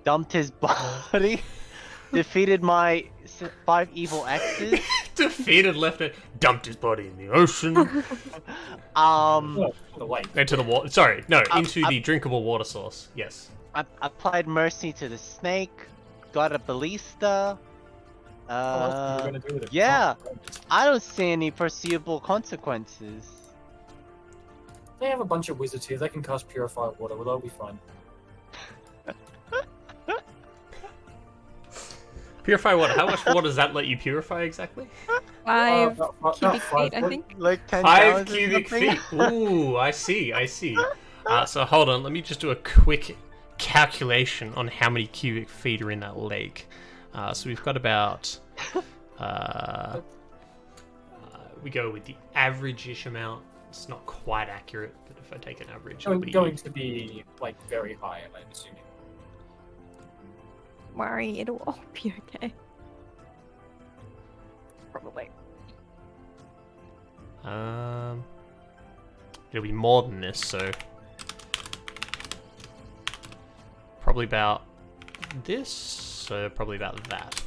dumped his body, defeated my 5 evil exes. Defeated Lieutenant, dumped his body in the ocean. Into the water. Sorry, no, into the drinkable water source. Yes. I applied mercy to the snake, got a ballista. Yeah, I don't see any foreseeable consequences. They have a bunch of wizards here. They can cast Purify Water. Well, they'll be fine. Purify water. How much water does that let you purify exactly? 5 cubic feet, I think. Like 10 5 cubic feet. Ooh, I see. So hold on. Let me just do a quick calculation on how many cubic feet are in that lake. So we've got about... we go with the average-ish amount. It's not quite accurate, but if I take an average, it'll be... going to be, like, very high, I'm assuming. Worry, it'll all be okay. Probably. It'll be more than this, so... Probably about this, so probably about that.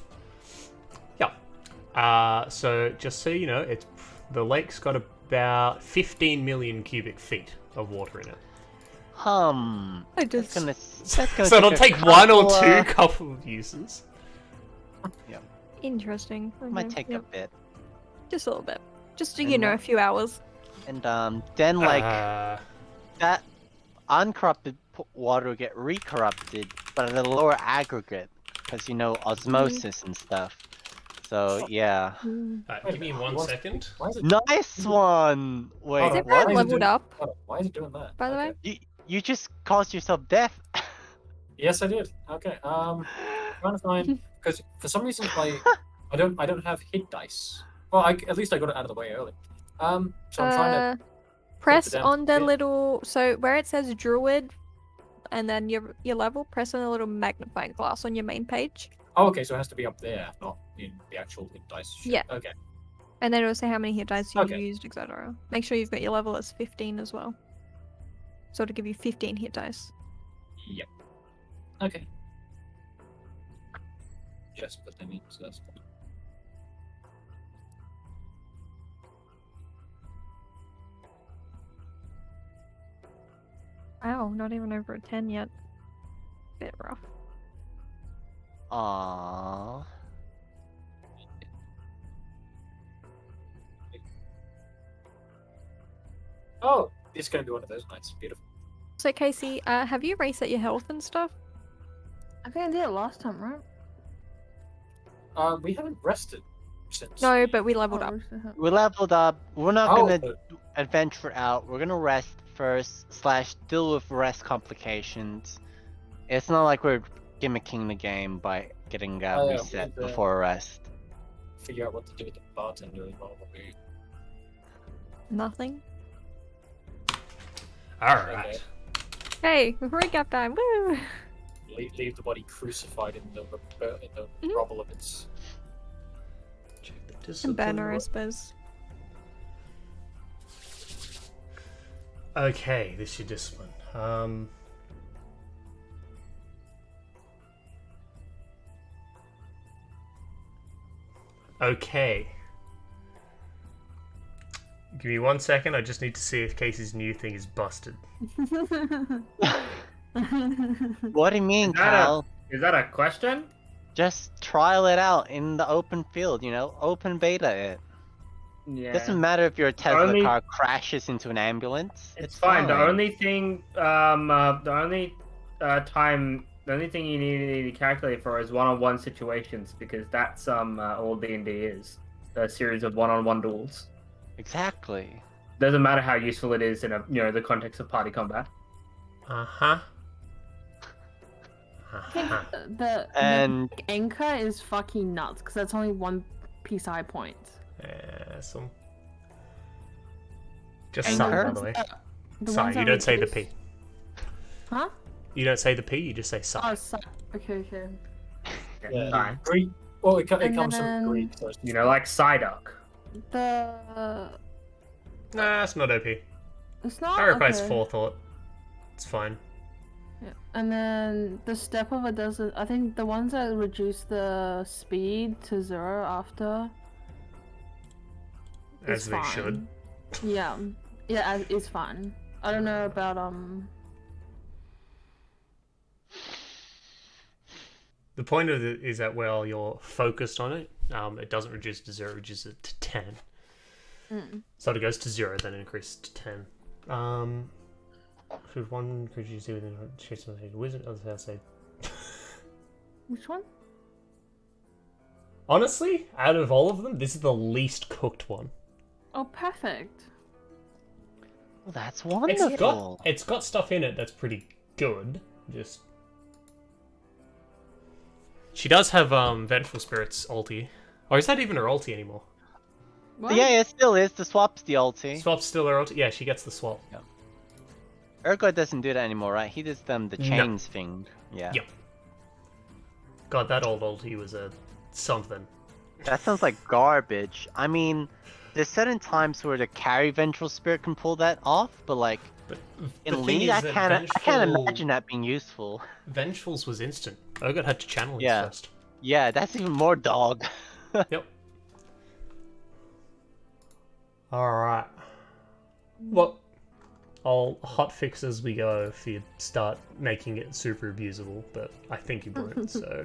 Yeah. So just so you know, the lake's got about 15 million cubic feet of water in it. That's gonna So it'll take one or two couple of uses. Yeah. Interesting. Might take a bit. Just a little bit. Just you know, a few hours. And then like that uncorrupted water will get recorrupted, but at a lower aggregate, because you know osmosis and stuff. So yeah. Give me 1 second. Nice one. Wait, Is everyone leveled up? Why is it doing that? By the way, you just caused yourself death. Yes, I did. Okay. Trying to find because for some reason I don't have hit dice. Well, at least I got it out of the way early. So I'm trying to press on the little where it says druid, and then your level. Press on the little magnifying glass on your main page. Oh, okay. So it has to be up there, not in the actual hit dice. Yeah. Okay. And then it'll say how many hit dice you used, etc. Make sure you've got your level as 15 as well. So it'll give you 15 hit dice. Yep. Okay. Just put them in, so that's fine. Wow, not even over a 10 yet. Bit rough. Aww. Oh, it's going to be one of those nights. Beautiful. So Casey, have you reset your health and stuff? I think I did it last time, right? We haven't rested since. No, but we leveled up. We leveled up. We're not gonna adventure out. We're gonna rest first / deal with rest complications. It's not like we're gimmicking the game by getting reset before rest. Figure out what to do with the bartender as well. Nothing. Alright. Hey, recap time, woo! Leave the body crucified in the rubble of its... Check the And discipline. banner, I suppose. Okay, this is your discipline. Okay. Give me 1 second, I just need to see if Casey's new thing is busted. What do you mean, Cal? Is that a question? Just trial it in the open field, you know? Open beta it. Yeah. Doesn't matter if your Tesla car crashes into an ambulance. It's fine. The only thing, the only thing you need to calculate for is one-on-one situations, because that's all D&D is. A series of one-on-one duels. Exactly. Doesn't matter how useful it is in the context of party combat. The anchor is fucking nuts because that's only 1 PSI point. Some. Just sigh, by the way. Sigh, you don't say the P. Huh? You don't say the P, you just say sigh. Oh, sigh. Okay. Yeah, Greek. Well, it comes from Greek. So like Psyduck. Nah, it's not OP. It's not? Clarifies forethought. It's fine. Yeah. And then the step over does it. I think the ones that reduce the speed to 0 after. As is they fine. should. Yeah. Yeah, it's fine. I don't know about The point of it is that while you're focused on it, it doesn't reduce to 0, it reduces it to 10. So it goes to 0, then it increases to 10. Should one creature you see within chase of the wizard other outside? Which one? Honestly, out of all of them, this is the least cooked one. Oh, perfect. Well, that's wonderful. It's got stuff in it that's pretty good. Just she does have Vengeful Spirit's ulti. Or is that even her ulti anymore? What? Yeah, it still is. The swap's the ulti. Swap's still her ulti? Yeah, she gets the swap. Yeah. Urgot doesn't do that anymore, right? He does the chains thing. Yeah. Yep. God, that old ulti was a something. That sounds like garbage. I mean, there's certain times where the carry Vengeful Spirit can pull that off, but like But in the thing lead, is I that can't imagine that being useful. Vengeful's was instant. Urgot had to channel it Yeah. first. Yeah, that's even more dog. Yep. Alright. Well, I'll hotfix as we go if you start making it super abusable, but I think you won't, so.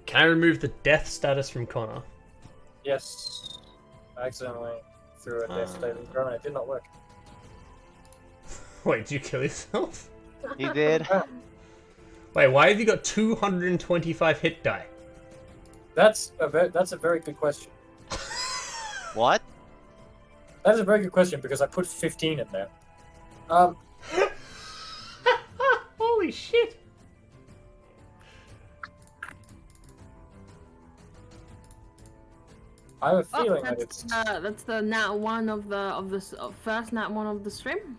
Can I remove the death status from Connor? Yes. I accidentally threw a death saving throw and it did not work. Wait, did you kill yourself? He did. Wait, why have you got 225 hit die? That's a very good question. What? That is a very good question because I put 15 in there. Holy shit! I have a feeling that that's, it's. that's the nat 1 of the first nat 1 of the stream.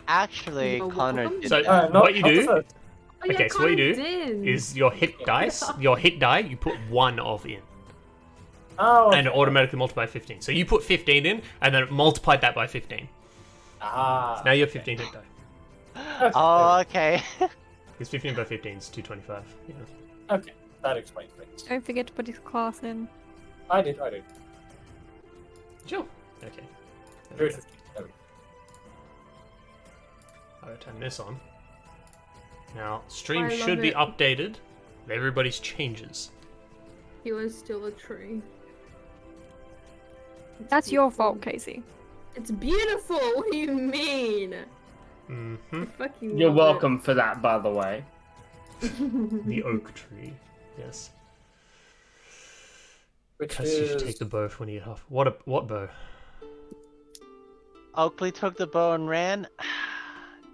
Actually, You're Connor welcome. did So, that. No, what you not the do first. Oh, yeah, Okay, so what you Connor do did. is your hit dice, your hit die, you put 1 of in. Oh. And it automatically multiply 15. So you put 15 in, and then it multiplied that by 15. Ah. Now you have 15 hit die. Oh, okay. Because 15 by 15 is 225. Yeah. Okay, that explains things. Don't forget to put his class in. I did. Sure. Okay. Very 15. There we go. I'll turn this on. Now, stream I love should be it. updated with everybody's changes. He was still a tree. That's your fault, Casey. It's beautiful. What do you mean? Mm-hmm. I fucking You're love welcome for that, by the way. it. The oak tree. Yes. Which Because you should is take the bow when you get half. What bow? Oakley took the bow and ran.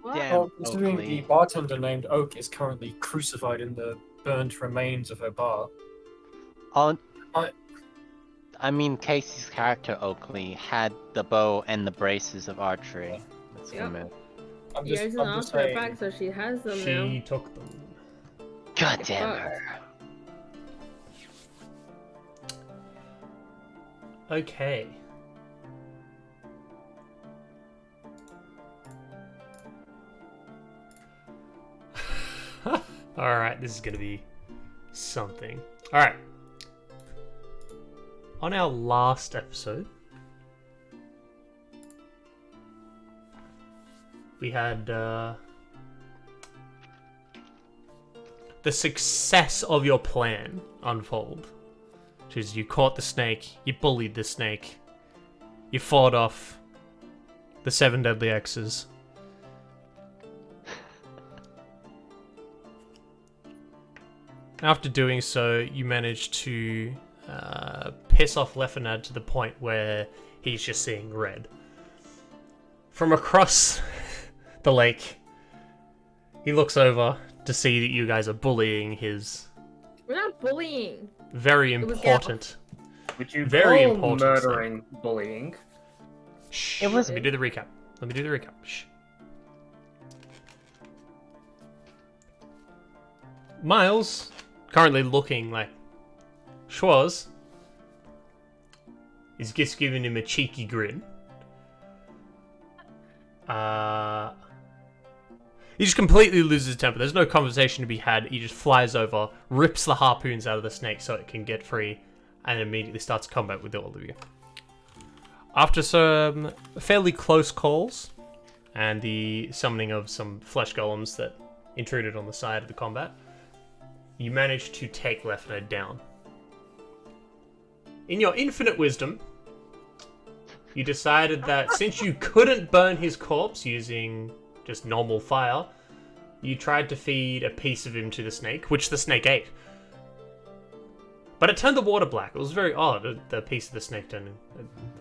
What? Damn, well, considering the Oakley. bartender named Oak is currently crucified in the burnt remains of her bar. Oh, I- I mean, Casey's character Oakley had the bow and the braces of archery. That's Yep. the move. I'm Yeah, just, it's I'm an just after saying. effect, so she has them She now. took them. God damn Fuck. her. Okay. Alright, this is gonna be something. Alright. On our last episode, we had the success of your plan unfold. Which is you caught the snake, you bullied the snake, you fought off the 7 deadly X's. After doing so, you managed to piss off Lefinad to the point where he's just seeing red. From across the lake, he looks over to see that you guys are bullying his We're not bullying. very was important. Which you Very call important murdering bullying. Shh. It was- Let me do the recap. Shh. Miles, currently looking like Schwarz, is just giving him a cheeky grin. He just completely loses his temper. There's no conversation to be had. He just flies over, rips the harpoons out of the snake so it can get free, and immediately starts combat with all of you. After some fairly close calls, and the summoning of some flesh golems that intruded on the side of the combat, you manage to take Lefned down. In your infinite wisdom, you decided that since you couldn't burn his corpse using just normal fire, you tried to feed a piece of him to the snake, which the snake ate. But it turned the water black. It was very odd, the piece of the snake turning,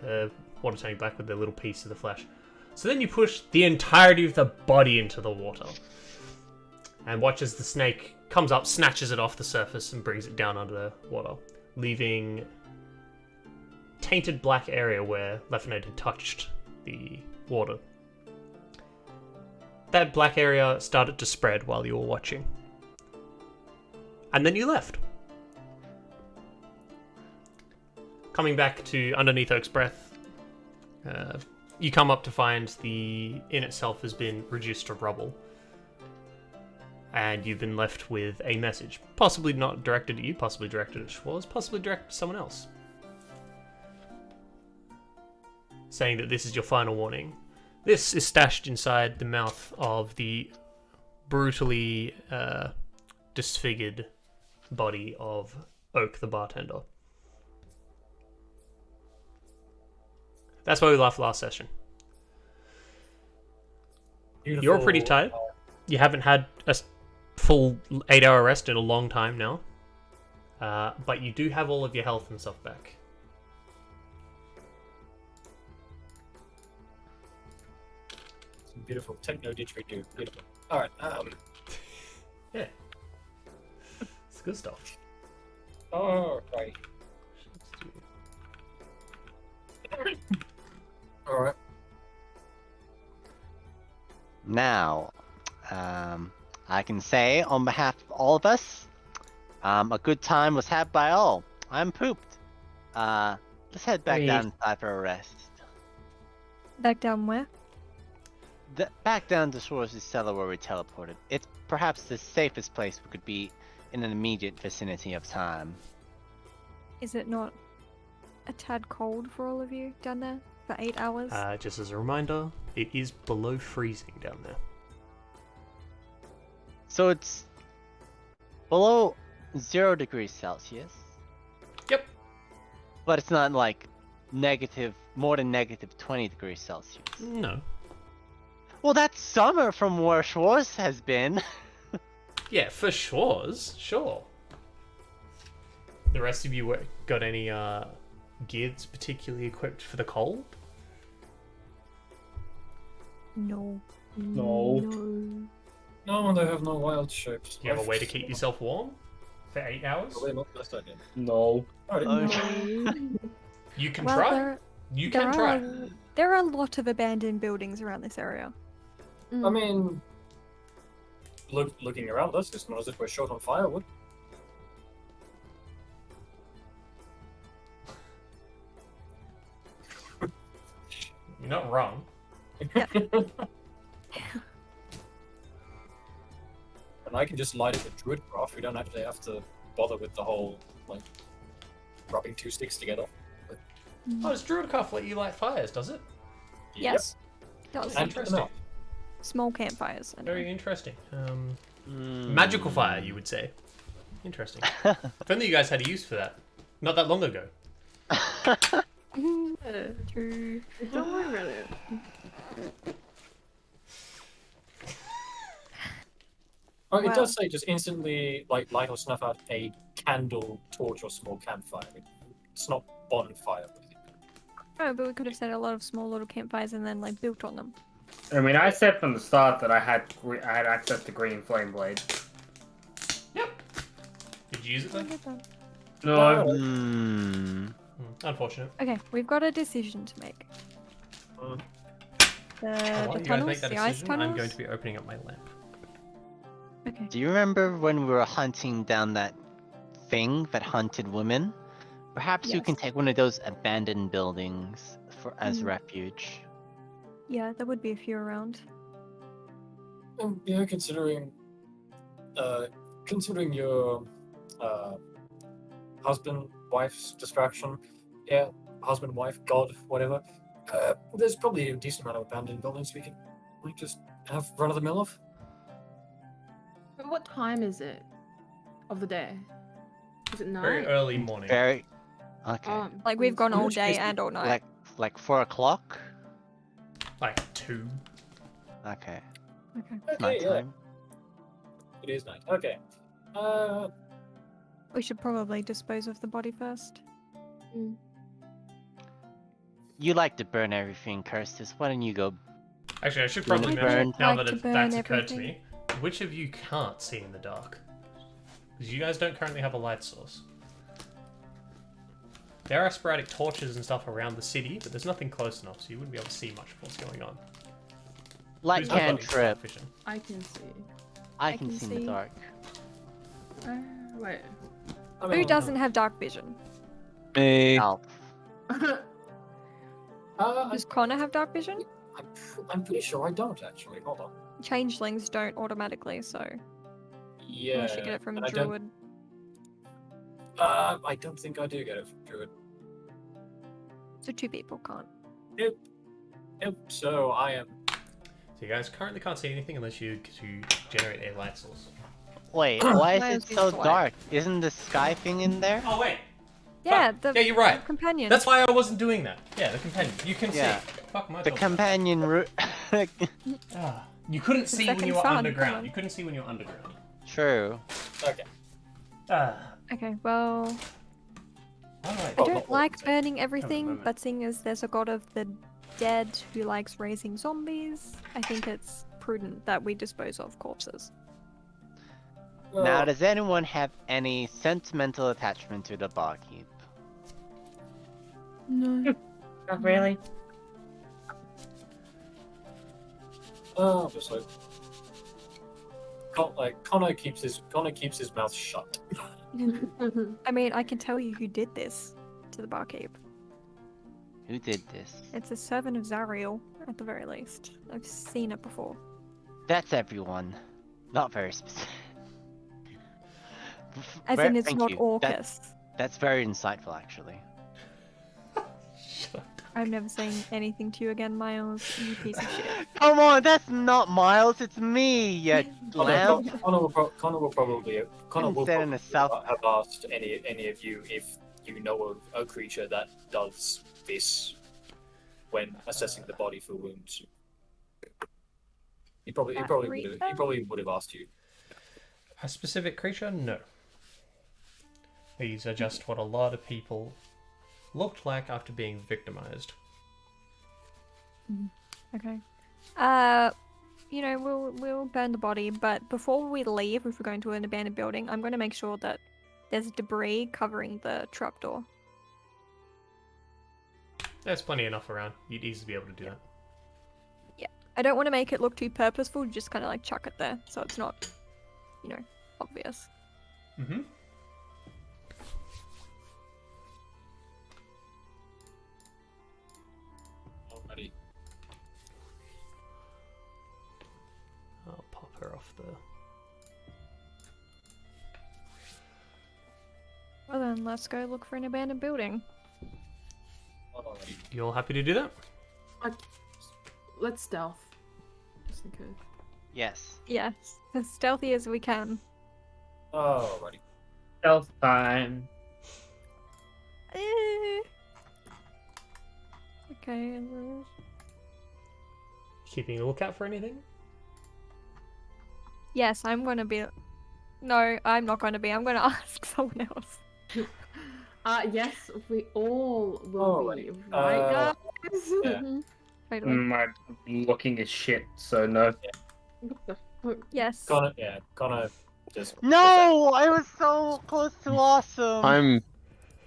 the water turning black with the little piece of the flesh. So then you push the entirety of the body into the water. And watch as the snake comes up, snatches it off the surface, and brings it down under the water, leaving tainted black area where Lefned had touched the water. That black area started to spread while you were watching. And then you left. Coming back to underneath Oak's breath, you come up to find the inn itself has been reduced to rubble. And you've been left with a message. Possibly not directed at you, possibly directed at Schwarz, possibly directed to someone else. Saying that this is your final warning. This is stashed inside the mouth of the brutally disfigured body of Oak the bartender. That's why we left last session. Beautiful. You're pretty tired. You haven't had a full 8-hour rest in a long time now. But you do have all of your health and stuff back. Beautiful techno didgeridoo. Beautiful. All right. Yeah. It's good stuff. All right. All right. Now, I can say on behalf of all of us, a good time was had by all. I'm pooped. Let's head back down inside for a rest. Back down where? Back down to Schwarz's cellar where we teleported. It's perhaps the safest place we could be in an immediate vicinity of time. Is it not a tad cold for all of you down there for 8 hours? Just as a reminder, it is below freezing down there. So it's below 0 degrees Celsius. Yep. But it's not like more than negative 20 degrees Celsius. No. Well, that's summer from where Schwarz has been. Yeah, for Schwarz, sure. The rest of you got any gears particularly equipped for the cold? No. No. No, they have no wild shapes. Do you have a way to keep yourself warm for 8 hours? Probably not the best idea. No. All right. Okay. You can Well, try. You can try. There are a lot of abandoned buildings around this area. I mean, looking around us, it's not as if we're short on firewood. You're not wrong. And I can just light it with druid craft. We don't actually have to bother with the whole like rubbing two sticks together. Oh, does Druidcraft let you light fires, does it? Yes. It does. And Interesting. enough. Small campfires. I know. Very interesting. Magical fire, you would say. Interesting. If only you guys had a use for that. Not that long ago. True. Don't worry about it. Oh, it Well- does say just instantly like light or snuff out a candle, torch, or small campfire. It's not bonfire. Oh, but we could have set a lot of small little campfires and then like built on them. I mean, I said from the start that I had access to green flame blade. Yep. Did you use it then? No. Unfortunate. Okay, we've got a decision to make. Mm. While The you guys tunnels, make that the ice decision, tunnels. I'm going to be opening up my lamp. Okay. Do you remember when we were hunting down that thing that hunted women? Perhaps you can Yes. take one of those abandoned buildings as Mm. refuge. Yeah, there would be a few around. Yeah, considering your husband, wife's distraction, yeah, husband, wife, God, whatever. There's probably a decent amount of abandoned buildings we just have run of the mill of. But what time is it of the day? Is it night? Very early morning. Very. Okay. Like we've gone In all which day case- and all night. Like 4 o'clock. Like 2. Okay. Okay. It's Okay, yeah, nighttime. it is night. Okay. We should probably dispose of the body first. You like to burn everything, Kirstis. Why don't you go? Actually, I should Burn probably it, mention, burn. now Like that to burn that's occurred to everything. me, which of you can't see in the dark? Because you guys don't currently have a light source. There are sporadic torches and stuff around the city, but there's nothing close enough, so you wouldn't be able to see much of what's going on. Light Who's got dark cantrip. vision? I can see. I can see in the see. dark. Wait. Who doesn't have dark vision? Me. Alf. Does Connor have dark vision? I'm pretty sure I don't actually. Hold on. Changelings don't automatically, so Yeah. unless you get it from and a druid. I don't think I do get it from druid. So 2 people can't. Nope. So I am. So you guys currently can't see anything unless you generate a light source. Wait, why Why is is it so this white? dark? Isn't the sky thing in there? Oh wait! Yeah, Fuck. the Yeah, you're right. companion. That's why I wasn't doing that. Yeah, the companion. You can Yeah. see. Fuck my The dog. companion route. Ah, you couldn't see when second you were sun, come underground. on. You couldn't see when you were underground. True. Okay. Okay, well, Why do I Oh, don't not like all. burning everything, moment. but seeing as there's a god of the dead who likes raising zombies, I think it's prudent that we dispose of corpses. Now, does anyone have any sentimental attachment to the barkeep? No. Not really. Just like Connor keeps his mouth shut. I mean, I can tell you who did this to the barkeep. Who did this? It's a servant of Zariel, at the very least. I've seen it before. That's everyone. Not very specific. As in, it's Thank not you. Orcus. That's very insightful, actually. Shut up. I'm never saying anything to you again, Miles, you piece of shit. Come on, that's not Miles, it's me, you lamb. Connor will probably Instead in the south. have asked any of you if you know of a creature that does this when assessing the body for wounds. He probably would have asked you. A specific creature? No. These are just what a lot of people looked like after being victimized. Okay. You know, we'll burn the body, but before we leave, if we're going to an abandoned building, I'm going to make sure that there's debris covering the trapdoor. There's plenty enough around. You'd easily be able to do that. I don't want to make it look too purposeful, just kind of like chuck it there, so it's not, you know, obvious. Mm-hmm. Alrighty. I'll pop her off the... Well then, let's go look for an abandoned building. Alrighty. You all happy to do that? Let's stealth. Just in case. Yes. Yes, as stealthy as we can. Alrighty. Stealth time. Eh. Okay. Keeping a lookout for anything? Yes, I'm gonna be. No, I'm not gonna be. I'm gonna ask someone else. Yes, we all will be. Alrighty. Right, guys? Yeah. Mhm. Totally. I'm looking as shit, so no. What the fuck? Yes. Connor just. No! I was so close to awesome! I'm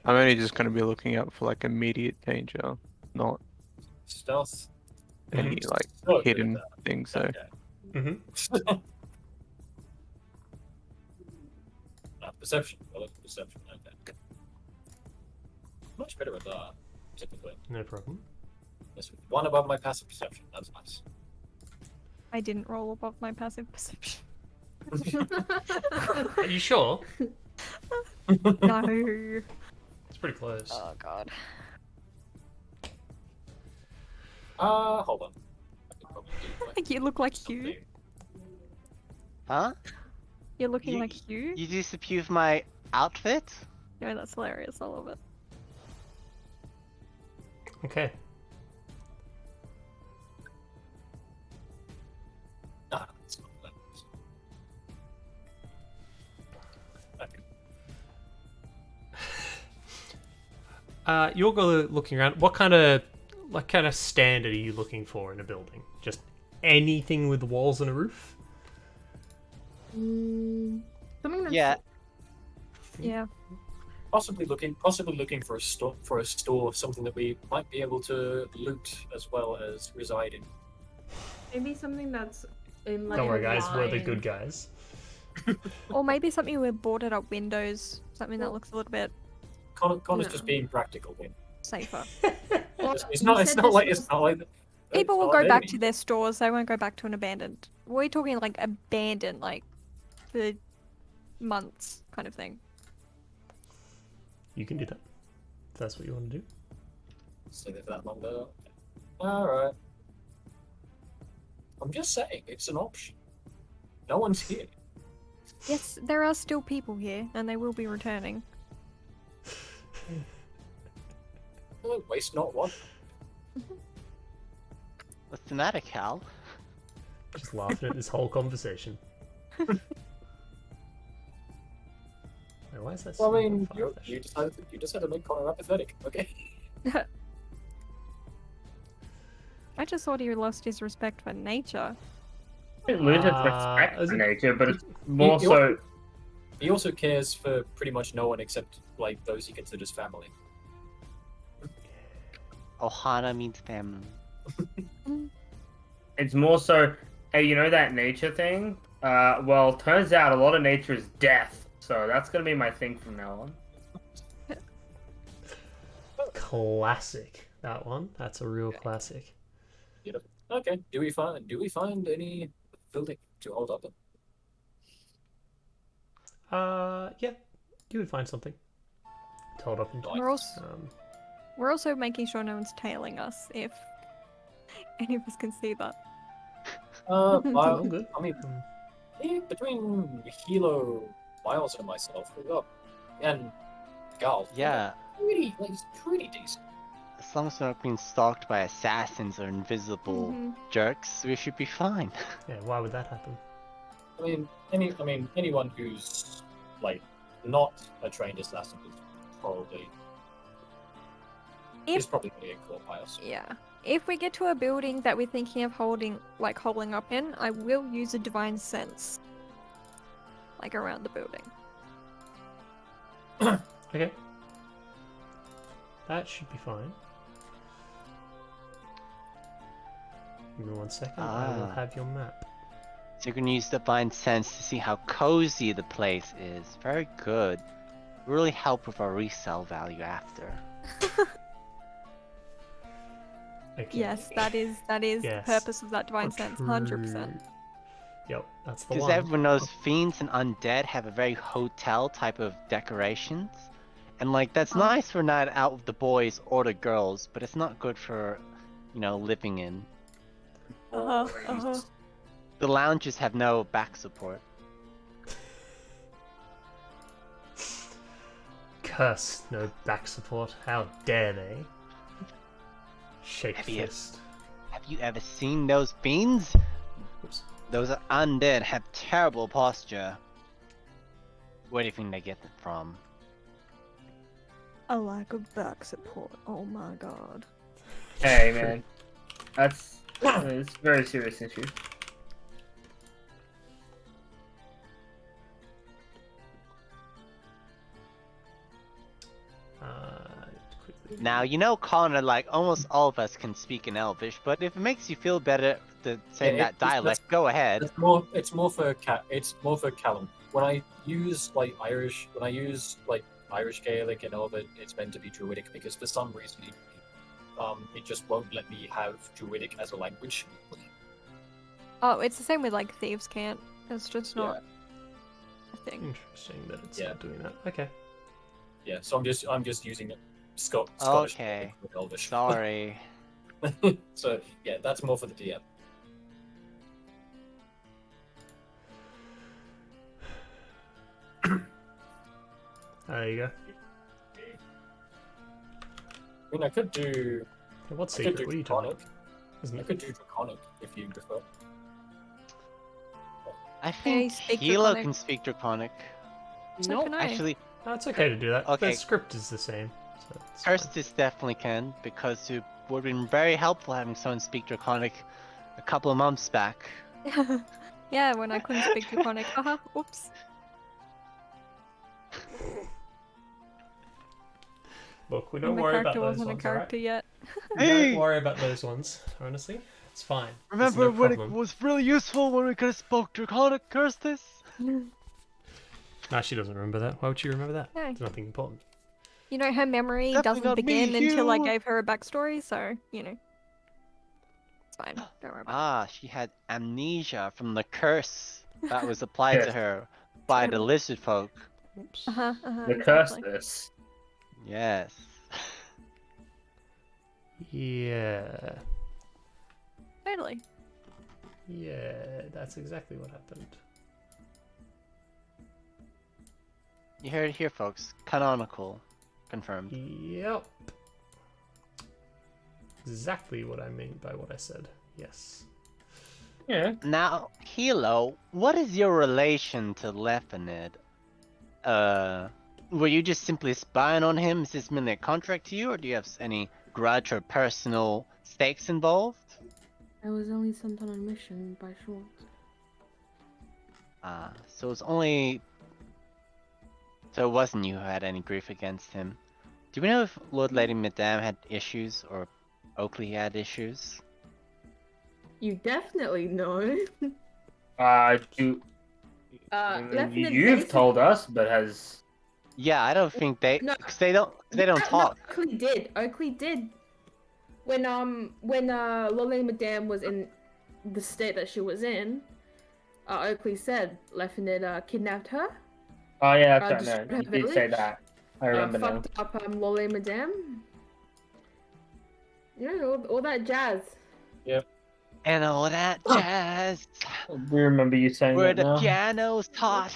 only just gonna be looking out for like immediate danger, not Stealth. any like So good hidden at that. things. So Okay. Mm-hmm. Perception. I like perception. Okay. Much better at that, typically. No problem. honest with you. One above my passive perception. That's nice. I didn't roll above my passive perception. Are you sure? No. It's pretty close. Oh god. Hold on. I could probably do, like, You look like something. you. Huh? You're looking You- like you. You disapprove my outfit? No, that's hilarious. I love it. Okay. Nah, it's not that. Okay. You're looking around. What kind of standard are you looking for in a building? Just anything with walls and a roof? Something that's Yeah. Yeah. Possibly looking for a store, something that we might be able to loot as well as reside in. maybe something that's in like. Don't worry, a guys. We're the line. good guys. Or maybe something with boarded up windows. Something that looks a little bit Connor's No. just being practical. Here. safer. It's not like People will it's go not back enemy. to their stores. They won't go back to an abandoned. We're talking like abandoned, like for months kind of thing. You can do that. If that's what you want to do. Stay there for that long though. Alright. I'm just saying, it's an option. No one's here. Yes, there are still people here, and they will be returning. Waste not one. What's the matter, Cal? Just laughing at this whole conversation. Wait, why is that? Well, I so mean, far fetched? you decided to make Connor apathetic, okay? I just thought he lost his respect for nature. I didn't lose its Uh, respect is for it- nature, but it's more you- so. He also cares for pretty much no one except like those he considers family. Ohana means family. It's more so. Hey, you know that nature thing? Well, turns out a lot of nature is death, so that's gonna be my thing from now on. Classic. That one. That's a real classic. Okay. Do we find any building to hold up? Yeah. You would find something. Told up in. Nice. We're also making sure no one's tailing us if any of us can see that. all Well, good. I mean, Um, between Hilo, Miles, and myself, we got and Gal. Yeah, It's pretty decent. as long as we're not being stalked by assassins or invisible Mhm. jerks, we should be fine. yeah. Why would that happen? I mean, anyone who's like not a trained assassin is probably If going to get caught by us. yeah, if we get to a building that we're thinking of holding up in, I will use a divine sense, like around the building. Okay. That should be fine. Give me 1 second. I will Ah. have your map. So you're gonna use Divine Sense to see how cozy the place is. Very good. Really help with our resale value after. Okay. Yes, that is Yes. the purpose of that divine sense, 100%. True. Yep, that's the Because one. everyone knows fiends and undead have a very hotel type of decorations. And like that's Oh. nice for night out with the boys or the girls, but it's not good for, living in. The lounges have no back support. Curse, no back support. How dare they? Shake Have you- fist. Have you ever seen those fiends? Oops. Those undead have terrible posture. Where do you think they get them from? A lack of back support. Oh my god. Hey, man, it's a very serious issue. Quickly. Now, Connor, like almost all of us can speak in Elvish, but if it makes you feel better to say Yeah, that dialect, go ahead. It's more for Callum. When I use Irish Gaelic and Elven, it's meant to be Druidic because for some reason it just won't let me have Druidic as a language. Oh, it's the same with like thieves can't. It's just Yeah. not a thing. Interesting that it's Yeah. not doing that. Okay. Yeah, so I'm just using it. Scottish Okay. with Elvish. Sorry. So yeah, that's more for the DM. There you go. I mean, I could do. Hey, what I could secret? do What are you talking Draconic. about? Isn't I it? could do Draconic if you prefer. I think speak Hilo Draconic. can speak Draconic. So Nope. can I. Actually, Oh, it's okay to do that. Okay. The script is the same. So it's fine. Kirstis definitely can, because it would have been very helpful having someone speak Draconic a couple of months back. Yeah, when I couldn't speak Draconic. Haha, oops. Look, we And don't the worry about character those wasn't a ones, character yet. alright? Hey! Don't worry about those ones, honestly. It's fine. It's Remember no when it problem. was really useful when we could have spoke Draconic, Kirstis? Nah, she doesn't remember that. Why would she remember that? No. It's nothing important. You know, her memory Definitely doesn't not me, begin until I Hugh. gave her a backstory, so, you know. It's fine. Don't worry about Ah, she had amnesia from the curse that was applied to Yes. her by the lizard folk. Oops. it. Uh-huh, The exactly. curse. Yes. Yeah. Totally. Yeah, that's exactly what happened. You heard it here, folks. Canonical. Confirmed. Yep. Exactly what I mean by what I said. Yes. Yeah. Now, Hilo, what is your relation to Lephanid? Were you just simply spying on him? Is this merely a contract to you, or do you have any grudge or personal stakes involved? I was only sent on a mission by Schwartz. Ah, so it's only... So it wasn't you who had any grief against him. Do we know if Lord Lady Madame had issues, or Oakley had issues? You definitely know. Do Lieutenant you've Mason- told us, but has Yeah, I don't think they... No. Cause they don't talk. No, Oakley did. Oakley did. When Lolly Madame was in the state that she was in, Oakley said Lieutenant kidnapped her. Oh yeah, that's right. destroyed No, her you did say village, that. I remember now. fucked up Lolly Madame. You know, all that jazz. And all that jazz, We remember you saying where that the now. piano's taught.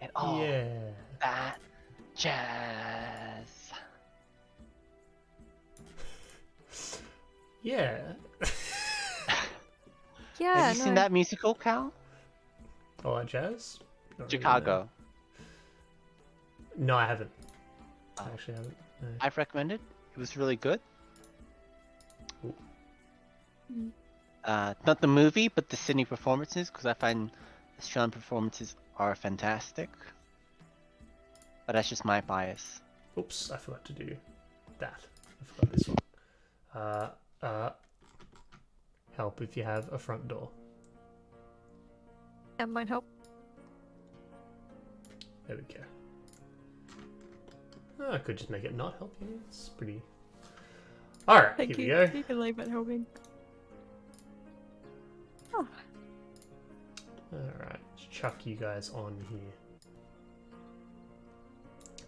And all Yeah. that jazz. Yeah. Yeah, Have you seen no. that musical, Cal? All that jazz? Not really, Chicago. No, I haven't. I Oh. actually haven't. No. I've recommended. It was really good. Ooh. Not the movie, but the Sydney performances, because I find Australian performances are fantastic. But that's just my bias. Oops, I forgot to do that. I forgot this one. Help if you have a front door. That might help. There we go. Oh, I could just make it not help you. It's pretty... Alright, Thank here you. we go. You can leave it helping. Oh, Alright, let's chuck you guys on here.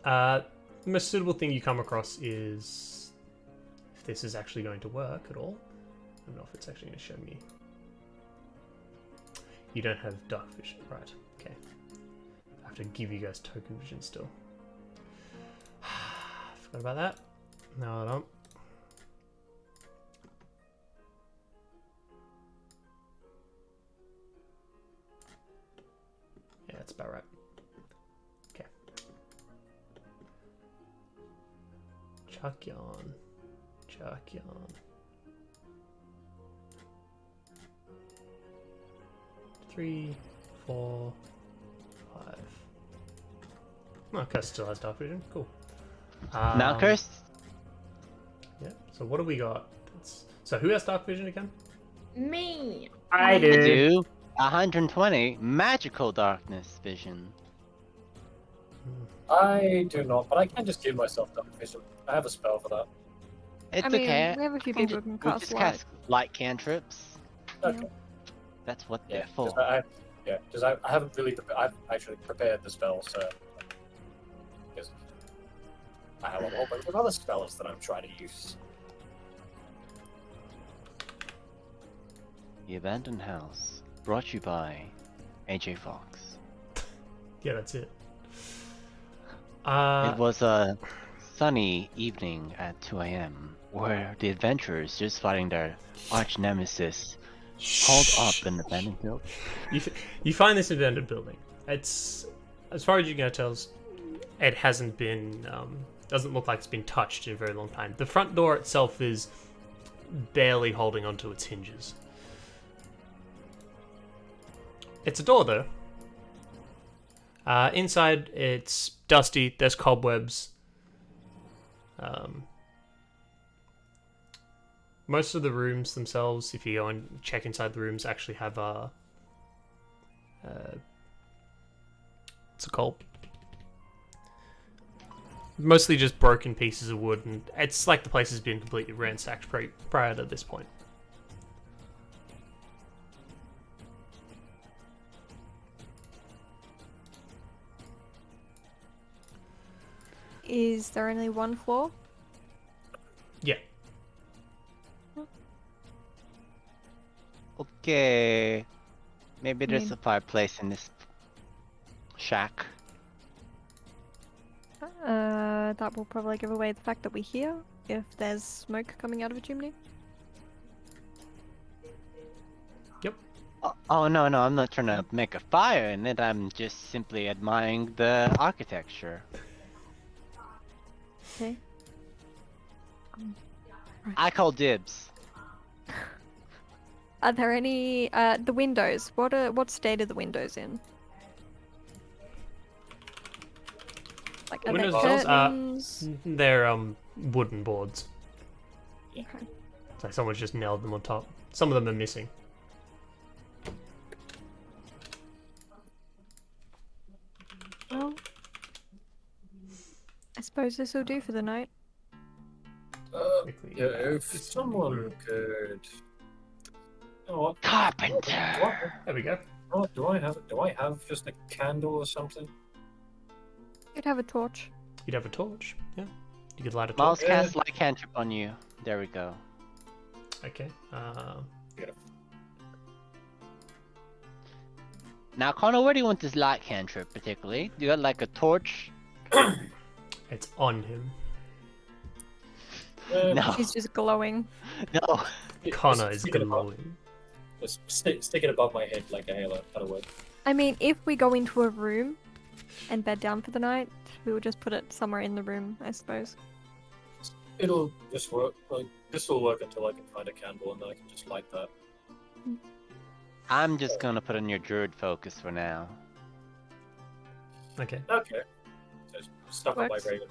The most suitable thing you come across is if this is actually going to work at all. I don't know if it's actually going to show me. You don't have dark vision, right? Okay. I have to give you guys token vision still. Forgot about that. No, I don't. Yeah, that's about right. Okay. Chuck you on. Chuck you on. 3, 4, 5. Oh, Curse still has dark vision. Cool. Now, Cursed? Yeah. So what do we got? So who has dark vision again? Me. I I do. do. 120 magical darkness vision. I do not, but I can just give myself dark vision. I have a spell for that. It's I mean, okay. we have a few can people who can we'll cast just light. cast light cantrips. Okay. That's what Yeah, they're for. because I haven't really I've actually prepared the spell, so because I have a whole bunch of other spells that I'm trying to use. The Abandoned House, brought to you by AJ Fox. Yeah, that's it. It was a sunny evening at 2 a.m. where the adventurers, just fighting their arch nemesis, called up an abandoned building. You find this abandoned building. It's, as far as you can tell, it hasn't been, doesn't look like it's been touched in a very long time. The front door itself is barely holding onto its hinges. It's a door, though. Inside, it's dusty. There's cobwebs. Most of the rooms themselves, if you go and check inside the rooms, actually have what's it called? Mostly just broken pieces of wood, and it's like the place has been completely ransacked prior to this point. Is there only one floor? Yeah. Okay. Maybe there's mean- a fireplace in this shack. That will probably give away the fact that we're here if there's smoke coming out of a chimney. Oh no, I'm not trying to make a fire in it. I'm just simply admiring the architecture. Okay. I call dibs. Are there any the windows? What state are the windows in? Like are Windows there themselves, curtains? they're wooden boards. Yeah. Okay. It's like someone's just nailed them on top. Some of them are missing. Well, I suppose this will do for the night. Quickly, Yeah, if someone could. You know what? Carpenter. There we go. Do I have just a candle or something? You'd have a torch. You'd have a torch. Yeah. You could light a Miles torch. cast light cantrip on you. There we go. Okay. Now, Connor, where do you want this light cantrip particularly? You got like a torch? It's on him. No, She's just glowing. no. Connor is stick it above- glowing. Just stick it above my head like a halo. That'll work. I mean, if we go into a room and bed down for the night, we will just put it somewhere in the room, I suppose. It'll just work. Like this will work until I can find a candle, and then I can just light that. I'm just gonna put on your druid focus for now. Okay. Okay. Just stuck on my Works. regular.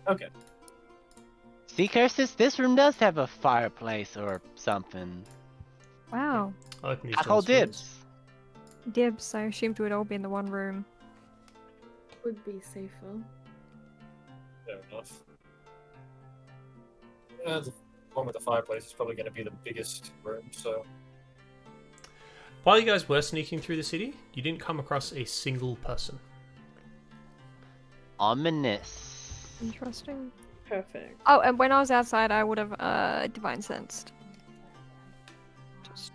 Okay. See, Curses, this room does have a fireplace or something. Wow. I'll open these I call doors for us. dibs. Dibs, I assumed we'd all be in the one room. Would be safer. Fair enough. Yeah, the one with the fireplace is probably going to be the biggest room, so. While you guys were sneaking through the city, you didn't come across a single person. Ominous. Interesting. Perfect. Oh, and when I was outside, I would have divine sensed. Just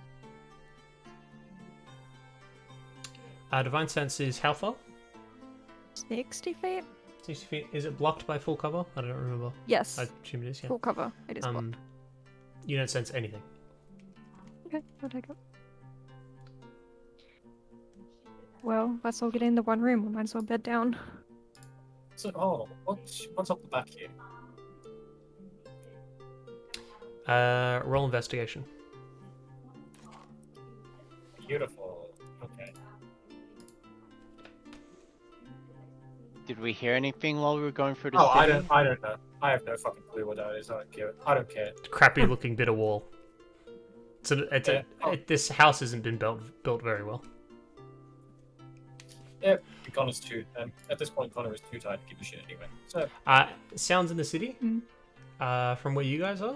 Divine Sense is how far? 60 feet? 60 feet. Is it blocked by full cover? I don't remember. Yes. I assume it is, yeah. Full cover. It is blocked. You don't sense anything. Okay, I'll take it. Well, let's all get in the one room. We might as well bed down. So, what's up the back here? Roll investigation. Beautiful. Okay. Did we hear anything while we were going through the Oh, city? I don't know. I have no fucking clue what that is. I don't care. Crappy looking bit of wall. Yeah. This house hasn't been built very well. Yeah, Connor's too. At this point, Connor is too tired to give a shit anyway. So, Sounds in the city. Mm. From where you guys are?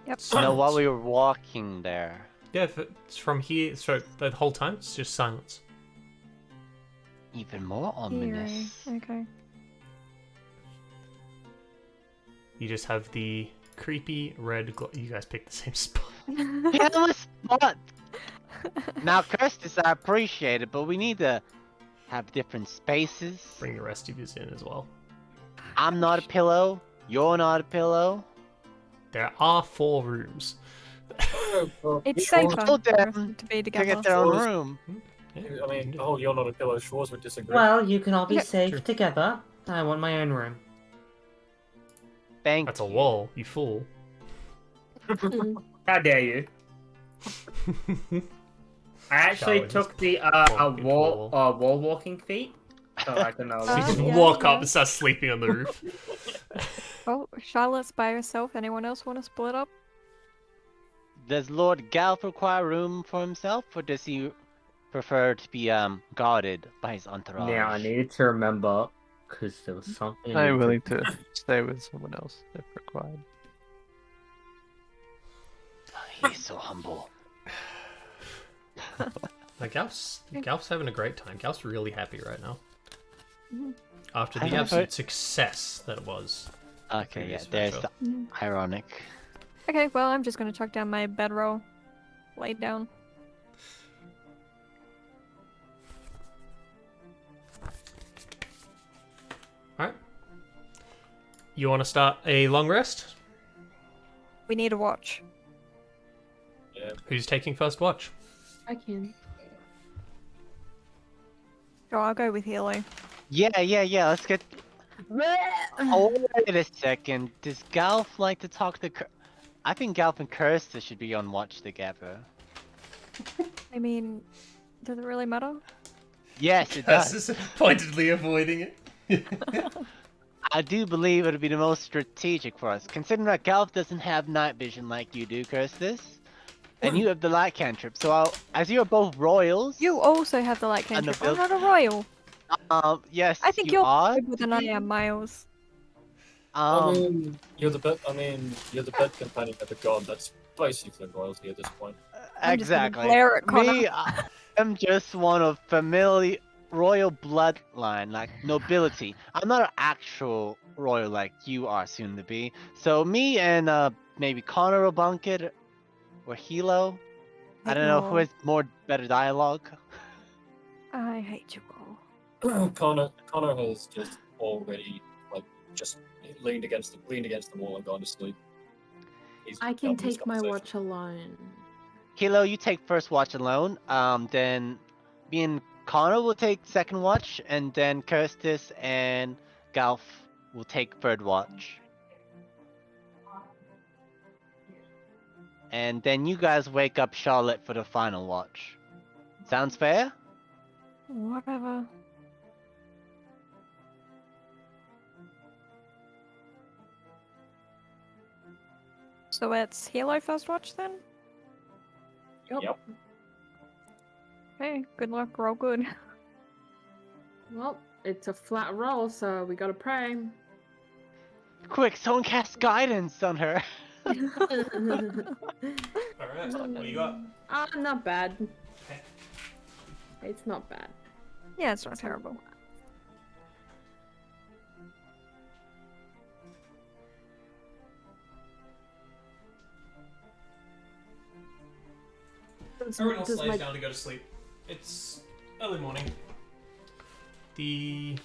Yep. No, while we were walking there. Yeah, if it's from here, so the whole time it's just silence. Even more Eerie. ominous. Okay. You just have the creepy red glow. You guys picked the same spot. Pick a spot! Now, Kirstis, I appreciate it, but we need to have different spaces. Bring the rest of you in as well. I'm not a pillow. You're not a pillow. There are 4 rooms. It's Sure. safer Told for them us to be To together. get their own Sure. room. Yeah, I mean, the whole "you're not a pillow" Shores would disagree. Well, you can all be Yeah. safe True. together. I want my own room. Thank that's a you. wall, you fool. How dare you? I actually Charlotte took just the walked into a wall walking feat, so I can You Ah, just yeah, walk up yeah. and start sleeping on the roof. Oh, Charlotte's by herself. Anyone else want to split up? Does Lord Galf require room for himself, or does he prefer to be guarded by his entourage? Now I needed to remember because there was something. I I'm needed willing to stay with someone else if required. He's so humble. Like Galf's having a great time. Galf's really happy right now. Mhm. After I the have absolute success that it was. Okay, yeah, Previous there's matchup. the ironic. Okay, well, I'm just gonna chuck down my bedroll. Laid down. Alright. You want to start a long rest? We need a watch. Yeah. Who's taking first watch? I can. Sure, I'll go with Hilo. Yeah, let's get... Oh, wait a second. Does Galf like to talk to... I think Galf and Kirsta should be on watch together. I mean, does it really matter? Yes, it does. Is pointedly avoiding it. I do believe it'll be the most strategic for us, considering that Galf doesn't have night vision like you do, Kirstis. And you have the light cantrip, so as you're both royals... You also have the light And the cantrip. I'm build- not a royal. yes, I think you you're are. more than I am, Miles. I mean, you're the bed companion of a god. That's basically royalty at this point. I'm just gonna Exactly. glare at Connor. Me, I'm just one of familiar royal bloodline, like nobility. I'm not an actual royal like you are soon to be. So me and maybe Connor will bunk it, or Hilo. I don't know who has better dialogue. I hate you all. Connor has just already just leaned against the wall and gone to sleep. I can done this take my conversation. watch alone. Hilo, you take first watch alone. Then me and Connor will take second watch, and then Kirstis and Galf will take third watch. And then you guys wake up Charlotte for the final watch. Sounds fair? Whatever. So it's Halo first watch then? Yep. Hey, good luck, roll good. Well, it's a flat roll, so we gotta pray. Quick, someone cast guidance on her. Alright, what do you got? Not bad. Okay. It's not bad. Yeah, it's not terrible. Everyone else Does lays my- down to go to sleep. It's early morning. The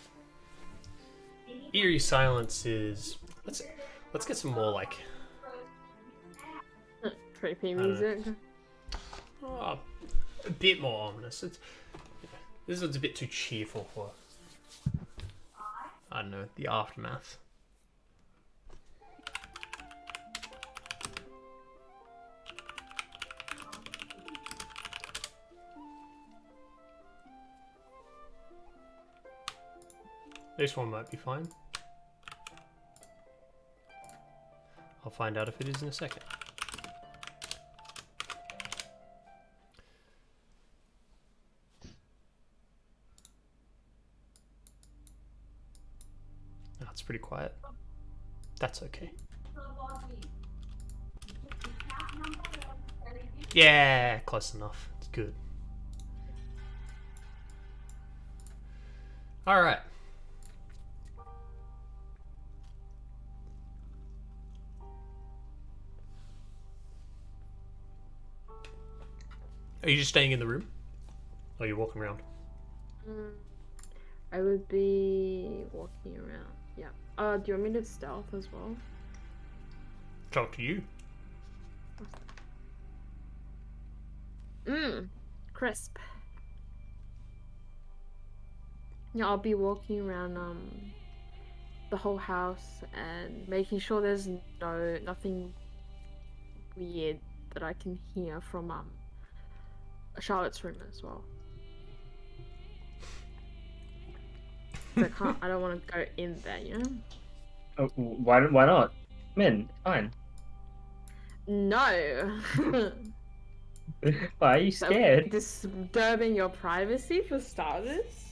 eerie silence is. Let's get some more like Creepy don't know. music. a bit more ominous. This one's a bit too cheerful for. I don't know, the aftermath. This one might be fine. I'll find out if it is in a second. Oh, it's pretty quiet. That's okay. Yeah, close enough. It's good. Alright. Are you just staying in the room? Or are you walking around? I would be walking around. Yeah. Do you want me to stealth as well? Talk to you. Crisp. Yeah, I'll be walking around the whole house and making sure there's nothing weird that I can hear from Charlotte's room as well. I don't want to go in there, you know? Oh, why not? Min, fine. No. Why are you scared? Disturbing your privacy for starters?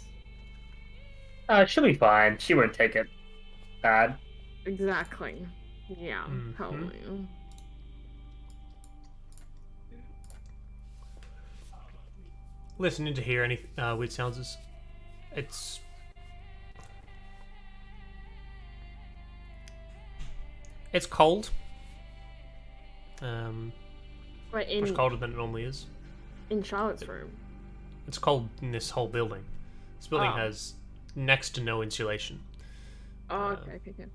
She'll be fine. She won't take it bad. Exactly. Yeah, totally. Listening to hear any weird sounds is... It's cold. Wait, Much colder than it normally is. in Charlotte's room. It's cold in this whole building. This building Oh. has next to no insulation. Oh, okay.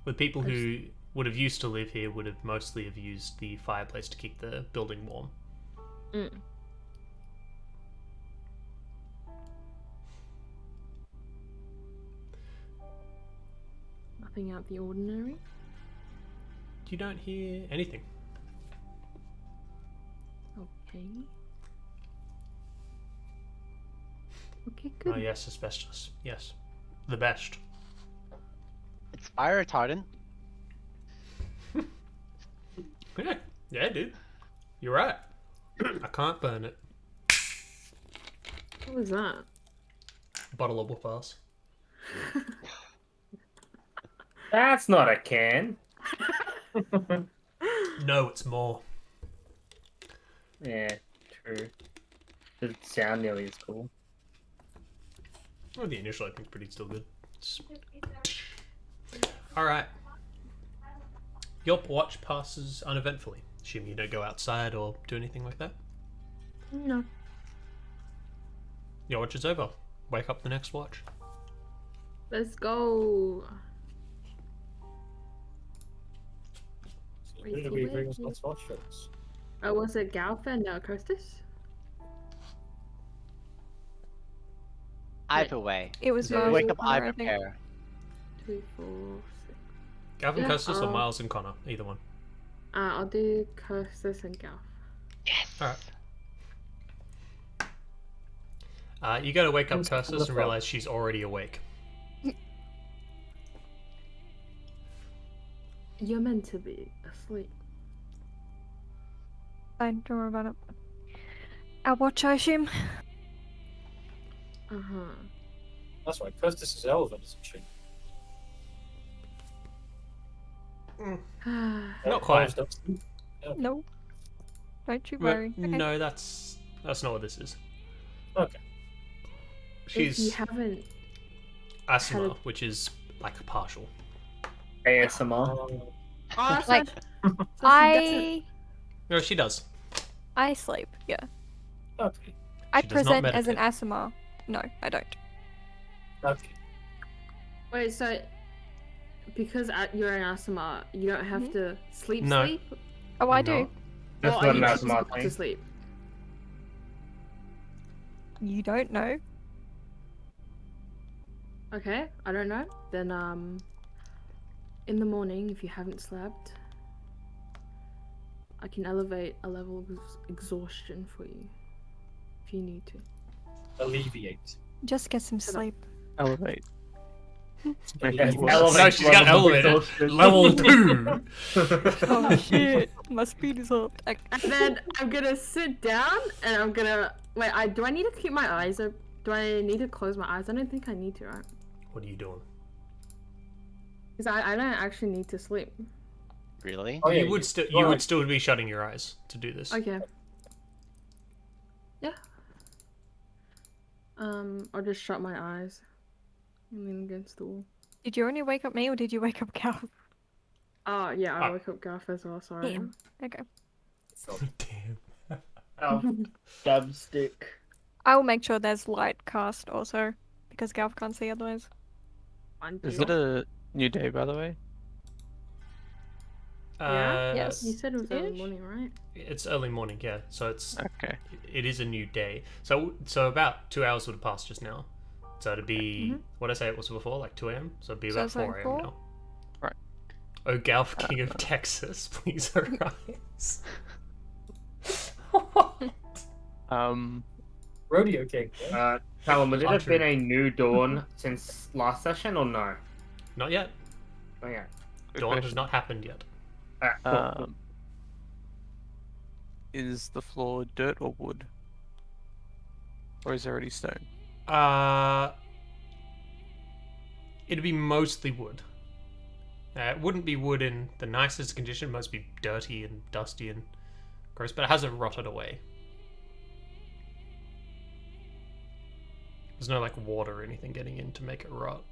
With people who would have used to live here would have mostly have used the fireplace to keep the building warm. Nothing out the ordinary. You don't hear anything. Okay. Okay, good. Oh yes, asbestos. Yes. The best. It's fire retardant. Yeah, dude. You're right. I can't burn it. What was that? Bottle of whoop-ass. That's not a can. No, it's more. Yeah, true. Doesn't sound nearly as cool. Well, the initial I think pretty still good. Alright. Your watch passes uneventfully. Assuming you don't go outside or do anything like that. No. Your watch is over. Wake up the next watch. Let's go. Who did we bring us lots of options? Oh, was it Galfa and Costas? Either way. It was So- Miles Wake and up Connor, I either think. pair. 2, 4, 6. Gavin Yeah, Costas or I'll- Miles and Connor? Either one. I'll do Costas and Galf. Yes. Alright. You go to wake up Who's Costas the and realize she's already awake. You're meant to be asleep. Fine, don't worry about it. Our watch, I assume. That's right, Costas is elven, isn't she? Not quite. Elves don't sleep. No. Don't you Well, worry. Okay. no, that's not what this is. Okay. If you She's haven't, asthma, which is like partial. ASMR. oh, that's Like, not- I No, she does. sleep. Yeah. Okay. I She does not present as an meditate. ASMR. No, I don't. Okay. Wait, so because you're an ASMR, you don't have to sleep. No. Sleep? Oh, I No. do. That's Or not are an you ASMR supposed thing. to sleep? You don't know. Okay, I don't know. Then in the morning, if you haven't slept, I can elevate a level of exhaustion for you, if you need to. Alleviate. Just get some Shut up. sleep. Elevate. Yes, No, elevate No, she's got level of elevated. exhaustion. Level 2! Oh shit! My speed is up. And then I'm gonna sit down and I'm gonna wait. Do I need to keep my eyes open? Do I need to close my eyes? I don't think I need to, right? What are you doing? Because I don't actually need to sleep. Really? Oh, yeah, you would still be shutting your eyes to do this. Okay. Yeah. I'll just shut my eyes and lean against the wall. Did you only wake up me or did you wake up Cal? Oh, yeah, I Ah. woke up Garth as well, sorry. Damn. Okay. Damn. Oh, stab stick. I will make sure there's light cast also, because Galv can't see otherwise. Is it a new day, by the way? Yeah? Yes. You said it was early Ish? morning, right? It's early morning, yeah. So Okay. it is a new day. So about 2 hours would have passed just now. So it'd be what did I say it was before, like 2 a.m. So it'd be So about it's like 4 a.m. 4? now. Right. Oh, Galf, King of Texas, please arise. Rodeo King. Yeah? Callum, would it have Archery. been a new dawn since last session or no? Not yet. Oh yeah. Good Dawn has question. not happened yet. Cool. Is the floor dirt or wood? Or is it already stone? It'd be mostly wood. It wouldn't be wood in the nicest condition. It must be dirty and dusty and gross, but it hasn't rotted away. There's no like water or anything getting in to make it rot.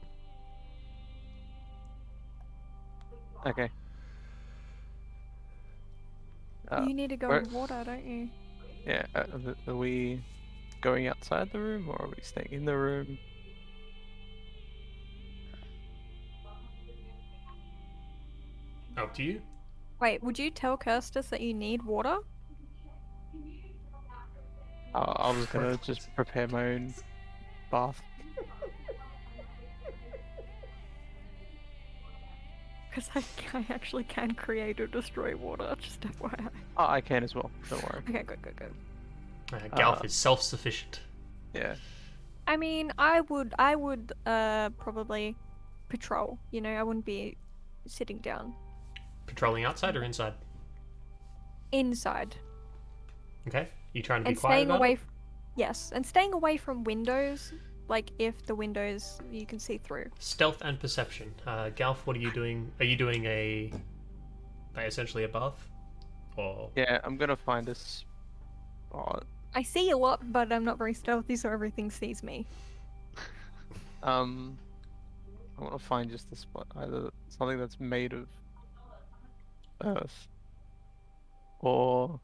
Okay. You need to go where- in water, don't you? Yeah, are we going outside the room or are we staying in the room? Up to you. Wait, would you tell Kirstus that you need water? I was gonna just prepare my own bath. Because I actually can create or destroy water, just FYI. Oh, I can as well, don't worry. Okay, good. Galf is self-sufficient. Yeah. I mean, I would probably patrol, you know, I wouldn't be sitting down. Patrolling outside or inside? Inside. Okay. You trying to be And quiet staying about away it? yes, and staying away from windows, like if the windows you can see through. Stealth and perception. Galf, what are you doing? Are you doing essentially a bath? Or Yeah, I'm gonna find a spot. I see a lot, but I'm not very stealthy, so everything sees me. I want to find just a spot, either something that's made of earth or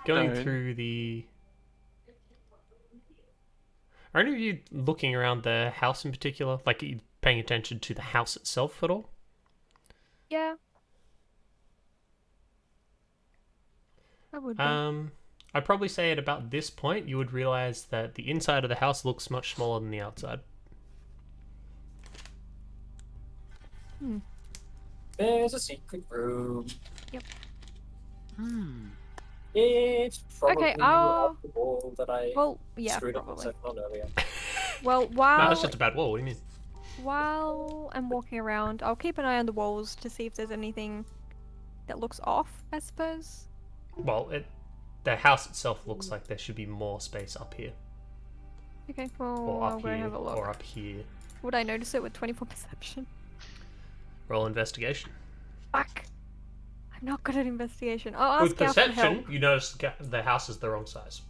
going Stone. through the. Are any of you looking around the house in particular? Like, are you paying attention to the house itself at all? Yeah. I would be. I'd probably say at about this point you would realize that the inside of the house looks much smaller than the outside. There's a secret room. Hmm. It's probably Okay, off the wall that I Well, yeah, screwed up probably. myself on earlier. Well, No, while that's just a bad wall. What do you mean? while I'm walking around, I'll keep an eye on the walls to see if there's anything that looks off, I suppose. Well, the house itself looks like there should be more space up here, Okay, well, or I'll up go here, have a look. or up here. Would I notice it with 24 perception? Roll investigation. Fuck. I'm not good at investigation. I'll ask With Galf for perception, help. you notice the house is the wrong size.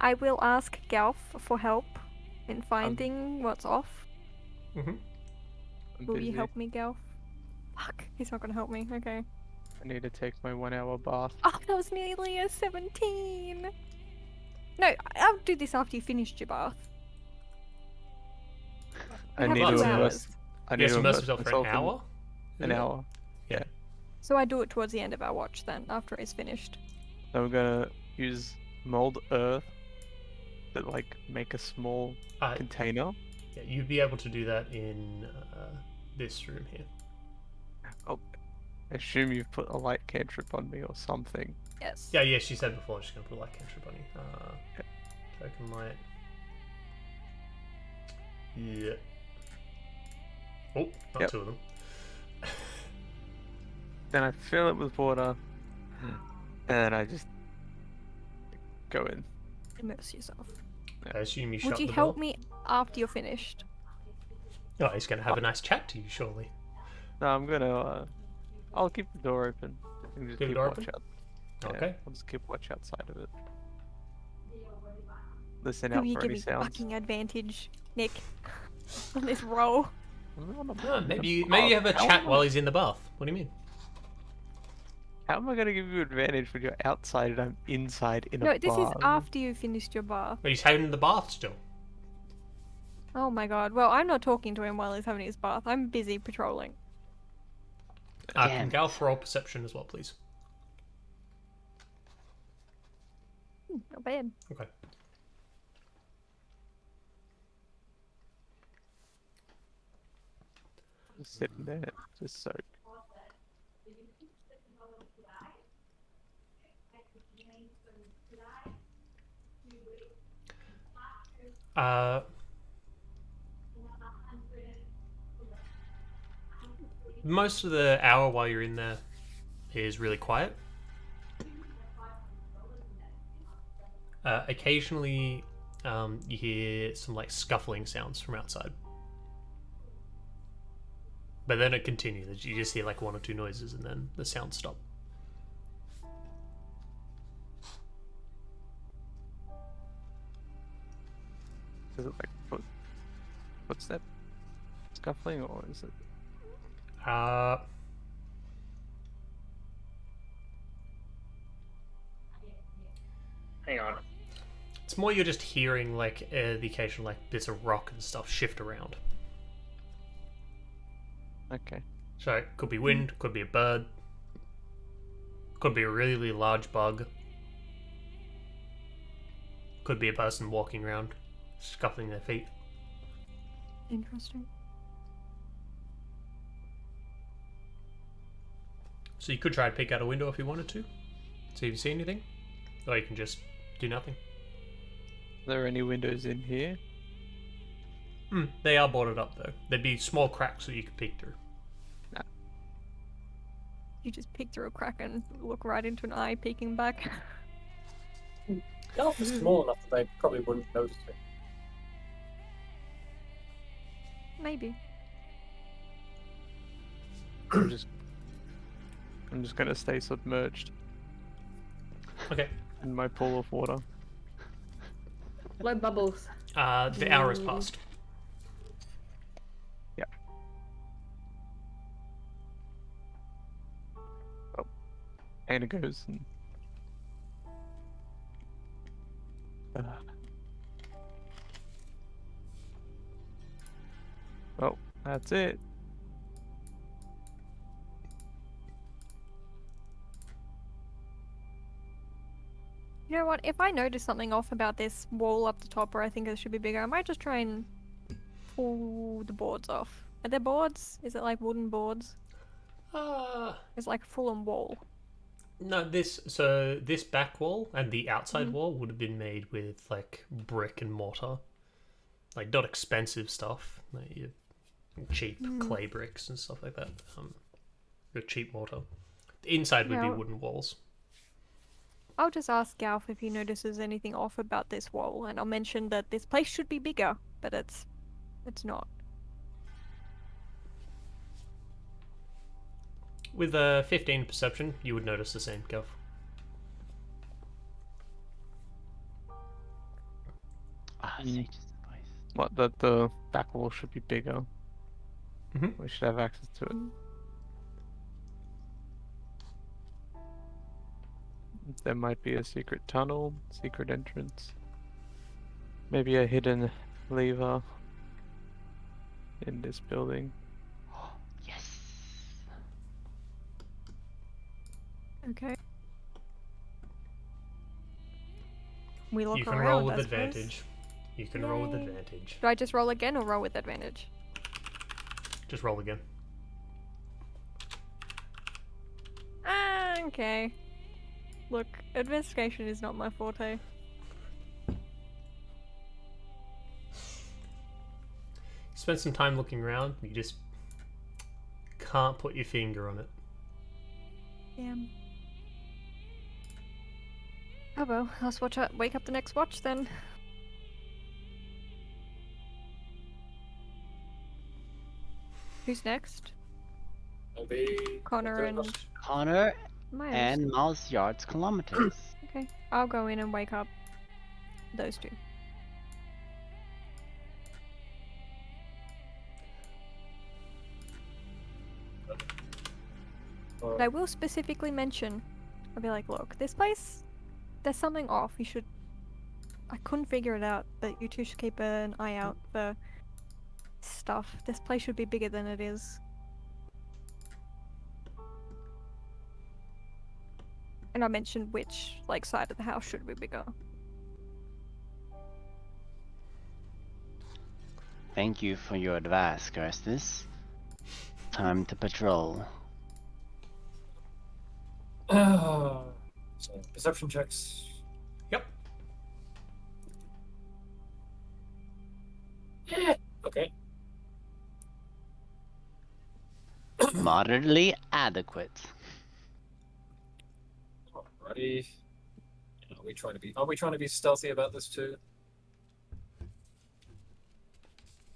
I will ask Galf for help in finding what's off. Mm-hmm. I'm Will busy. you help me, Galf? Fuck, he's not gonna help me. Okay. I need to take my 1 hour bath. Oh, that was nearly a 17. No, I'll do this after you finished your bath. I have need two to hours. immerse. I You need have to to immerse immerse yourself for myself an in hour? An hour. So I do it towards the end of our watch then, after it's finished. So I'm gonna use mold earth to like make a small Uh, container. yeah, you'd be able to do that in this room here. I assume you've put a light cantrip on me or something. Yes. Yeah, she said before she's going to put a light cantrip on you. Token light. Yeah. Oh, not Yep. two of them. Then I fill it with water, and then I just go in. Immerse yourself. I assume you Would shut you the help door. me after you're finished? Oh, he's going to have a nice chat to you, surely. No, I'm gonna I'll keep the door open. And just Keep the keep door watch open? out. Okay. I'll just keep watch outside of it. Listen Who out are you for any giving sounds. fucking advantage, Nick, on this roll? Maybe you have a chat while he's in the bath. What do you mean? How am I gonna give you advantage when you're outside and I'm inside in a No, bar? this is after you finished your bath. But he's having the bath still. Oh my god. Well, I'm not talking to him while he's having his bath. I'm busy patrolling. Can Damn. Galf roll perception as well, please? Not bad. Okay. Just sitting there, just so. Most of the hour while you're in there is really quiet. Occasionally, you hear some like scuffling sounds from outside, but then it continues. You just hear like one or two noises, and then the sounds stop. Is it like footstep scuffling, or is it? Hang on. It's more you're just hearing like the occasional like bits of rock and stuff shift around. Okay. So it could be wind, could be a bird, could be a really, really large bug, could be a person walking around, scuffling their feet. Interesting. So you could try to peek out a window if you wanted to, see if you see anything, or you can just do nothing. Are there any windows in here? They are boarded up though. There'd be small cracks that you could peek through. You just peek through a crack and look right into an eye peeking back. The elf is small enough that they probably wouldn't notice it. Maybe. I'm just gonna stay submerged Okay. in my pool of water. Blow bubbles. The hour has passed. And it goes and well, that's it. You know what? If I notice something off about this wall up the top where I think it should be bigger, I might just try and pull the boards off. Are there boards? Is it like wooden boards? It's like a full-on wall. No, this back wall and the outside wall would have been made with like brick and mortar, like not expensive stuff, like your cheap clay bricks and stuff like that. Your cheap mortar. The inside would be Yeah. wooden walls. I'll just ask Galf if he notices anything off about this wall, and I'll mention that this place should be bigger, but it's not. With a 15 perception, you would notice the same, Gov. Sage's advice. What, that the back wall should be bigger. Mhm. We should have access to it. There might be a secret tunnel, secret entrance. Maybe a hidden lever in this building. Yes. Okay. We look You can around, roll with I suppose. advantage. You can roll with Yay. advantage. Do I just roll again or roll with advantage? Just roll again. Ah, okay. Look, investigation is not my forte. Spend some time looking around. You just can't put your finger on it. Damn. Oh well, let's wake up the next watch then. Who's next? Maybe Connor and Connor Miles. and miles, yards, kilometers. Okay, I'll go in and wake up those two. But I will specifically mention, I'll be like, look, this place, there's something off. You should. I couldn't figure it out, but you two should keep an eye out for stuff. This place should be bigger than it is. And I mentioned which, like, side of the house should be bigger. Thank you for your advice, Kirstis. Time to patrol. So perception checks. Yep. Yeah. Okay. Moderately adequate. Alrighty. Are we trying to be stealthy about this too?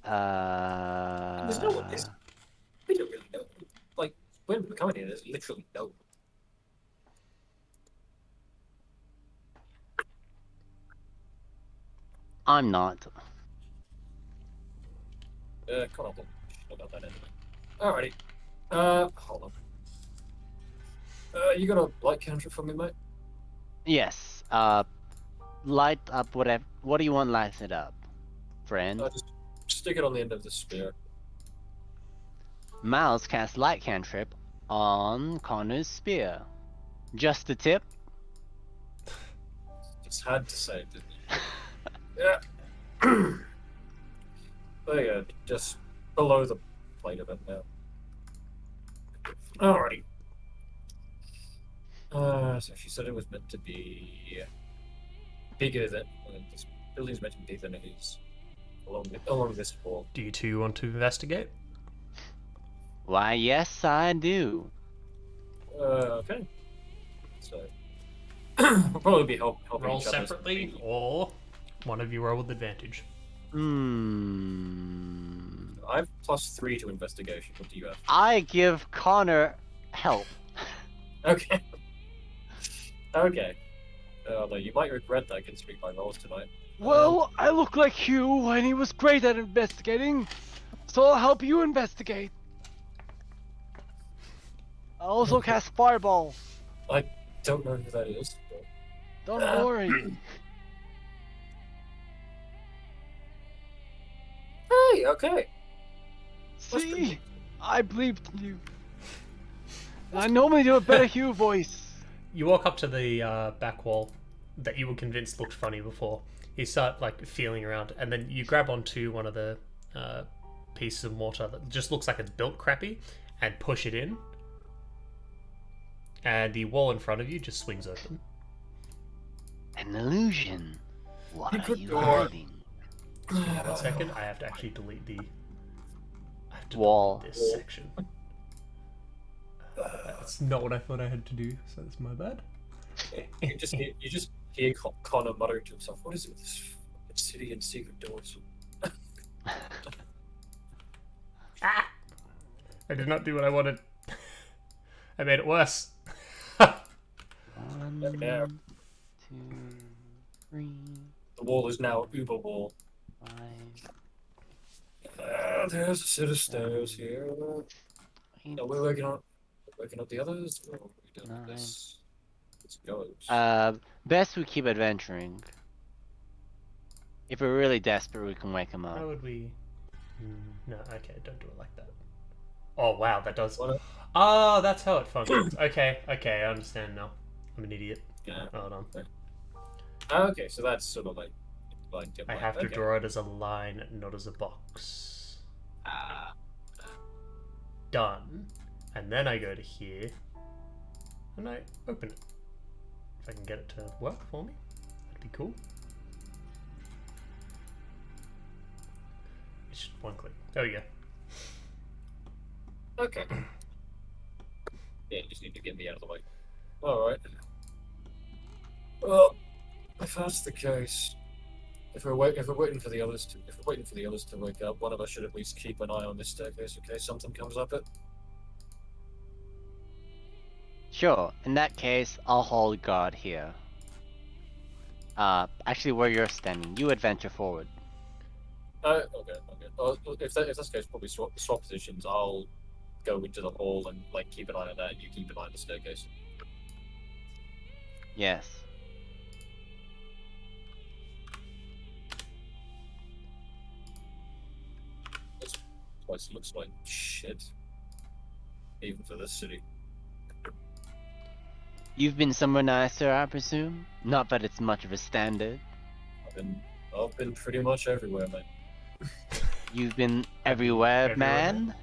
There's no one. We don't really know. Like when we're coming here, there's literally no one. I'm not. Come on, about that anyway. Alrighty. Hold on. You got a light counter for me, mate? Yes. Light up whatever. What do you want lighted up, friend? Just stick it on the end of the spear. Miles cast light cantrip on Connor's spear. Just the tip. Just had to say, didn't you? Yeah. There you go. Just below the plate of it now. Alrighty. So she said it was meant to be bigger than this building's meant to be bigger than it is along this wall. Do you two want to investigate? Why, yes, I do. Okay. So we'll probably be helping Roll each other. separately, or one of you roll with advantage. I have +3 to investigation. What do you have? I give Connor help. Okay. Okay. Although you might regret that considering my rolls tonight. Well, I look like Hugh, and he was great at investigating, so I'll help you investigate. I also cast Fireball. I don't know who that is. But... Don't worry. Hey, okay. See? I believed in you. I normally do a better Hugh voice. You walk up to the back wall that you were convinced looked funny before. You start like feeling around, and then you grab onto one of the pieces of mortar that just looks like it's built crappy, and push it in. And the wall in front of you just swings open. An illusion. What are you door. hiding? 1 second, I have to actually delete the Wall. this section. That's not what I thought I had to do, so that's my bad. You just hear Connor muttering to himself, "What is it with this city and secret doors?" I did not do what I wanted. I made it worse. One, There. 2, 3, The wall is now uber wall. 5. There's a set of stairs here. No, we're working up the others. Or are we doing 9. this? Let's go. Best we keep adventuring. If we're really desperate, we can wake him How up. would we... No, okay, don't do it like that. Oh, wow, that does... What? Oh, that's how it functions. Okay, I understand now. I'm an idiot. Yeah. Hold on. Okay, so that's sort of like I have to draw it as a line, not as a box. Done. And then I go to here, and I open it. If I can get it to work for me, that'd be cool. It's just one click. There we go. Okay. Yeah, you just need to get me out of the way. Alright. Well, if that's the case, if we're waiting for the others to wake up, one of us should at least keep an eye on this staircase in case something comes up it. Sure. In that case, I'll hold guard here. Actually, where you're standing, you adventure forward. Okay. If that's the case, probably swap positions. I'll go into the hall and like keep an eye on that, and you keep an eye on the staircase. Yes. This place looks like shit, even for this city. You've been somewhere nicer, I presume? Not that it's much of a standard. I've been pretty much everywhere, man. You've been everywhere, man?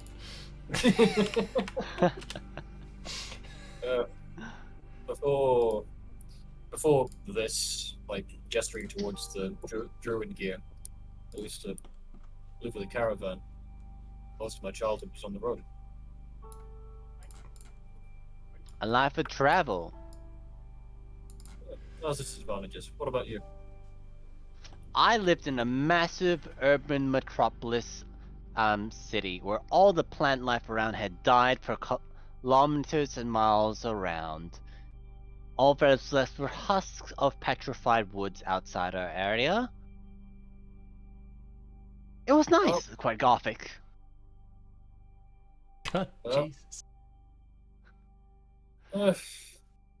Before this, like gesturing towards the druid gear, I used to live with a caravan. Most of my childhood was on the road. A life of travel. Those disadvantages. What about you? I lived in a massive urban metropolis city where all the plant life around had died for kilometers and miles around. All that was left were husks of petrified woods outside our area. It was nice, quite gothic. God, Well, Jesus.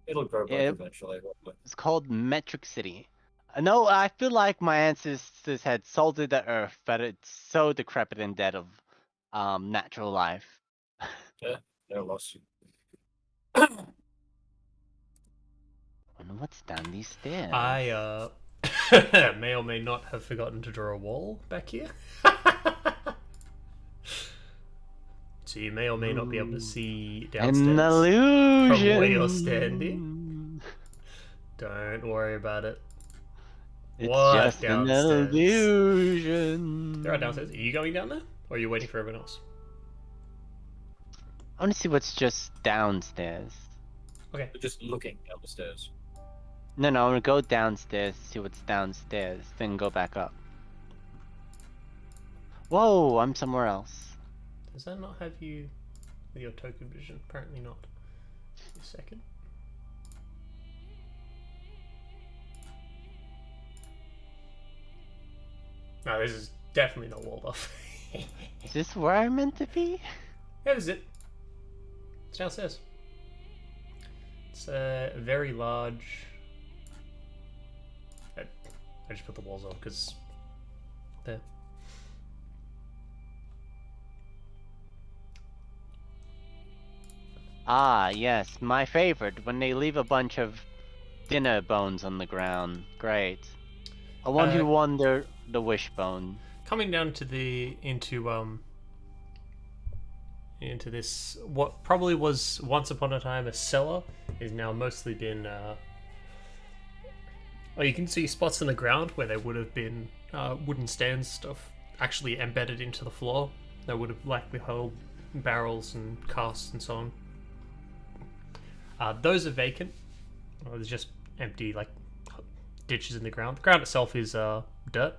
It'll grow back Yeah. eventually. Hopefully. It's called Metric City. No, I feel like my ancestors had salted the earth, but it's so decrepit and dead of natural life. They're lost. Wonder what's down these stairs. I may or may not have forgotten to draw a wall back here. So you may or may not be able to see downstairs An illusion. from where you're standing. Don't worry about it. It's What just downstairs? an illusion. There are downstairs. Are you going down there? Or are you waiting for everyone else? I want to see what's just downstairs. Okay. They're just looking down the stairs. No, I want to go downstairs, see what's downstairs, then go back up. Whoa, I'm somewhere else. Does that not have you with your token vision? Apparently not. Just a second. No, this is definitely not walled off. Is this where I'm meant to be? Yeah, this is it. It's downstairs. It's a very large... I just put the walls on because... There. Ah, yes, my favorite, when they leave a bunch of dinner bones on the ground. Great. I want who won the wishbone. Coming down to into this, what probably was once upon a time a cellar, is now mostly been well, you can see spots in the ground where there would have been wooden stands stuff actually embedded into the floor that would have likely held barrels and casks and so on. Those are vacant. There's just empty like ditches in the ground. The ground itself is dirt.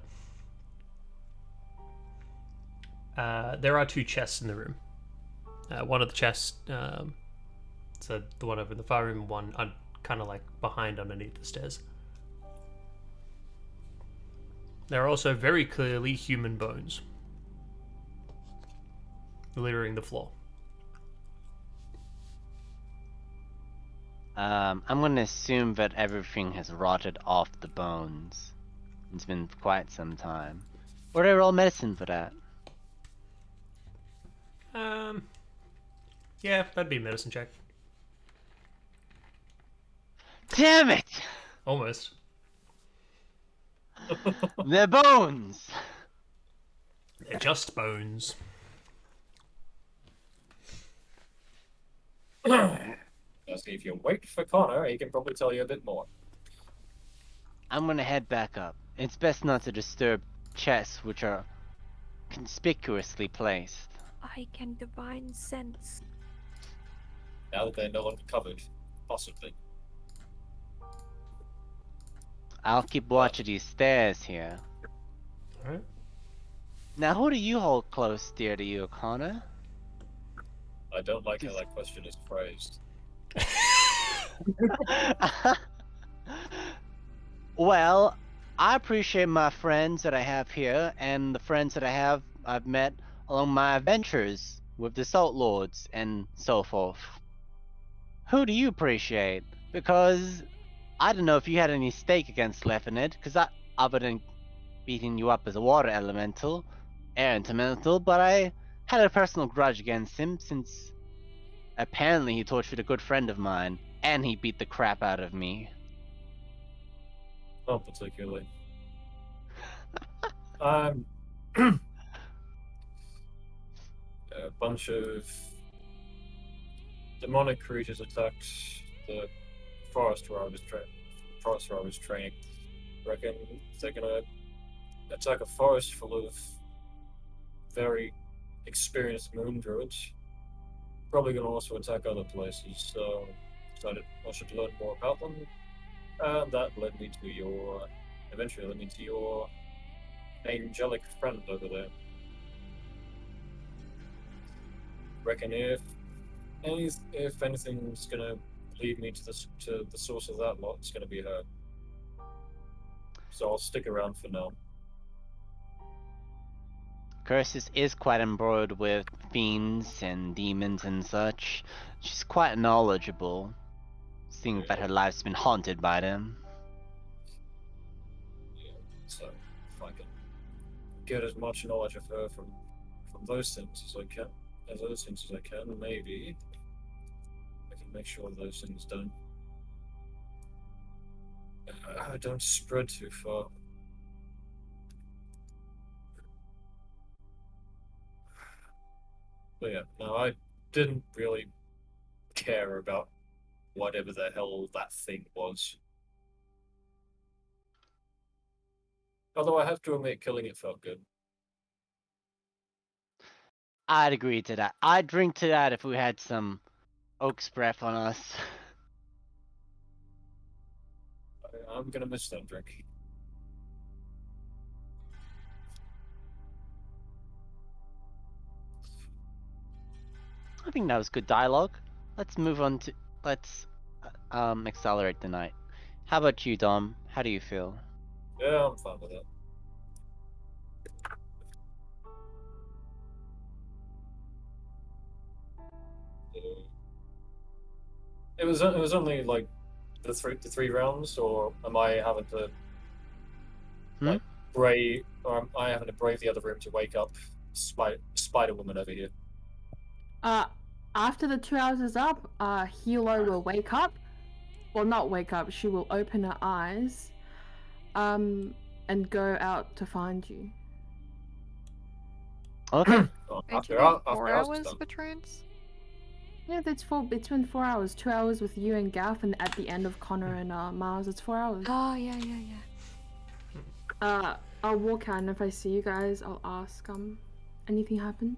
There are 2 chests in the room. One of the chests, so the one over in the far room, one kind of like behind underneath the stairs. There are also very clearly human bones littering the floor. I'm gonna assume that everything has rotted off the bones. It's been quite some time. Or they roll medicine for that. Yeah, that'd be a medicine check. Damn it! Almost. They're bones! They're just bones. If you wait for Connor, he can probably tell you a bit more. I'm gonna head back up. It's best not to disturb chests which are conspicuously placed. I can divine sense. Now that they're no longer covered, possibly. I'll keep watch of these stairs here. Alright. Now who do you hold close dear to you, Connor? I don't like how that question is phrased. Well, I appreciate my friends that I have here and the friends that I've met along my adventures with the Salt Lords and so forth. Who do you appreciate? Because I don't know if you had any stake against Lefinid, because other than beating you up as a water elemental, air elemental, but I had a personal grudge against him since apparently he tortured a good friend of mine, and he beat the crap out of me. Not particularly. A bunch of demonic creatures attacked the forest where I was training. Reckon they're gonna attack a forest full of very experienced moon druids. Probably gonna also attack other places, so decided I should learn more about them. And that eventually led me to your angelic friend over there. Reckon if anything's gonna lead me to the source of that lot, it's gonna be her. So I'll stick around for now. Cursus is quite embroiled with fiends and demons and such. She's quite knowledgeable, seeing that her life's been haunted by them. Yeah, so if I can get as much knowledge of her from those things as I can, maybe I can make sure those things don't spread too far. But yeah, no, I didn't really care about whatever the hell that thing was. Although I have to admit, killing it felt good. I'd agree to that. I'd drink to that if we had some oak's breath on us. I'm gonna miss that drink. I think that was good dialogue. Let's move on to accelerate the night. How about you, Dom? How do you feel? Yeah, I'm fine with it. It was only like the three rounds, or am I having to like brave, or am I having to brave the other room to wake up Spider Woman over here? After the 2 hours is up, Hilo will wake up. Well, not wake up. She will open her eyes, and go out to find you. Okay. After 4 hours is hours done. for trance? Yeah, it's been 4 hours. 2 hours with you and Gaff, and at the end of Connor and Miles, it's 4 hours. Oh, yeah. I'll walk out, and if I see you guys, I'll ask, anything happen?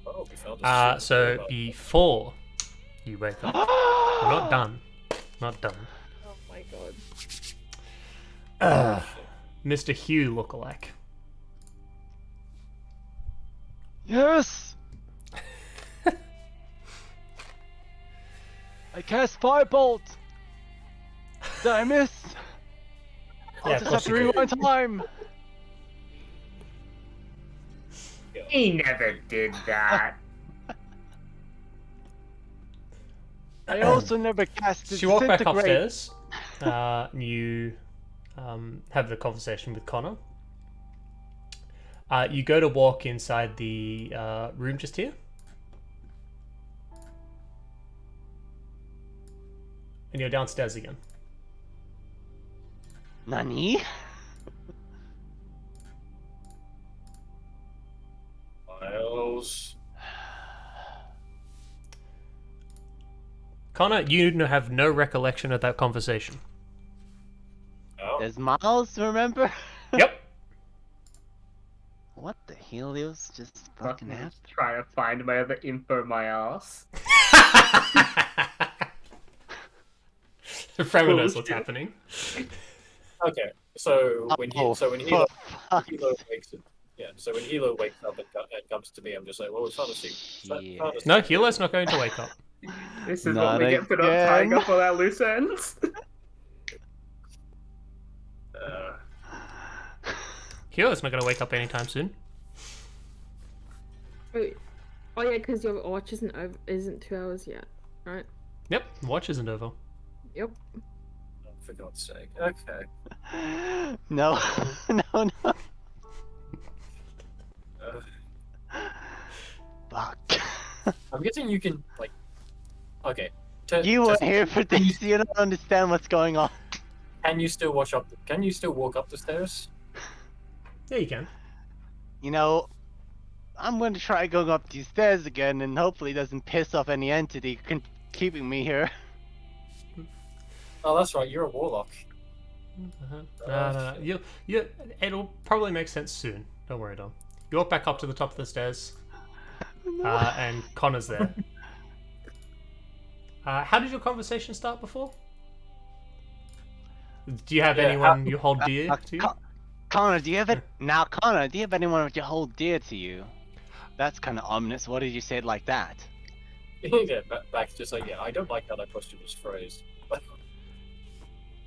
Oh, we found a So secret. before you wake up, we're not done. Not done. Oh my god. Mr. Hugh lookalike. Yes! I cast Firebolt! Did I miss? Yeah, I'll of just have course to you did. rewind time! He never did that. I also never cast So you walk back Disintegrate. upstairs. You have the conversation with Connor. You go to walk inside the room just here. And you're downstairs again. Nani? Miles. Connor, you have no recollection of that conversation. Oh, There's Miles, remember? Yep. What the Helios just fucking Fucking happened? just trying to find my other info in my ass. Fremo knows what's happening. okay. So when Oh, Hilo fuck. wakes up, so when Hilo wakes up and comes to me, I'm just like, well, we found a secret. Shit. Found a No, secret. Hilo's not going to wake up. This is what Not we get for not tying again. up all our loose ends. Kyo's not gonna wake up anytime soon. Wait. Oh yeah, because your watch isn't 2 hours yet, right? Yep, watch isn't over. Yep. For God's sake. Okay. No, no, no. Fuck. I'm guessing you can, like... Okay. You were Test- here for this. You don't understand what's going on. Can you still walk up the stairs? Yeah, you can. You know, I'm going to try going up these stairs again, and hopefully it doesn't piss off any entity keeping me here. Oh, that's right. You're a warlock. No. It'll probably make sense soon. Don't worry, Dom. You walk back up to the top of the stairs, and Connor's there. How did your conversation start before? Do you have anyone you hold dear to you? Connor, do you have anyone that you hold dear to you? That's kind of ominous. What did you say it like that? Yeah, back just like, yeah, I don't like how that question was phrased.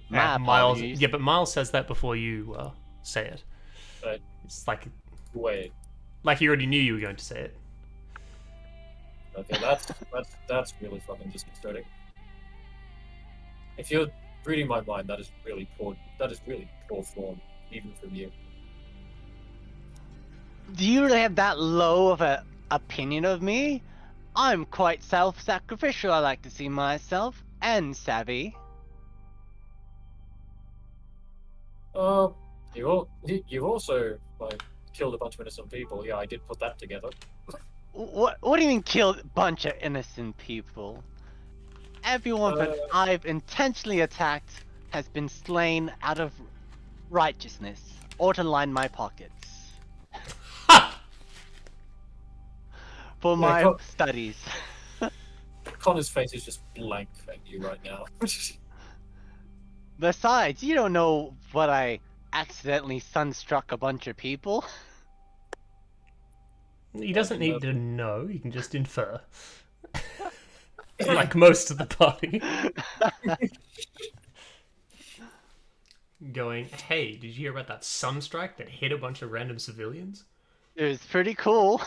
My Miles. apologies. Yeah, but Miles says that before you say it. Right. It's like Wait. you already knew you were going to say it. Okay, that's really fucking disconcerting. If you're reading my mind, that is really poor. That is really poor form, even from you. Do you really have that low of a opinion of me? I'm quite self-sacrificial, I like to see myself, and savvy. You've also like killed a bunch of innocent people. Yeah, I did put that together. What do you mean killed a bunch of innocent people? Everyone that I've intentionally attacked has been slain out of righteousness, or to line my pockets. For my studies. Connor's face is just blank at you right now. Besides, you don't know what I accidentally sunstruck a bunch of people. He doesn't need to know, he can just infer. Like most of the party. Going, hey, did you hear about that sunstrike that hit a bunch of random civilians? It was pretty cool.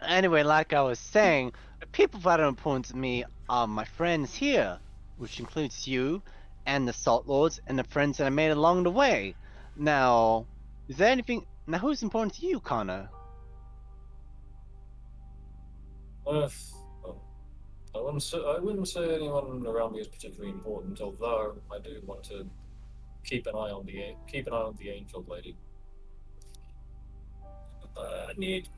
Anyway, like I was saying, the people that are important to me are my friends here, which includes you, and the Salt Lords, and the friends that I made along the way. Now, is there anything... Now, who's important to you, Connor? I wouldn't say anyone around me is particularly important, although I do want to keep an eye on the angel lady. I need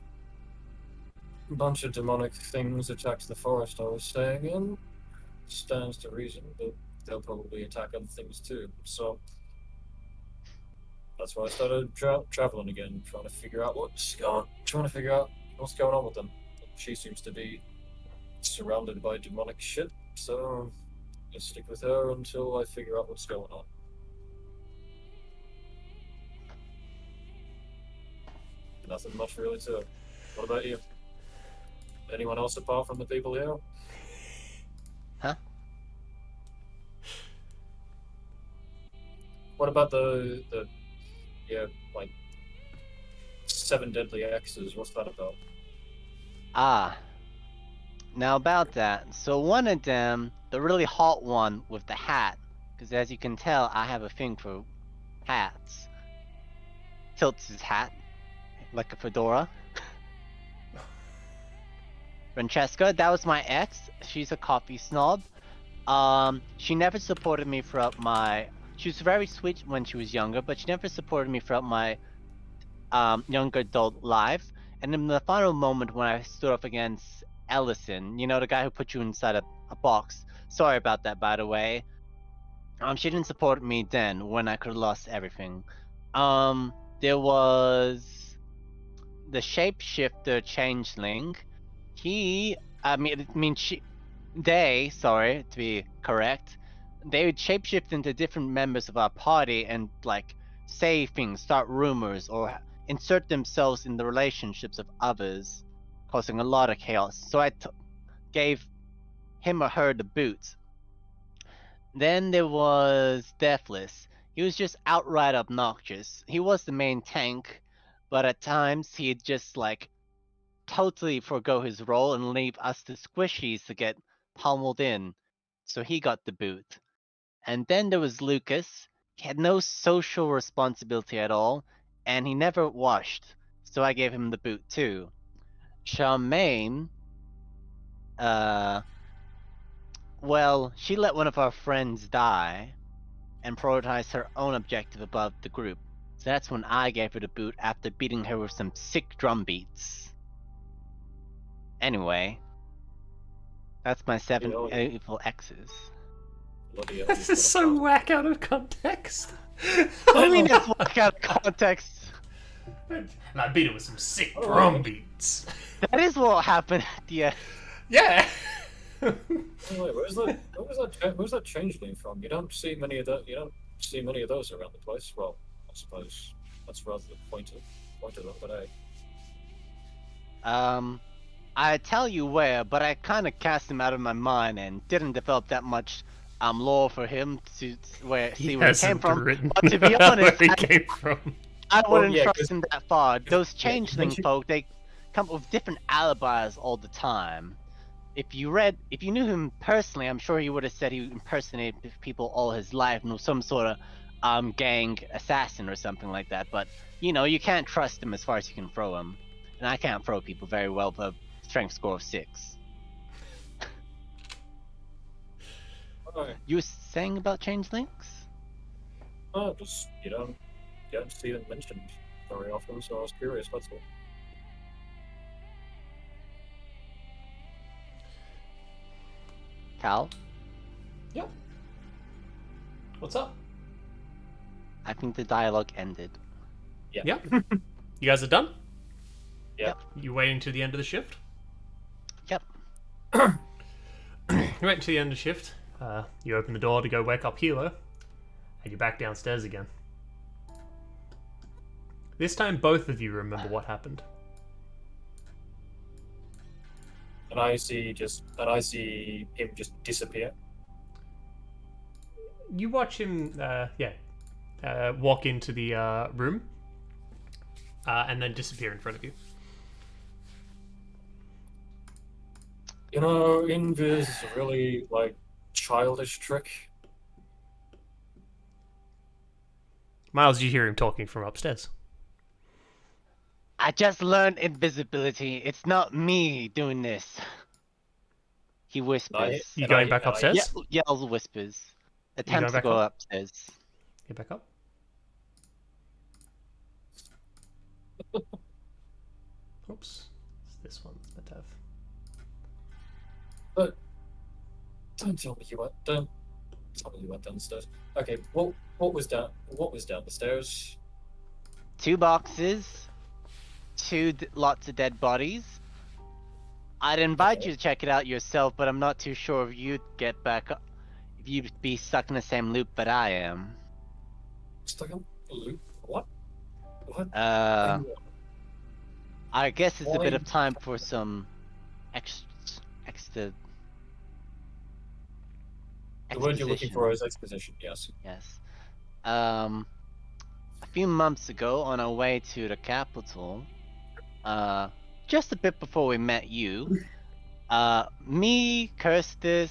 a bunch of demonic things attacked the forest I was staying in. Stands to reason, but they'll probably attack other things too. So that's why I started traveling again, trying to figure out what's going on with them. She seems to be surrounded by demonic shit, so I'll stick with her until I figure out what's going on. Nothing much really to it. What about you? Anyone else apart from the people here? Huh? What about the like 7 deadly X's? What's that about? Ah. Now about that, so one of them, the really hot one with the hat, because as you can tell, I have a thing for hats. Tilts his hat, like a fedora. Francesca, that was my ex. She's a coffee snob. She never supported me throughout my... She was very sweet when she was younger, but she never supported me throughout my younger adult life. And in the final moment when I stood up against Ellison, you know, the guy who put you inside a box. Sorry about that, by the way. She didn't support me then when I could have lost everything. There was the shapeshifter changeling. They, sorry, to be correct, they would shapeshift into different members of our party and, like, say things, start rumors, or insert themselves in the relationships of others, causing a lot of chaos. So I gave him or her the boot. Then there was Deathless. He was just outright obnoxious. He was the main tank, but at times he'd just like totally forgo his role and leave us the squishies to get pummeled in. So he got the boot. And then there was Lucas. He had no social responsibility at all, and he never washed. So I gave him the boot too. Charmaine, well, she let one of our friends die and prioritized her own objective above the group. So that's when I gave her the boot after beating her with some sick drum beats. Anyway, that's my 7 evil X's. Bloody hell, This you've is got a so plan. whack out of context. I mean, it's like out of context. And I beat it with some sick drum beats. That is what happened at the end. Yeah. Oh, wait, where's that changeling from? You don't see many of those around the place. Well, I suppose that's rather the point of them, but hey. I tell you where, but I kind of cast him out of my mind and didn't develop that much lore for him to see where he came from. But to be honest, where he came from. I wouldn't yeah, trust him that far. Those Yeah, changeling folk, they come up with different alibis all the time. If you knew him personally, I'm sure he would have said he impersonated people all his life and was some sort of gang assassin or something like that. But you know, you can't trust him as far as you can throw him, and I can't throw people very well with a strength score of 6. Alright. You were saying about changelings? Oh, just you don't see them mentioned very often, so I was curious. That's all. Cal, Yep. What's up? I think the dialogue ended. Yeah. Yep. You guys are done? Yeah. You waiting to the end of the shift? Yep. You wait to the end of the shift. You open the door to go wake up Hilo, and you're back downstairs again. This time, both of you remember what happened. And I see him just disappear. You watch him, walk into the room, and then disappear in front of you. You know, Invis is a really childish trick. Miles, you hear him talking from upstairs. I just learned invisibility. It's not me doing this. He whispers. You going back upstairs? Yeah, yells whispers. Attempts to back go up? upstairs. Get back up. Oops. It's this one that have. But don't tell me you went downstairs. Okay, what was down the stairs? 2 boxes. 2 lots of dead bodies. I'd invite you to check it out yourself, but I'm not too sure if you'd get back up. If you'd be stuck in the same loop that I am. Stuck in a loop? What? What? I guess it's a bit Why- of time for some extra The word you're looking exposition. for is exposition, yes. Yes. A few months ago, on our way to the capital, just a bit before we met you, me, Kirstis,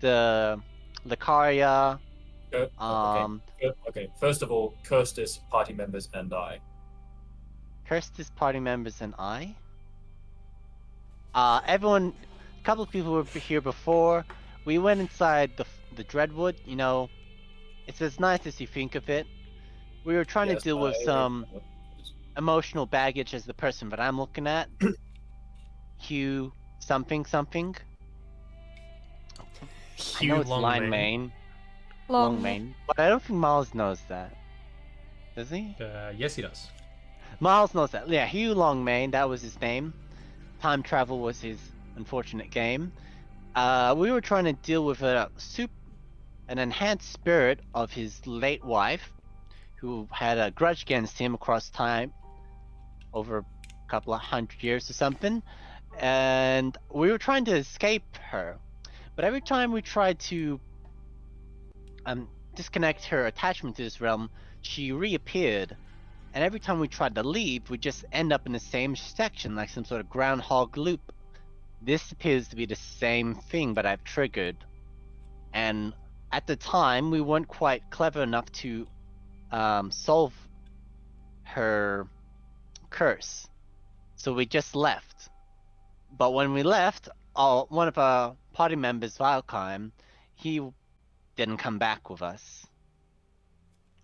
the Lucaria, Okay, first of all, Kirstis, party members, and I. Kirstis party members and I. Everyone, a couple of people were here before. We went inside the Dreadwood. You know, it's as nice as you think of it. We were trying to deal with some emotional baggage as the person that I'm looking at. Hugh something. I know it's Line Main. Long Main. But I don't think Miles knows that. Does he? Yes, he does. Miles knows that. Yeah, Hugh Longmane, that was his name. Time travel was his unfortunate game. We were trying to deal with a an enhanced spirit of his late wife, who had a grudge against him across time, over a couple of 100 years or something, and we were trying to escape her. But every time we tried to disconnect her attachment to this realm, she reappeared. And every time we tried to leave, we just end up in the same section, like some sort of groundhog loop. This appears to be the same thing, but I've triggered. And at the time, we weren't quite clever enough to solve her curse. So we just left. But when we left, one of our party members, Valkheim, he didn't come back with us.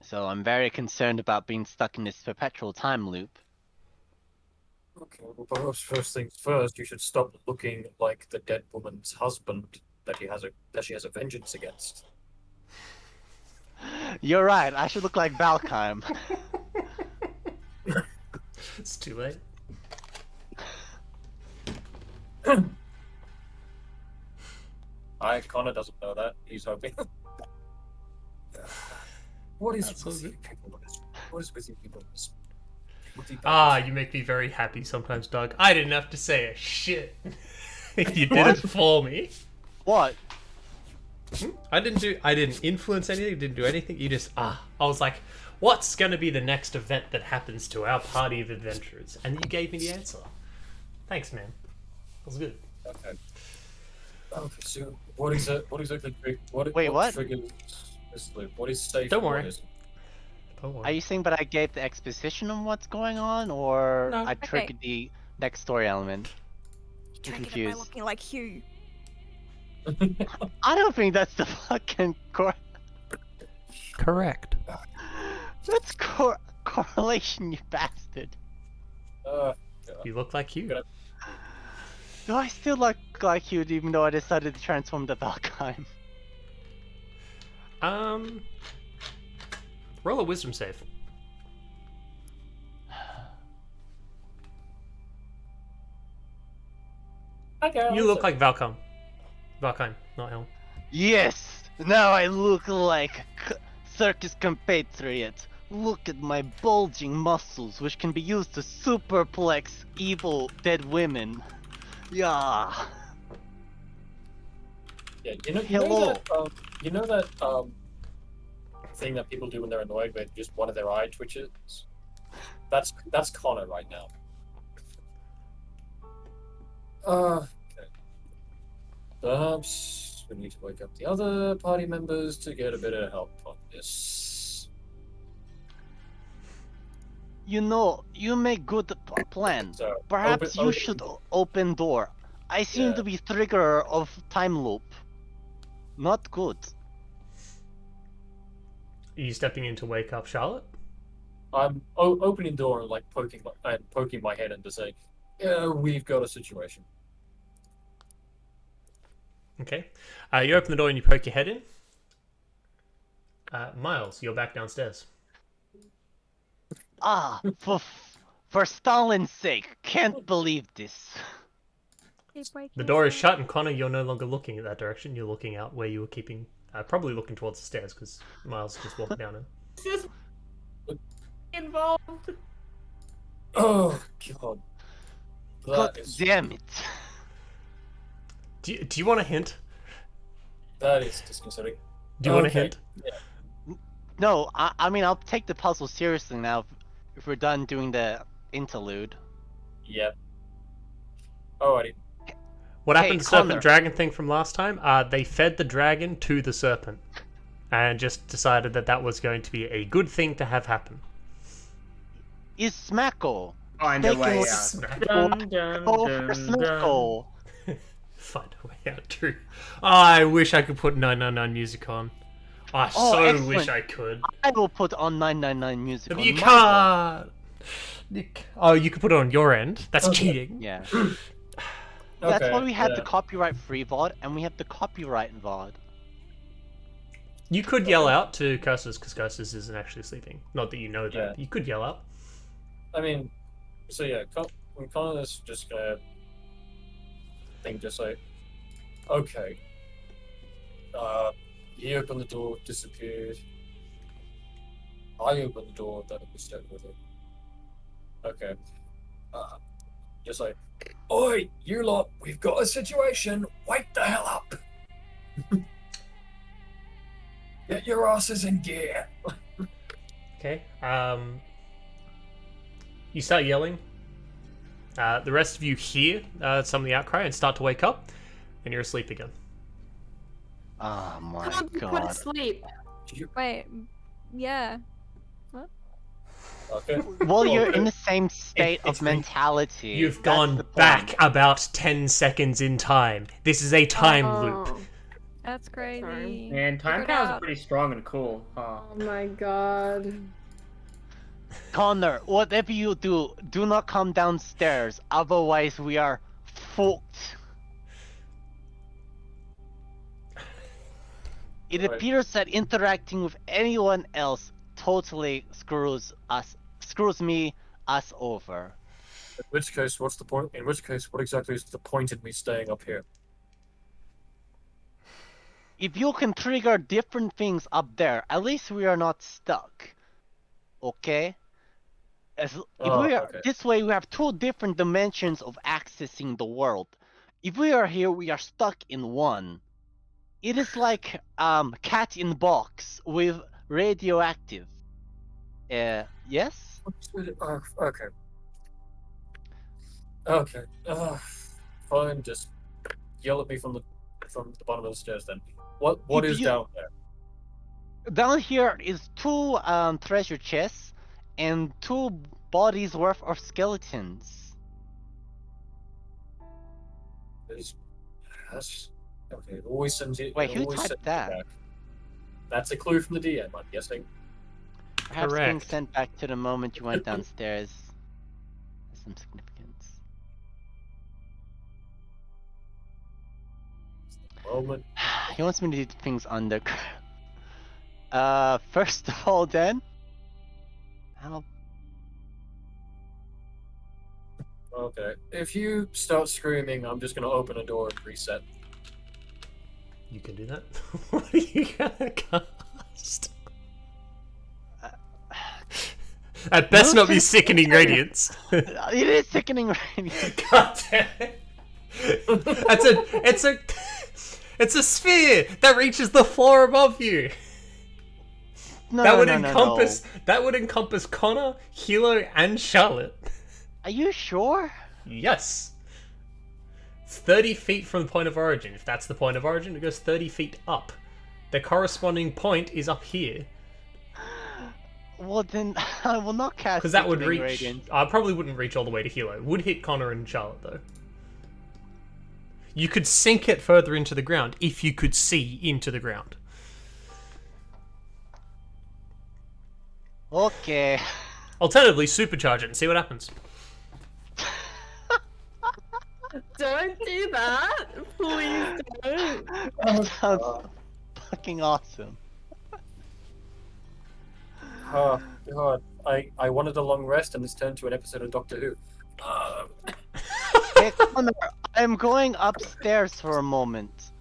So I'm very concerned about being stuck in this perpetual time loop. Okay, well, perhaps first things first, you should stop looking like the dead woman's husband that she has a vengeance against. You're right, I should look like Valkheim. It's too late. Connor doesn't know that. He's hoping. What is That's with so you people? What is with you people? You make me very happy sometimes, Doug. I didn't have to say a shit. You did it for me. What? I didn't influence anything, didn't do anything. You just, I was like, what's going to be the next event that happens to our party of adventurers? And you gave me the answer. Thanks, man. That was good. Okay. Okay, so what exactly? Wait, what? Triggers this loop? What is safe? Don't and what worry. isn't? Don't worry. Are you saying that I gave the exposition on what's going on, or No. I triggered the next story element? You triggered it by confused. looking like Hugh. I don't think that's the fucking Correct. That's correlation, you bastard. You look like you. Do I still look like you, even though I decided to transform to Valkheim? Roll a wisdom save. Okay. You look like Valkheim. Valkheim, not Helm. Yes! Now I look like a circus compatriot. Look at my bulging muscles, which can be used to superplex evil dead women. Yeah. Yeah, Hello. you know that thing that people do when they're annoyed, where just one of their eye twitches. That's Connor right now. Okay. Perhaps we need to wake up the other party members to get a bit of help on this. You know, you make good plans. So, Perhaps you open- should open door. I seem Yeah. to be trigger of time loop. Not good. Are you stepping in to wake up Charlotte? I'm opening door and like poking my head and just saying, "Yeah, we've got a situation." Okay. You open the door and you poke your head in. Miles, you're back downstairs. Ah, for Stalin's sake, can't believe this. The door is shut, and Connor, you're no longer looking at that direction. You're looking out where you were keeping, probably looking towards the stairs because Miles just walked down it. Involved. Oh God! God That is damn it. Do you want a hint? disconcerting. Do you want a Okay. hint? No, I mean, I'll take the puzzle seriously now if we're done doing the interlude. Yep. Alrighty. What Hey, happened to the serpent Connor. dragon thing from last time? They fed the dragon to the serpent, and just decided that that was going to be a good thing to have happen. Is Smacko Find a way out. Smack. Dun, dun, go dun, for dun. Smacko? Find a way out, Drew. I wish I could put 999 music on. I Oh, so excellent. wish I could. I will put on 999 music. But on you my can't. Oh, you could put it on your end. That's Okay. cheating. phone. Yeah. That's Okay, why we have yeah. the copyright-free VOD and we have the copyright VOD. You could yell out to Curses because Curses isn't actually sleeping. Not that you know that. Yeah. You could yell out. I mean, so yeah, when Connor's just gonna think, just like, okay, He opened the door, disappeared. I opened the door, then we stepped with it. Okay. Just like, oi, you lot, we've got a situation. Wake the hell up. Get your asses in gear. Okay. You start yelling. The rest of you hear some of the outcry and start to wake up, and you're asleep again. Oh my Can't be put god. asleep. Wait, yeah. Okay. Well, you're Okay. in the same state it's of mentality. You've That's gone the point. back about 10 seconds in time. This is a time loop. Oh. That's crazy. And time Figure it powers are out. pretty strong and cool, huh? Oh my god. Connor, whatever you do, do not come downstairs. Otherwise, we are fucked. It Right. appears that interacting with anyone else totally screws me over. In which case, what's the point? In which case, what exactly is the point in me staying up here? If you can trigger different things up there, at least we are not stuck. Okay? If we are Okay. this way, we have two different dimensions of accessing the world. If we are here, we are stuck in one. It is like cat in box with radioactive. Yes? Okay. Okay. Fine. Just yell at me from the bottom of the stairs then. What If is you- down there? Down here is two treasure chests and 2 bodies worth of skeletons. That's okay. It always sends it. Wait, it who always typed sends it that? back. That's a clue from the DM, I'm guessing. Perhaps being Correct. sent back to the moment you went downstairs has some significance. Moment. He wants me to do things underground. First of all, then, how? Okay. If you start screaming, I'm just gonna open a door and reset. You can do that. What are you gonna cast? At best, not be sickening radiance. It is sickening, right? God damn it! It's a sphere that reaches the floor above you. No, That no, would no, no, encompass no. that would encompass Connor, Hilo, and Charlotte. Are you sure? Yes. It's 30 feet from the point of origin. If that's the point of origin, it goes 30 feet up. The corresponding point is up here. Well, then I will not cast. Because that would Sickening reach... Radiance. I probably wouldn't reach all the way to Hilo. Would hit Connor and Charlotte, though. You could sink it further into the ground if you could see into the ground. Okay. Alternatively, supercharge it and see what happens. Don't do that. Please don't. That sounds fucking awesome. Oh God, I wanted a long rest, and this turned to an episode of Doctor Who. Hey, Connor, I'm going upstairs for a moment.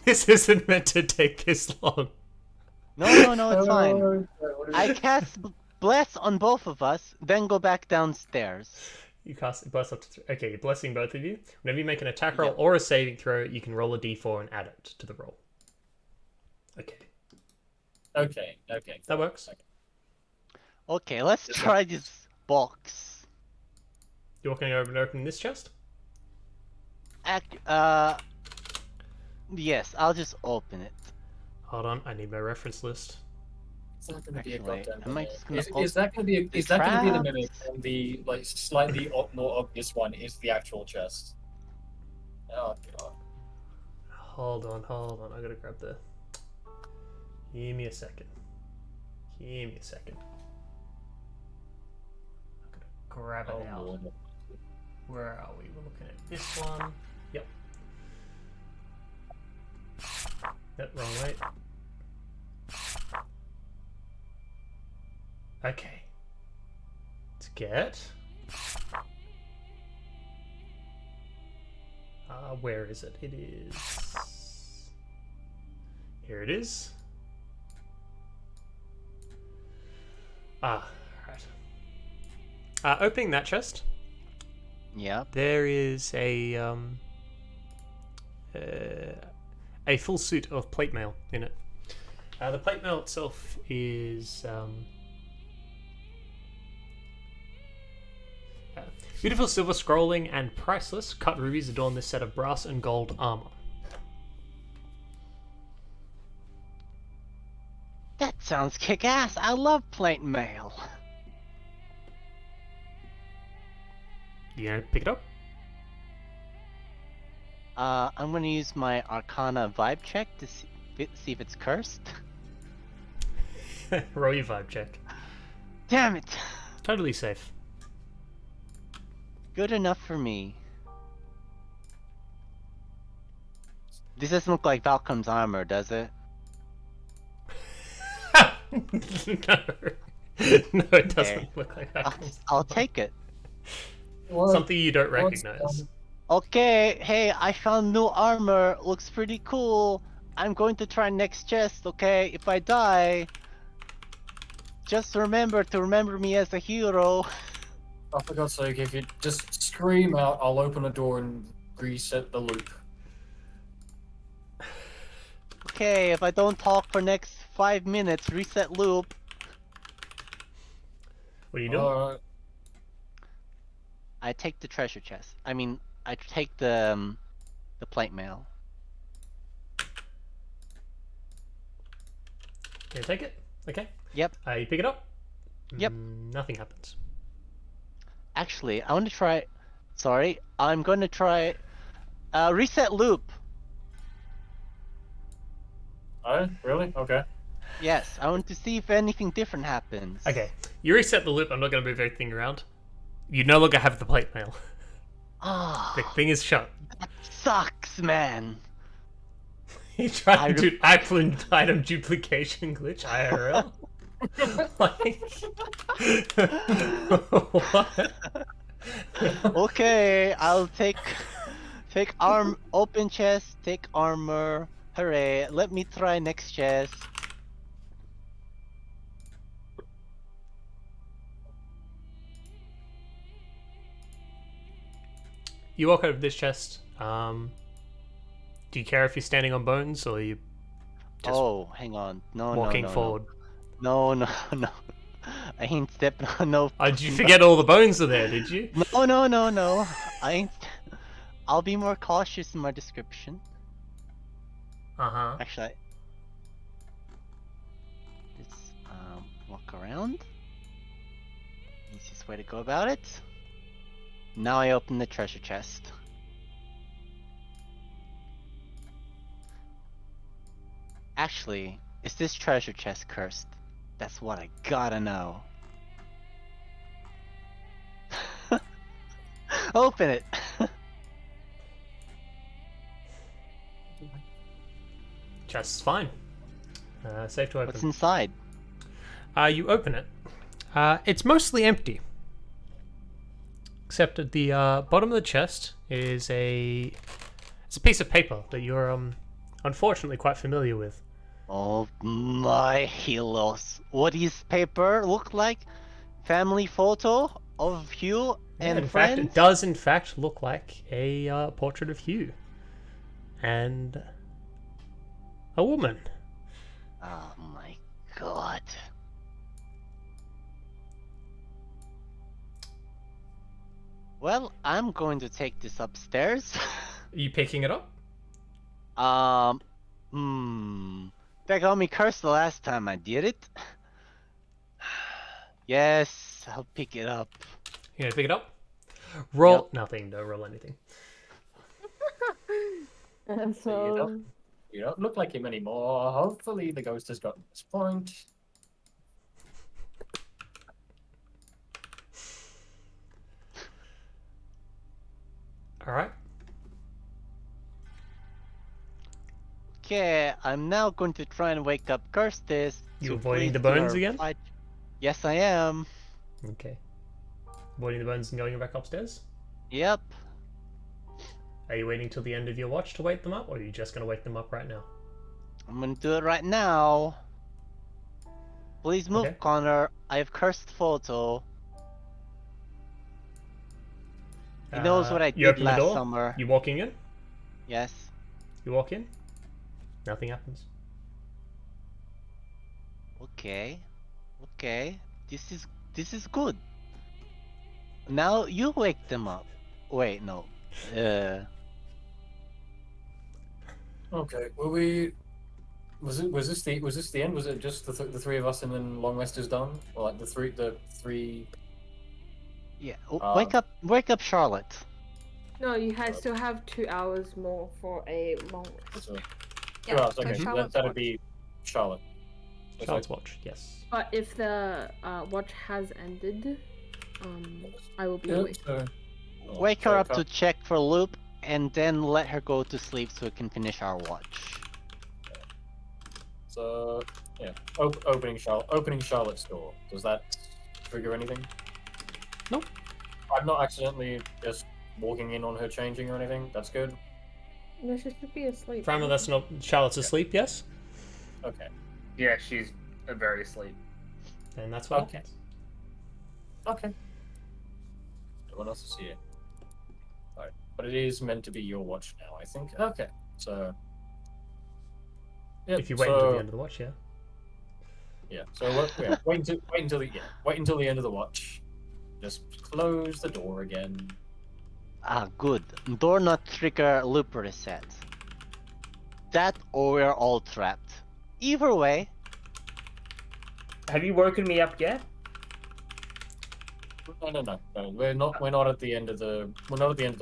This isn't meant to take this long. No, it's fine. I cast Bless on both of us, then go back downstairs. You cast bless up to 3. Okay, you're blessing both of you. Whenever you make an attack roll Yep. or a saving throw, you can roll a d4 and add it to the roll. Okay, Okay. that works. Okay, let's try this box. You're walking over and opening this chest? Yes, I'll just open it. Hold on, I need my reference list. It's not gonna be a Actually, goddamn am I mimic. just gonna Is that gonna be the is that gonna be the traps? mimic, and the like slightly more obvious one is the actual chest? Oh God. Hold on, I gotta grab the... Give me a second. I'm gonna grab it out. Lord. Where are we? We're looking at this one. Yep. Yep, wrong way. Okay. Let's get... Where is it? It is... Here it is. Ah, right. Opening that chest, Yep. there is a full suit of plate mail in it. The plate mail itself is beautiful silver scrolling and priceless cut rubies adorn this set of brass and gold armor. That sounds kick-ass. I love plate mail. You gonna pick it up? I'm gonna use my Arcana vibe check to see if it's cursed. Roll your vibe check. Damn it! Totally safe. Good enough for me. This doesn't look like Valcom's armor, does it? No. No, it doesn't Okay. look like that. I'll take it. Something you don't recognize. Okay, hey, I found new armor. Looks pretty cool. I'm going to try next chest, okay? If I die, just remember to remember me as a hero. Oh, for God's sake, if you just scream out, I'll open a door and reset the loop. Okay, if I don't talk for next 5 minutes, reset loop. What are you doing? I take the treasure chest. I mean, I take the plate mail. Can you take it? Okay. Yep. You pick it up? Yep. Nothing happens. Actually, I want to try. Sorry, I'm going to try reset loop. Oh, really? Okay. Yes, I want to see if anything different happens. Okay. You reset the loop. I'm not going to move everything around. You no longer have the plate mail. Ah, The thing is shut. that sucks, man. You tried to do item duplication glitch IRL? What? Okay, I'll take open chest, take armor. Hooray! Let me try next chest. You walk out of this chest. Do you care if you're standing on bones or are you just Oh, hang on. No, walking no, no, forward? No, no, no. I ain't stepping on no. Oh, did you forget all the bones are there? Did you? No, no, no, no. I ain't. I'll be more cautious in my description. Actually, let's walk around. Easiest way to go about it. Now I open the treasure chest. Actually, is this treasure chest cursed? That's what I gotta know. Open it! Chest's fine. Safe to open. What's inside? You open it. It's mostly empty. Except at the bottom of the chest is it's a piece of paper that you're unfortunately quite familiar with. Oh my helos. What does paper look like? Family photo of Hugh and in friends? fact, it does in fact look like a portrait of Hugh and a woman. Oh my god. Well, I'm going to take this upstairs. Are you picking it up? That got me cursed the last time I did it. Yes, I'll pick it up. You gonna pick it up? Roll Yep. nothing. Don't roll anything. So You don't look like him anymore. Hopefully the ghost has gotten this point. All right. Okay, I'm now going to try and wake up Kirstis. You to avoiding the please do bones her again? fight. Yes, I am. Okay. Avoiding the bones and going back upstairs. Yep. Are you waiting till the end of your watch to wake them up, or are you just going to wake them up right now? I'm gonna do it right now. Please move, Okay. Connor. I have cursed photo. He knows what I You did open the last door. summer. You walking in. Yes. You walk in. Nothing happens. Okay. Okay. This is good. Now you wake them up. Wait, no. Okay. Were we? Was this the end? Was it just the three of us and then long rest is done? Or like the three? Yeah. Um, Wake up, Charlotte. No, you still have 2 hours more for a long rest. So, Yeah, 2 hours. so Okay, Charlotte's that'd watch. be Charlotte. Looks Charlotte's like- watch. Yes. But if the watch has ended, I will be Yeah, awake. so- Wake so her up Car- to check for loop, and then let her go to sleep so we can finish our watch. So yeah, opening Charlotte's door. Does that trigger anything? Nope. I'm not accidentally just walking in on her changing or anything. That's good. No, she should be asleep. Framer, that's not. Charlotte's asleep. Yes. Okay. Yeah, she's very asleep. And that's what Okay. happens. Okay. Everyone else is here. Right. But it is meant to be your watch now, I think. Okay. So. Yeah, If you wait until the end of the watch, yeah. Yeah. So wait until the end of the watch. Just close the door again. Ah, good. Door not trigger loop reset. That or we're all trapped. Either way, Have you woken me up yet? No. We're not at the end of the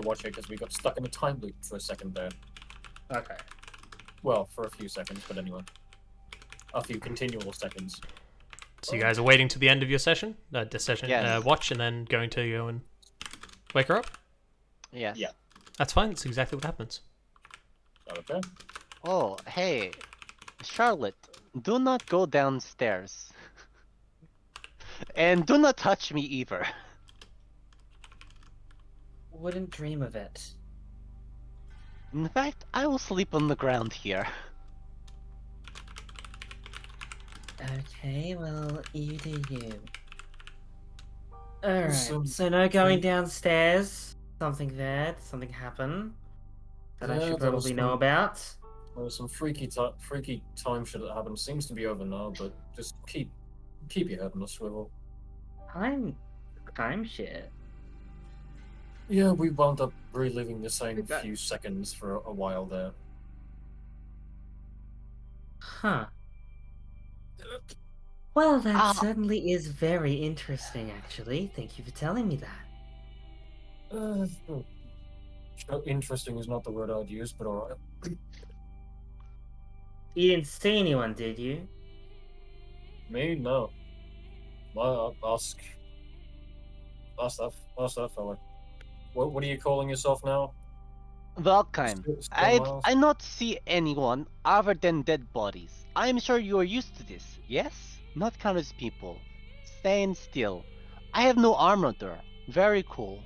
watch yet because we got stuck in a time loop for a second there. Okay. Well, for a few seconds, but anyway, a few continual seconds. So you guys are waiting to the end of your session, Yes. watch, and then going to go and wake her up. yes. Yeah. That's fine. That's exactly what happens. Okay. Oh, hey, Charlotte, do not go downstairs. And do not touch me either. Wouldn't dream of it. In fact, I will sleep on the ground here. Okay, well, you do you. Alright, Some- so no going downstairs. Something there, something happened that I Yeah, should there was probably know some- about. There was some freaky time shit that happened. Seems to be over now, but just keep your head on a swivel. Time shit. Yeah, we wound up reliving the same We've got- few seconds for a while there. Huh. Well, that Ah. certainly is very interesting, actually. Thank you for telling me that. Sure, interesting is not the word I'd use, but alright. You didn't see anyone, did you? Me? No. Well, ask that fella. What are you calling yourself now? Valkheim, Still Miles? I not see anyone other than dead bodies. I'm sure you are used to this, yes? Not countless people. Staying still. I have no armor there. Very cool.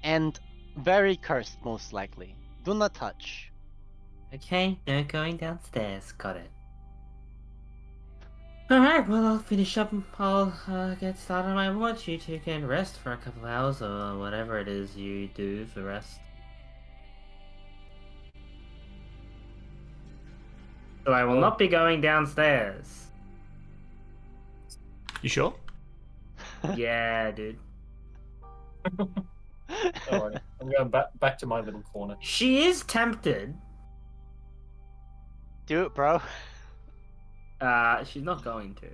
And very cursed, most likely. Do not touch. Okay, no going downstairs. Got it. Alright, well, I'll finish up. I'll get started on my watch. You two can rest for a couple hours or whatever it is you do for rest. So I will not be going downstairs. You sure? Yeah, dude. Alright, I'm going back to my little corner. She is tempted. Do it, bro. She's not going to.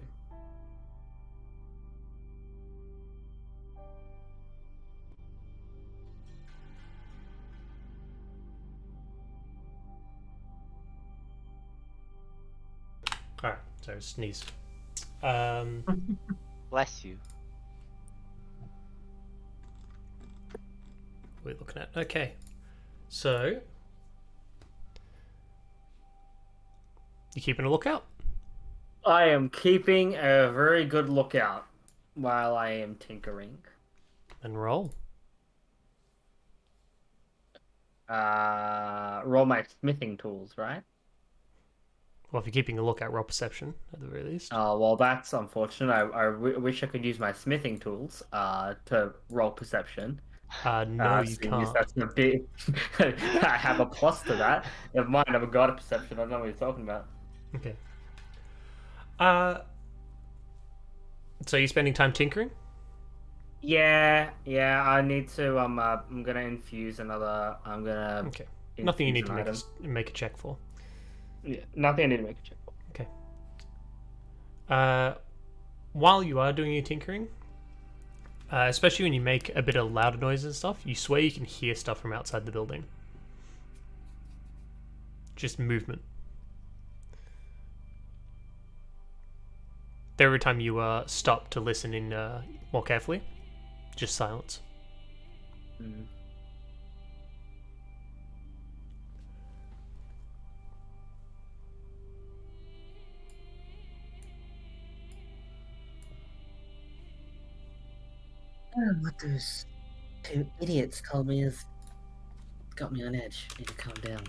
All right. So sneeze. Bless you. We're looking at. Okay. So you keeping a lookout? I am keeping a very good lookout while I am tinkering. And roll. roll my smithing tools, right? Well, if you're keeping a lookout, roll perception at the very least. Oh, well, that's unfortunate. I wish I could use my smithing tools to roll perception. No, you Seeing as can't. that's a bit... I have a plus to that. Never mind, I've got a perception. I don't know what you're talking about. Okay. So you're spending time tinkering? Yeah, I need to. I'm gonna infuse another. I'm gonna. Okay. Nothing you need infuse to an make a check for. item. Yeah, nothing I need to make a check for. While you are doing your tinkering, especially when you make a bit of louder noise and stuff, you swear you can hear stuff from outside the building. Just movement. Every time you stop to listen in more carefully, just silence. Mm. What those two idiots told me has got me on edge. Need to calm down.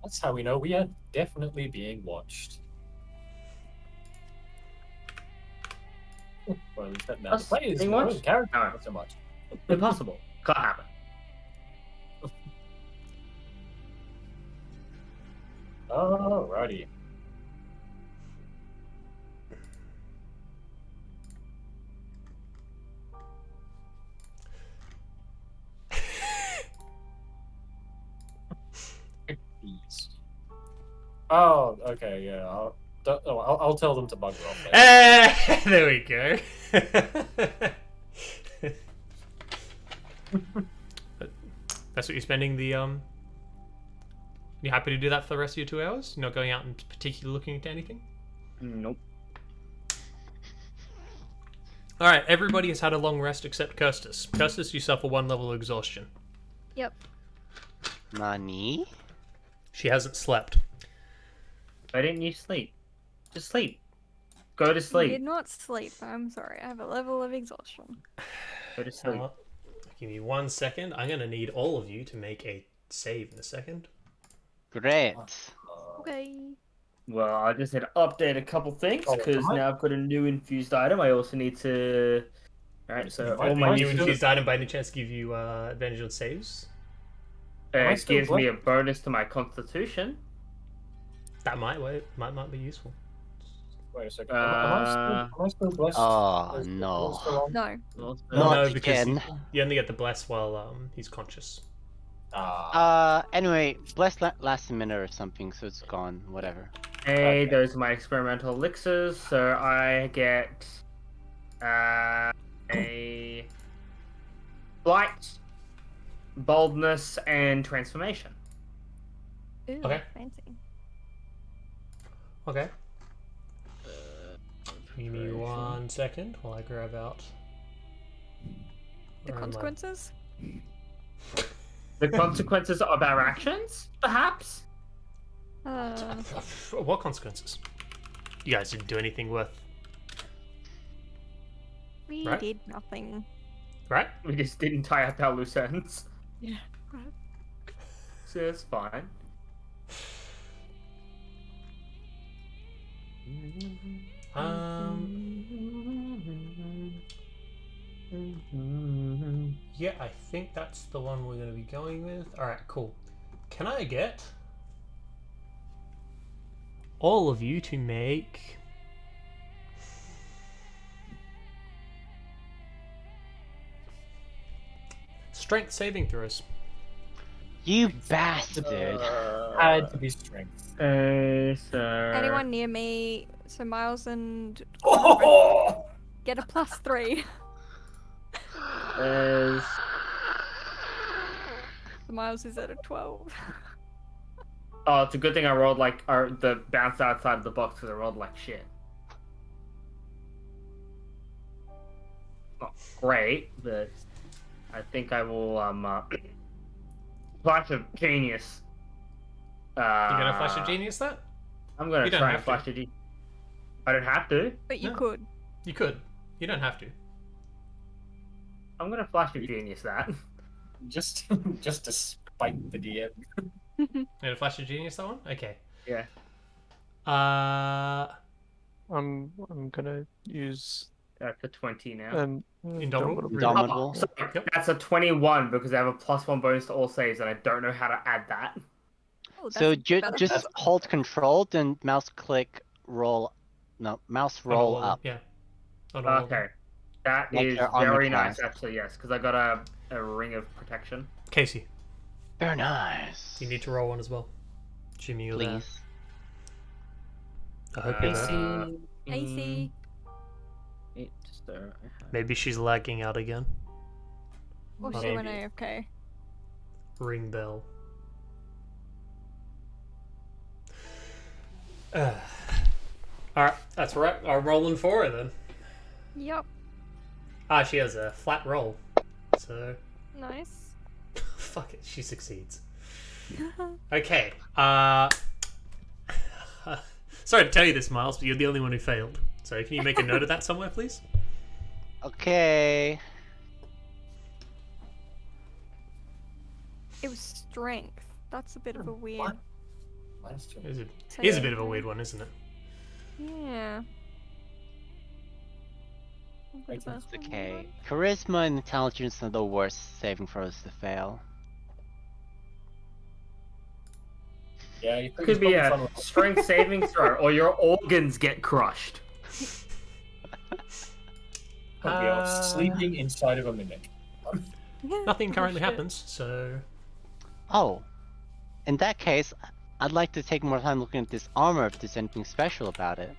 That's how we know we are definitely being watched. Well, at least that now the Us players being know, watched? the characters No. not so much. Impossible. Can't happen. Alrighty. Oh, okay, yeah. I'll tell them to bugger off. There we go. That's what you're spending the You happy to do that for the rest of your 2 hours? You're not going out and particularly looking into anything? Nope. Alright, everybody has had a long rest except Kirstus. Kirstus, you suffer 1 level of exhaustion. Yep. Nani? She hasn't slept. Why didn't you sleep? Just sleep. Go to I did sleep. not sleep. I'm sorry. I have a level of exhaustion. Go to sleep. Give me 1 second. I'm going to need all of you to make a save in a second. Great. Okay. Well, I just had to update a couple things because now I've got a new infused item. I also need to. Alright, so all my New new infused item by any chance give you advantage on saves? it gives me a bonus to my constitution. That might be useful. Wait a second. Am I still blessed? Oh, Is- no. is it still on? No. Not No, because again. you only get the bless while he's conscious. Anyway, bless lasts a minute or something, so it's gone. Whatever. Hey, Okay. those are my experimental elixirs. So I get a light, boldness, and transformation. Ooh, Okay. fancy. Okay. Give me 1 second while I grab out. The where am I? consequences? The consequences of our actions, perhaps? What consequences? You guys didn't do anything worth, We Right? did nothing. right? We just didn't tie up our loose ends. Yeah. So it's fine. Yeah, I think that's the one we're going to be going with. Alright, cool. Can I get all of you to make strength saving throws? You bastard. Had to be strength. Sir. Anyone near me? So Miles and Oh! get a +3. Is So Miles is at a 12. oh, it's a good thing I rolled like the bounce outside of the box because I rolled like shit. Not great, but I think I will Flash of genius. You're gonna flash a genius that? I'm gonna You don't try have and flash to. a genius. I don't have to. But you No. could. You could. You don't have to. I'm gonna flash a genius that. Just to spite the DM. You gonna flash a genius that one? Okay. Yeah. I'm gonna use That's a 20 now. Indomitable? Indomitable. Sorry, Yep. that's a 21 because I have a +1 bonus to all saves, and I don't know how to add that. Oh, So that's better. just hold control, then mouse click roll. No, mouse On all roll of them, up. Yeah. On all of them. Okay, that Like is your armor very nice, class. actually. Yes, because I got a ring of protection. Casey, Very nice. you need to roll one as well. Jimmy, you're there. Please. I hope you're there. AC. It's there. I have. Maybe she's lagging out again. Or she went AFK. Ring bell. Alright, that's right. I'm rolling for her then. Yep. Ah, she has a flat roll. So, Nice. fuck it, she succeeds. Okay, sorry to tell you this, Miles, but you're the only one who failed. So can you make a note of that somewhere, please? Okay. It was strength. That's a bit of a weird. What? Minus 2. It So is a yeah, bit of a weird one, isn't it? Yeah. A bit of a- It's okay. Charisma and intelligence are the worst saving throws to fail. Yeah, you Could be a strength saving throw, or your organs get crushed. sleeping inside of a mimic. Nothing Oh, currently shit. happens, so Oh. In that case, I'd like to take more time looking at this armor if there's anything special about it.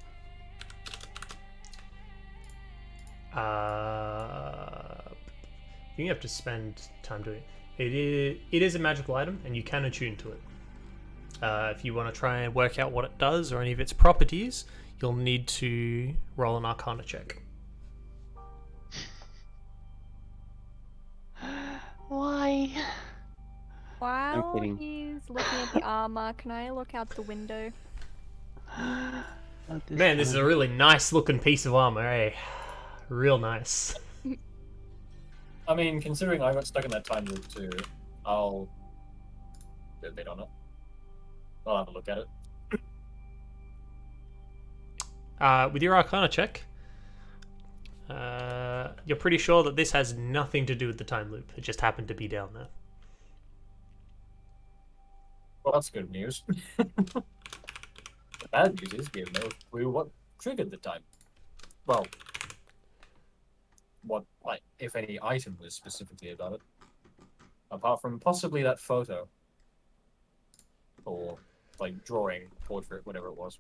you have to spend time doing it. It is a magical item, and you can attune to it. If you want to try and work out what it does or any of its properties, you'll need to roll an Arcana check. Why? While kidding. he's looking at the armor, can I look out the window? Not Man, this is time. a really nice looking piece of armor, eh? Real nice. I mean, considering I got stuck in that time loop too, I'll do a bit on it. I'll have a look at it. With your Arcana check, you're pretty sure that this has nothing to do with the time loop. It just happened to be down there. Well, that's good news. The bad news is we have no clue what triggered the time. Well, what, like, if any item was specifically about it. Apart from possibly that photo. Or, like, drawing, portrait, whatever it was.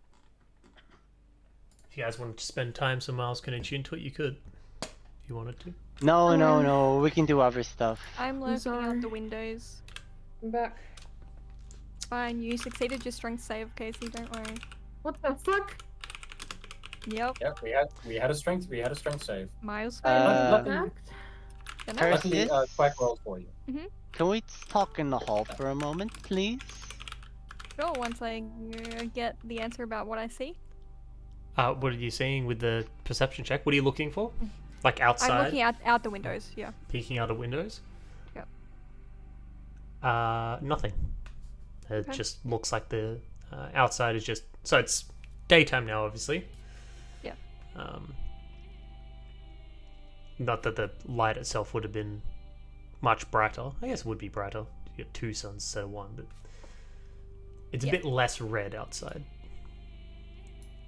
If you guys wanted to spend time so Miles can attune to it, you could. If you wanted to. No, we can do other stuff. I'm looking sorry. out the windows. I'm back. Fine, you succeeded your strength save, Casey, don't worry. What the fuck? Yep, Yeah, we had a strength save. Miles Uh, failed. Fact? Then Percy? Luckily, quack rolls for you. Can we talk in the hall for a moment, please? Sure, once I get the answer about what I see. What are you seeing with the perception check? What are you looking for? Like I'm outside, looking out the windows, yeah. peeking out of windows? Yep. Nothing. It Okay. just looks like the outside is just... So it's daytime now, obviously. Yeah. Not that the light itself would have been much brighter. I guess it would be brighter. You get two suns instead of one, but it's a Yeah. bit less red outside.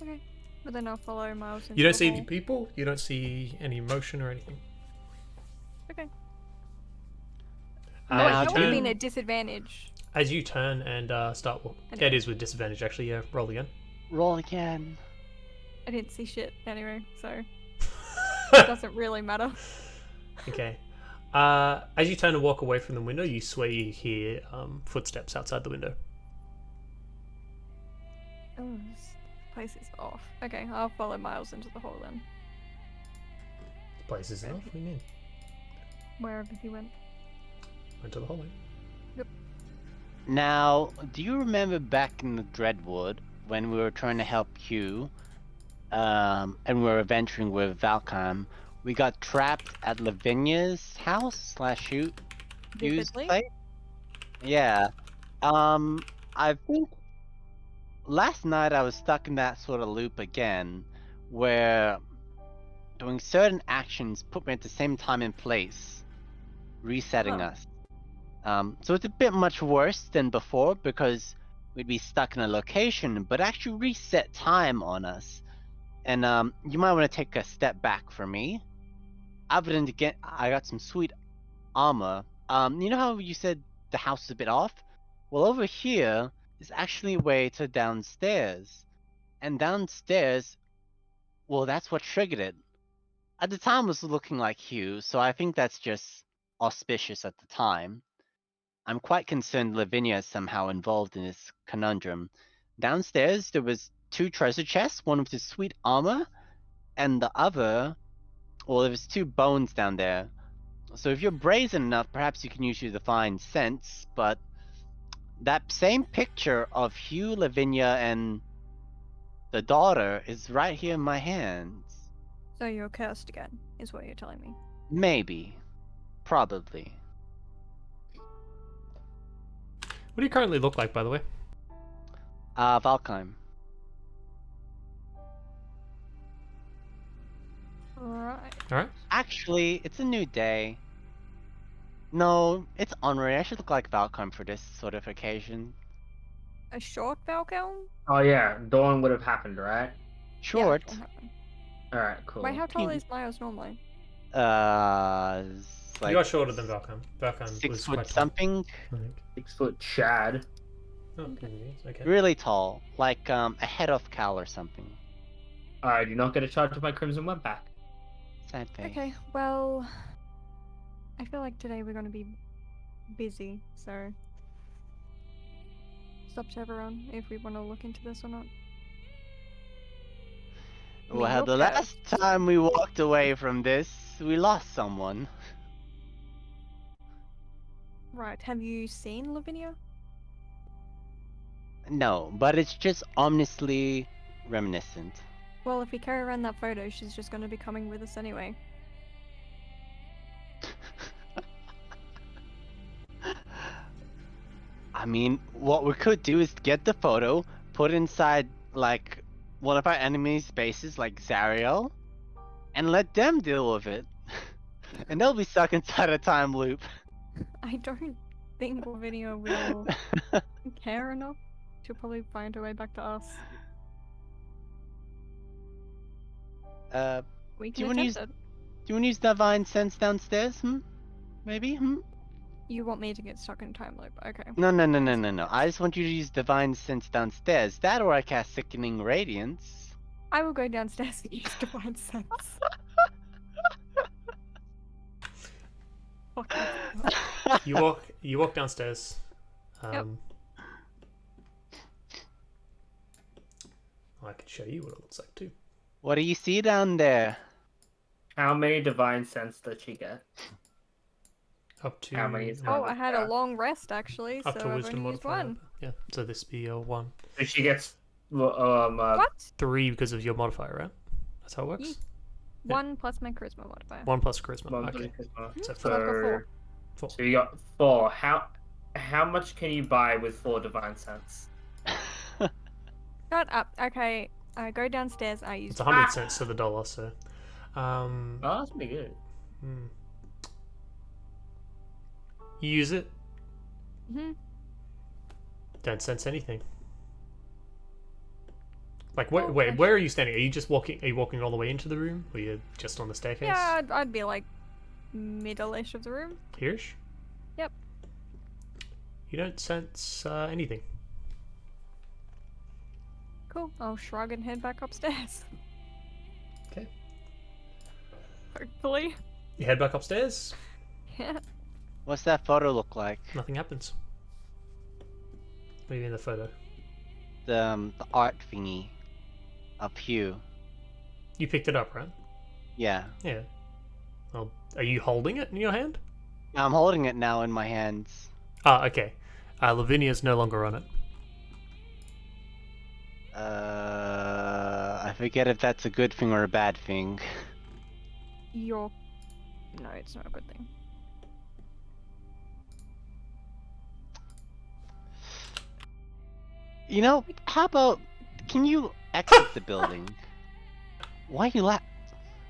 Okay. But then I'll follow Miles into You don't the see hall. any people. You don't see any motion or anything. Okay. Now That would have turn- been a disadvantage. As you turn and start walking. I Yeah, it know. is with disadvantage, actually. Yeah, roll again. Roll again. I didn't see shit anyway, so it doesn't really matter. Okay. As you turn and walk away from the window, you swear you hear footsteps outside the window. Oh, this place is off. Okay, I'll follow Miles into the hall then. The place isn't off. What do you mean? Wherever he went. Went to the hallway. Now, do you remember back in the Dreadwood when we were trying to help Hugh, and we were adventuring with Valkheim? We got trapped at Lavinia's house / Hugh's Vividly. place. Yeah. I think last night I was stuck in that sort of loop again, where doing certain actions put me at the same time and place, resetting Oh. us. So it's a bit much worse than before because we'd be stuck in a location, but actually reset time on us. And you might want to take a step back for me. Other than to get, I got some sweet armor. You know how you said the house is a bit off? Well, over here is actually a way to downstairs, and downstairs, well, that's what triggered it. At the time, it was looking like Hugh, so I think that's just auspicious at the time. I'm quite concerned Lavinia is somehow involved in this conundrum. Downstairs, there was 2 treasure chests, one with the sweet armor, and the other, well, there was 2 bones down there. So if you're brazen enough, perhaps you can use your divine sense, but that same picture of Hugh, Lavinia, and the daughter is right here in my hands. So you're cursed again, is what you're telling me. Maybe. Probably. What do you currently look like, by the way? Valkheim. Right. Alright. Actually, it's a new day. No, it's honorary. I should look like Valkheim for this sort of occasion. A short Valkelm? Oh yeah, dawn would have happened, right? Short. Yeah, what happened? All right, cool. Wait, how tall You- is Miles normally? It's like you are shorter than Valkheim. Valkheim 6 was foot quite tall, something. I think. 6 foot Chad. Oh, okay. Really tall. Like a head of Cal or something. All right, you're not gonna charge my crimson web back. Sad face. Okay, well, I feel like today we're going to be busy, so it's up to everyone if we want to look into this or not. I mean, Well, you're the last cursed. time we walked away from this, we lost someone. Right, have you seen Lavinia? No, but it's just ominously reminiscent. Well, if we carry around that photo, she's just going to be coming with us anyway. I mean, what we could do is get the photo, put it inside, like, one of our enemies' bases, like Zariel, and let them deal with it. And they'll be stuck inside a time loop. I don't think Lavinia will care enough. She'll probably find her way back to us. We Do you can wanna attempt use- it. Do you want to use Divine Sense downstairs? Maybe? You want me to get stuck in a time loop? Okay. No. I just want you to use Divine Sense downstairs. That or I cast Sickening Radiance. I will go downstairs and use Divine Sense. Fuck you. You walk downstairs. Yep. I can show you what it looks like too. What do you see down there? How many divine sense did she get? Up to How many is Oh, I had a long rest actually, so up to I've wisdom only used modifier. one. Yeah, so this be your 1. So she gets What? 3 because of your modifier, right? That's how it works. Ye- Yeah. 1 plus my charisma modifier. 1 plus charisma. one Okay. so, So So I've got 4. 4. so you got 4. How much can you buy with 4 divine sense? Shut up. Okay, I go downstairs. I use. It's 100 cents to the dollar, so. Oh, that's pretty good. Hmm. You use it. Mhm. Don't sense anything. Like, Oh, wait, gosh. where are you standing? Are you just walking? Are you walking all the way into the room, or you're just on the staircase? Yeah, I'd be like middle-ish of the room. Here-ish? Yep. You don't sense anything. Cool. I'll shrug and head back upstairs. Okay. Hopefully. You head back upstairs. Yeah. What's that photo look like? Nothing happens. What do you mean the photo? The art thingy of Hugh. You picked it up, right? Yeah. Yeah. Well, are you holding it in your hand? I'm holding it now in my hands. Ah, okay. Lavinia's no longer on it. I forget if that's a good thing or a bad thing. No, it's not a good thing. You know, how about, can you exit the building? Why you laugh?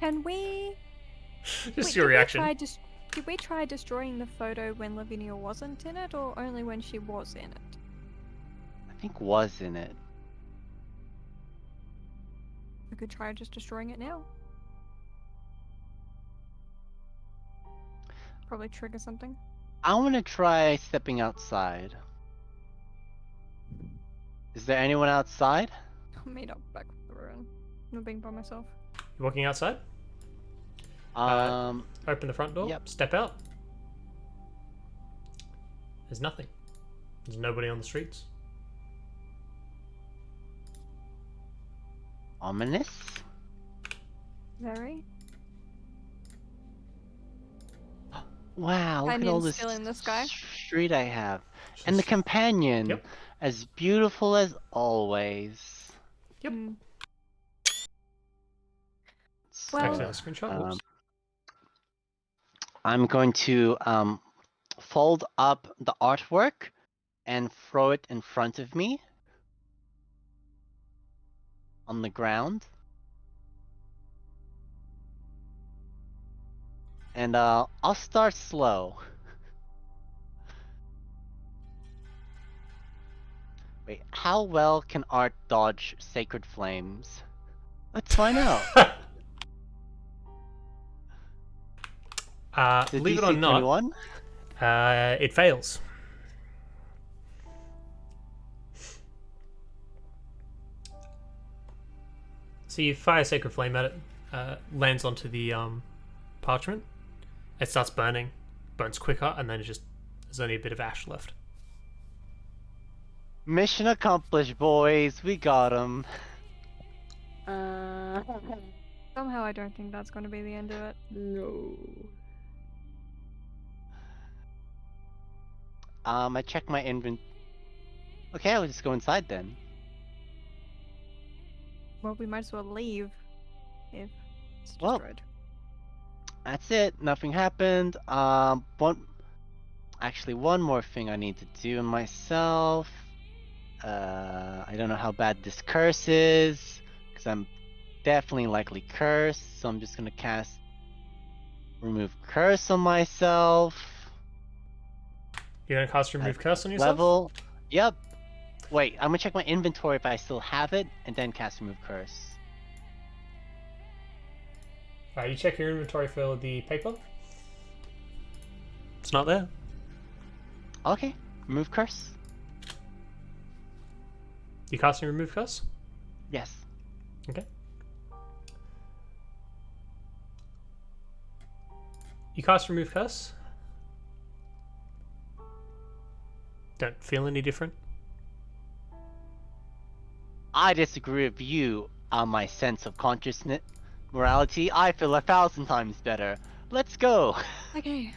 Can we? Just Wait, your reaction. Did we try destroying the photo when Lavinia wasn't in it, or only when she was in it? I think was in it. We could try just destroying it now. Probably trigger something. I want to try stepping outside. Is there anyone outside? I'll meet up back with the ruin. Not being by myself. You walking outside? Open the front door. Yep. Step out. There's nothing. There's nobody on the streets. Ominous? Very. Wow, look at all Companion's this still in the sky? street I have. And the companion, Yep. as beautiful as always. Yep. Mm. So, Well- Actually, a screenshot. Whoops. I'm going to fold up the artwork and throw it in front of me on the ground. And I'll start slow. Wait, how well can art dodge sacred flames? Let's find out. Believe it or DC not, 21? it fails. So you fire Sacred Flame at it, lands onto the parchment. It starts burning, burns quicker, and then there's only a bit of ash left. Mission accomplished, boys. We got him. Somehow I don't think that's going to be the end of it. No. I checked my Okay, I'll just go inside then. Well, we might as well leave if it's Well, destroyed. That's it. Nothing happened. One more thing I need to do myself. I don't know how bad this curse is, because I'm definitely likely cursed. So I'm just gonna cast remove curse on myself. You're gonna cast Remove Curse on yourself? Level. Yep. Wait, I'm gonna check my inventory if I still have it, and then cast remove curse. Alright, you check your inventory for the paper. It's not there. Okay, remove curse. You casting Remove Curse? Yes. Okay. You cast Remove Curse. Don't feel any different. I disagree with you on my sense of consciousness. Morality, I feel 1,000 times better. Let's go! Okay,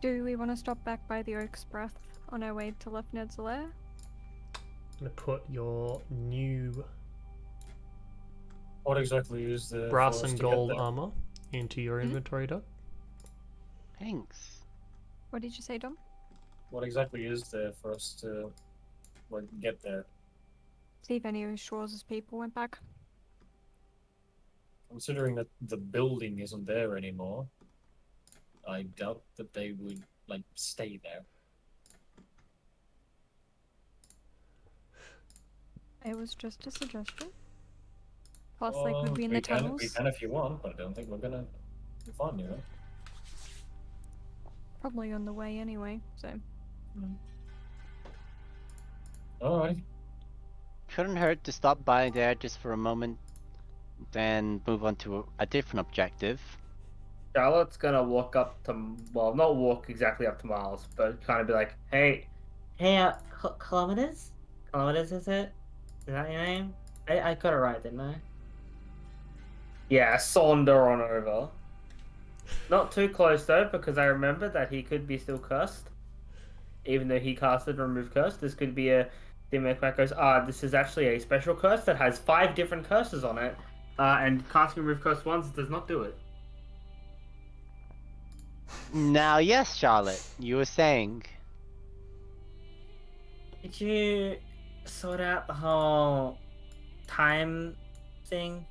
do we want to stop back by the Oak's Breath on our way to Left Ned's lair? I'm gonna put your new What exactly is the brass for us and to get gold there? armor into your inventory, Doug. Thanks. What did you say, Dom? What exactly is there for us to get there? See if any of Shaw's people went back. Considering that the building isn't there anymore, I doubt that they would stay there. It was just a suggestion. Plus, they could be in we the can, tunnels. We can if you want, but I don't think we're gonna find you. Probably on the way anyway, so. Alright. Couldn't hurt to stop by there just for a moment, then move on to a different objective. Charlotte's gonna walk up to, well, not walk exactly up to Miles, but kind of be like, hey, kilometers? Kilometers, is it? Is that your name? I got it right, didn't I? Yeah, saunter on over. Not too close though, because I remember that he could be still cursed. even though he casted Remove Curse. This could be a thing where Quack goes, this is actually a special curse that has 5 different curses on it, and casting Remove Curse once does not do it. Now, yes, Charlotte, you were saying. Did you sort out the whole time thing?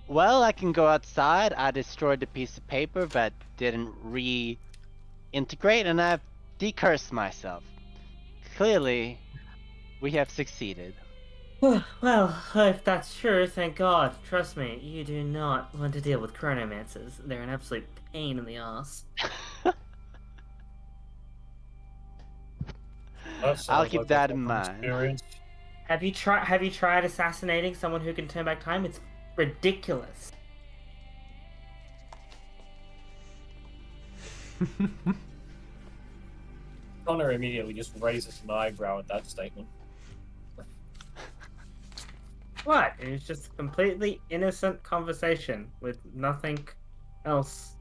Well, I can go outside. I destroyed a piece of paper that didn't reintegrate, and I've decursed myself. Clearly, we have succeeded. Well, if that's true, thank God. Trust me, you do not want to deal with chronomancers. They're an absolute pain in the ass. I'll keep that in mind. Experience. Have you tried assassinating someone who can turn back time? It's ridiculous. Connor immediately just raises an eyebrow at that statement. What? It was just a completely innocent conversation with nothing else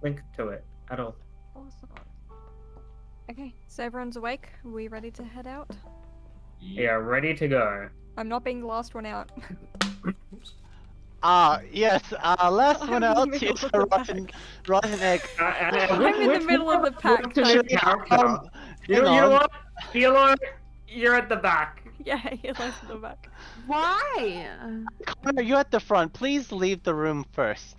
linked to it at all. Awesome. Okay, so everyone's awake. Are we ready to head out? Yeah, ready to go. I'm not being the last one out. Yes, last one I'm out in the middle is of a the pack. rotten egg. I'm in the middle of the pack. Which so- character? You Hang know on. what? Philo, you're at the back. Yeah, you're left in the back. Why? Connor, you're at the front. Please leave the room first.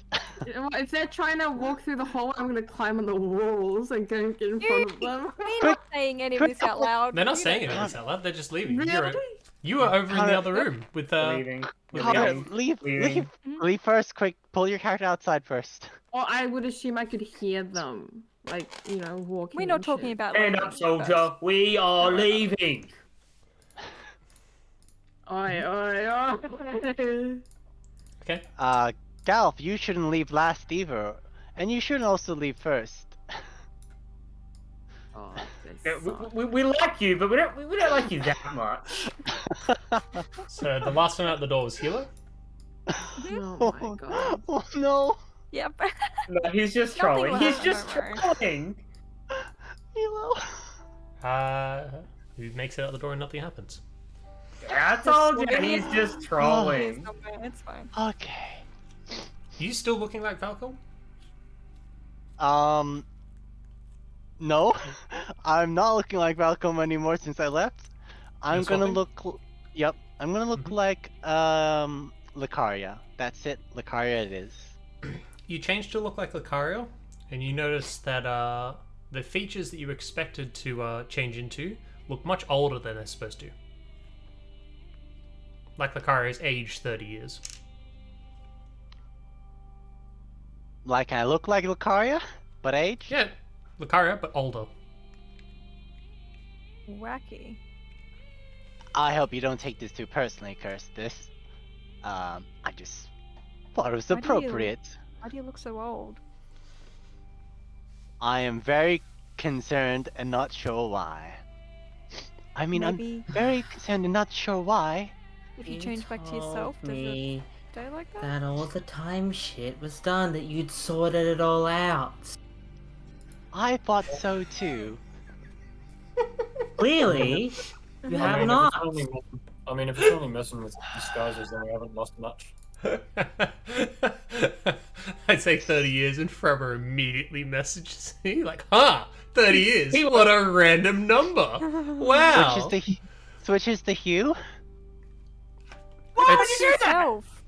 If they're trying to walk through the hall, I'm gonna climb on the walls and get in front of them. We're not saying any of this out loud. They're not You saying know. any of this out loud. They're just leaving. Really? You are over in the Connor, other room with Leaving. Connor, Leaving. leave, Leaving. leave first, quick. Pull your character outside first. Or I would assume I could hear them, like, you know, walking. We're not and talking shit. about. Stand leaving up, soldier. first. We are leaving. Oi, oi, oi. Okay. Galf, you shouldn't leave last either, and you shouldn't also leave first. Oh, Yeah, they suck. we like you, but we don't like you that much. So the last one out the door was Hilo. Oh my god. Oh no, Yep. No, he's just Nothing trolling. will He's happen, just don't worry. trolling. Hilo. Who makes it out the door and nothing happens. I told you, he's just Please, trolling. don't worry, it's fine. Okay. You still looking like Falcon? No, I'm not looking like Malcolm anymore since I left. I'm You're gonna swapping? look. Yep, I'm gonna look Mhm. like Lucaria. That's it, Lucaria it is. You changed to look like Lucario, and you notice that the features that you expected to change into look much older than they're supposed to. Like Lucario's aged 30 years. Like I look like Lucaria, but age. Yeah, Lucario, but older. Wacky. I hope you don't take this too personally, Curse. This, I just thought it was Why do you- appropriate. Why do you look so old? I am very concerned and not sure why. I mean, Maybe I'm very concerned and not sure why. if you change back to yourself, does it me stay like that? that all the time shit was done, that you'd sorted it all out. I thought so too. Clearly, you have not. If it's only messing with disguises, then we haven't lost much. I'd say 30 years, and Frebber immediately messages me like, "Huh, 30 years? What a random number! Wow." Switches the hue. It's- Yourself.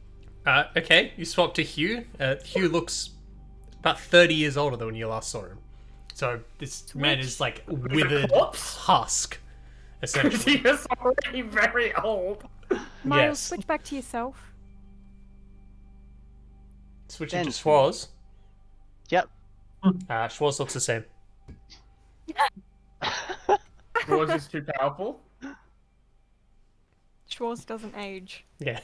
Okay, you swap to Hugh. Hugh looks about 30 years older than when you last saw him. So this man is like withered corpse? husk, Because essentially. he was already very old. Miles, Yes. switch back to yourself. Switching to Then- Schwarz. Yep. Schwarz looks the same. Was this too powerful? Schwartz doesn't age. Yeah.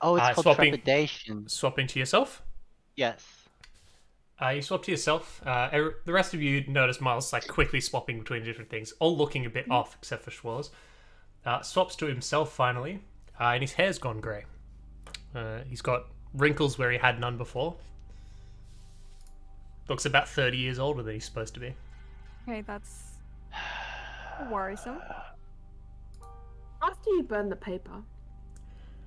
Oh, it's called swapping- trepidation. Swapping to yourself. Yes. You swap to yourself. The rest of you notice Miles like quickly swapping between different things, all looking a bit off except for Schwarz. Swaps to himself finally, and his hair's gone grey. He's got wrinkles where he had none before. Looks about 30 years older than he's supposed to be. Okay, that's worrisome. After you burn the paper.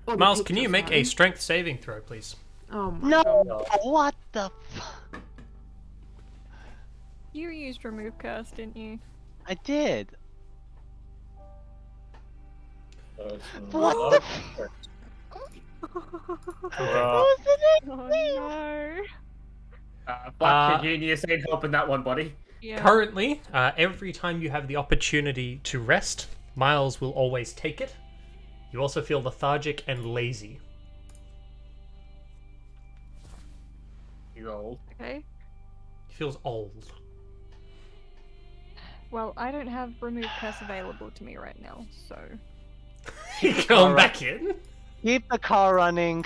Or the Miles, can you picture, make a sorry. strength saving throw, please? Oh my No! god. What the fuck? You used remove curse, didn't you? I did. So it's What not the a correct. Oh no. Black Genius ain't helping that one, buddy. Yeah. Currently, every time you have the opportunity to rest, Miles will always take it. You also feel lethargic and lazy. He's old. Okay. He feels old. Well, I don't have remove curse available to me right now, so. You're going back in? Keep the car running.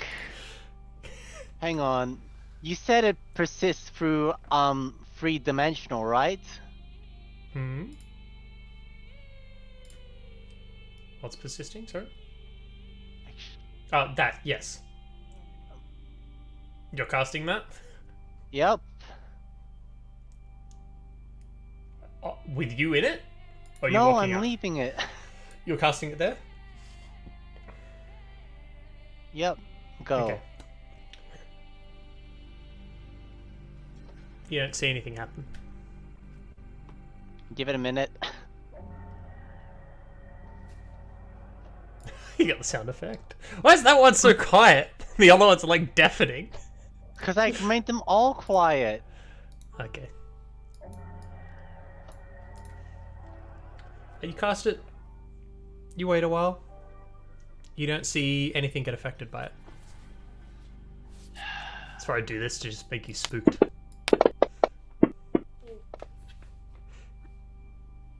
Hang on. You said it persists through 3-dimensional, right? Hmm? What's persisting, sir? Oh, that, yes. You're casting that? Yep. With you in it? Or are you No, walking I'm out? leaving it. You're casting it there? Yep. Go. Okay. You don't see anything happen. Give it a minute. You got the sound effect. Why is that one so quiet? The other ones are like deafening. Because I made them all quiet. Okay. You cast it. You wait a while. You don't see anything get affected by it. That's why I do this, to just make you spooked.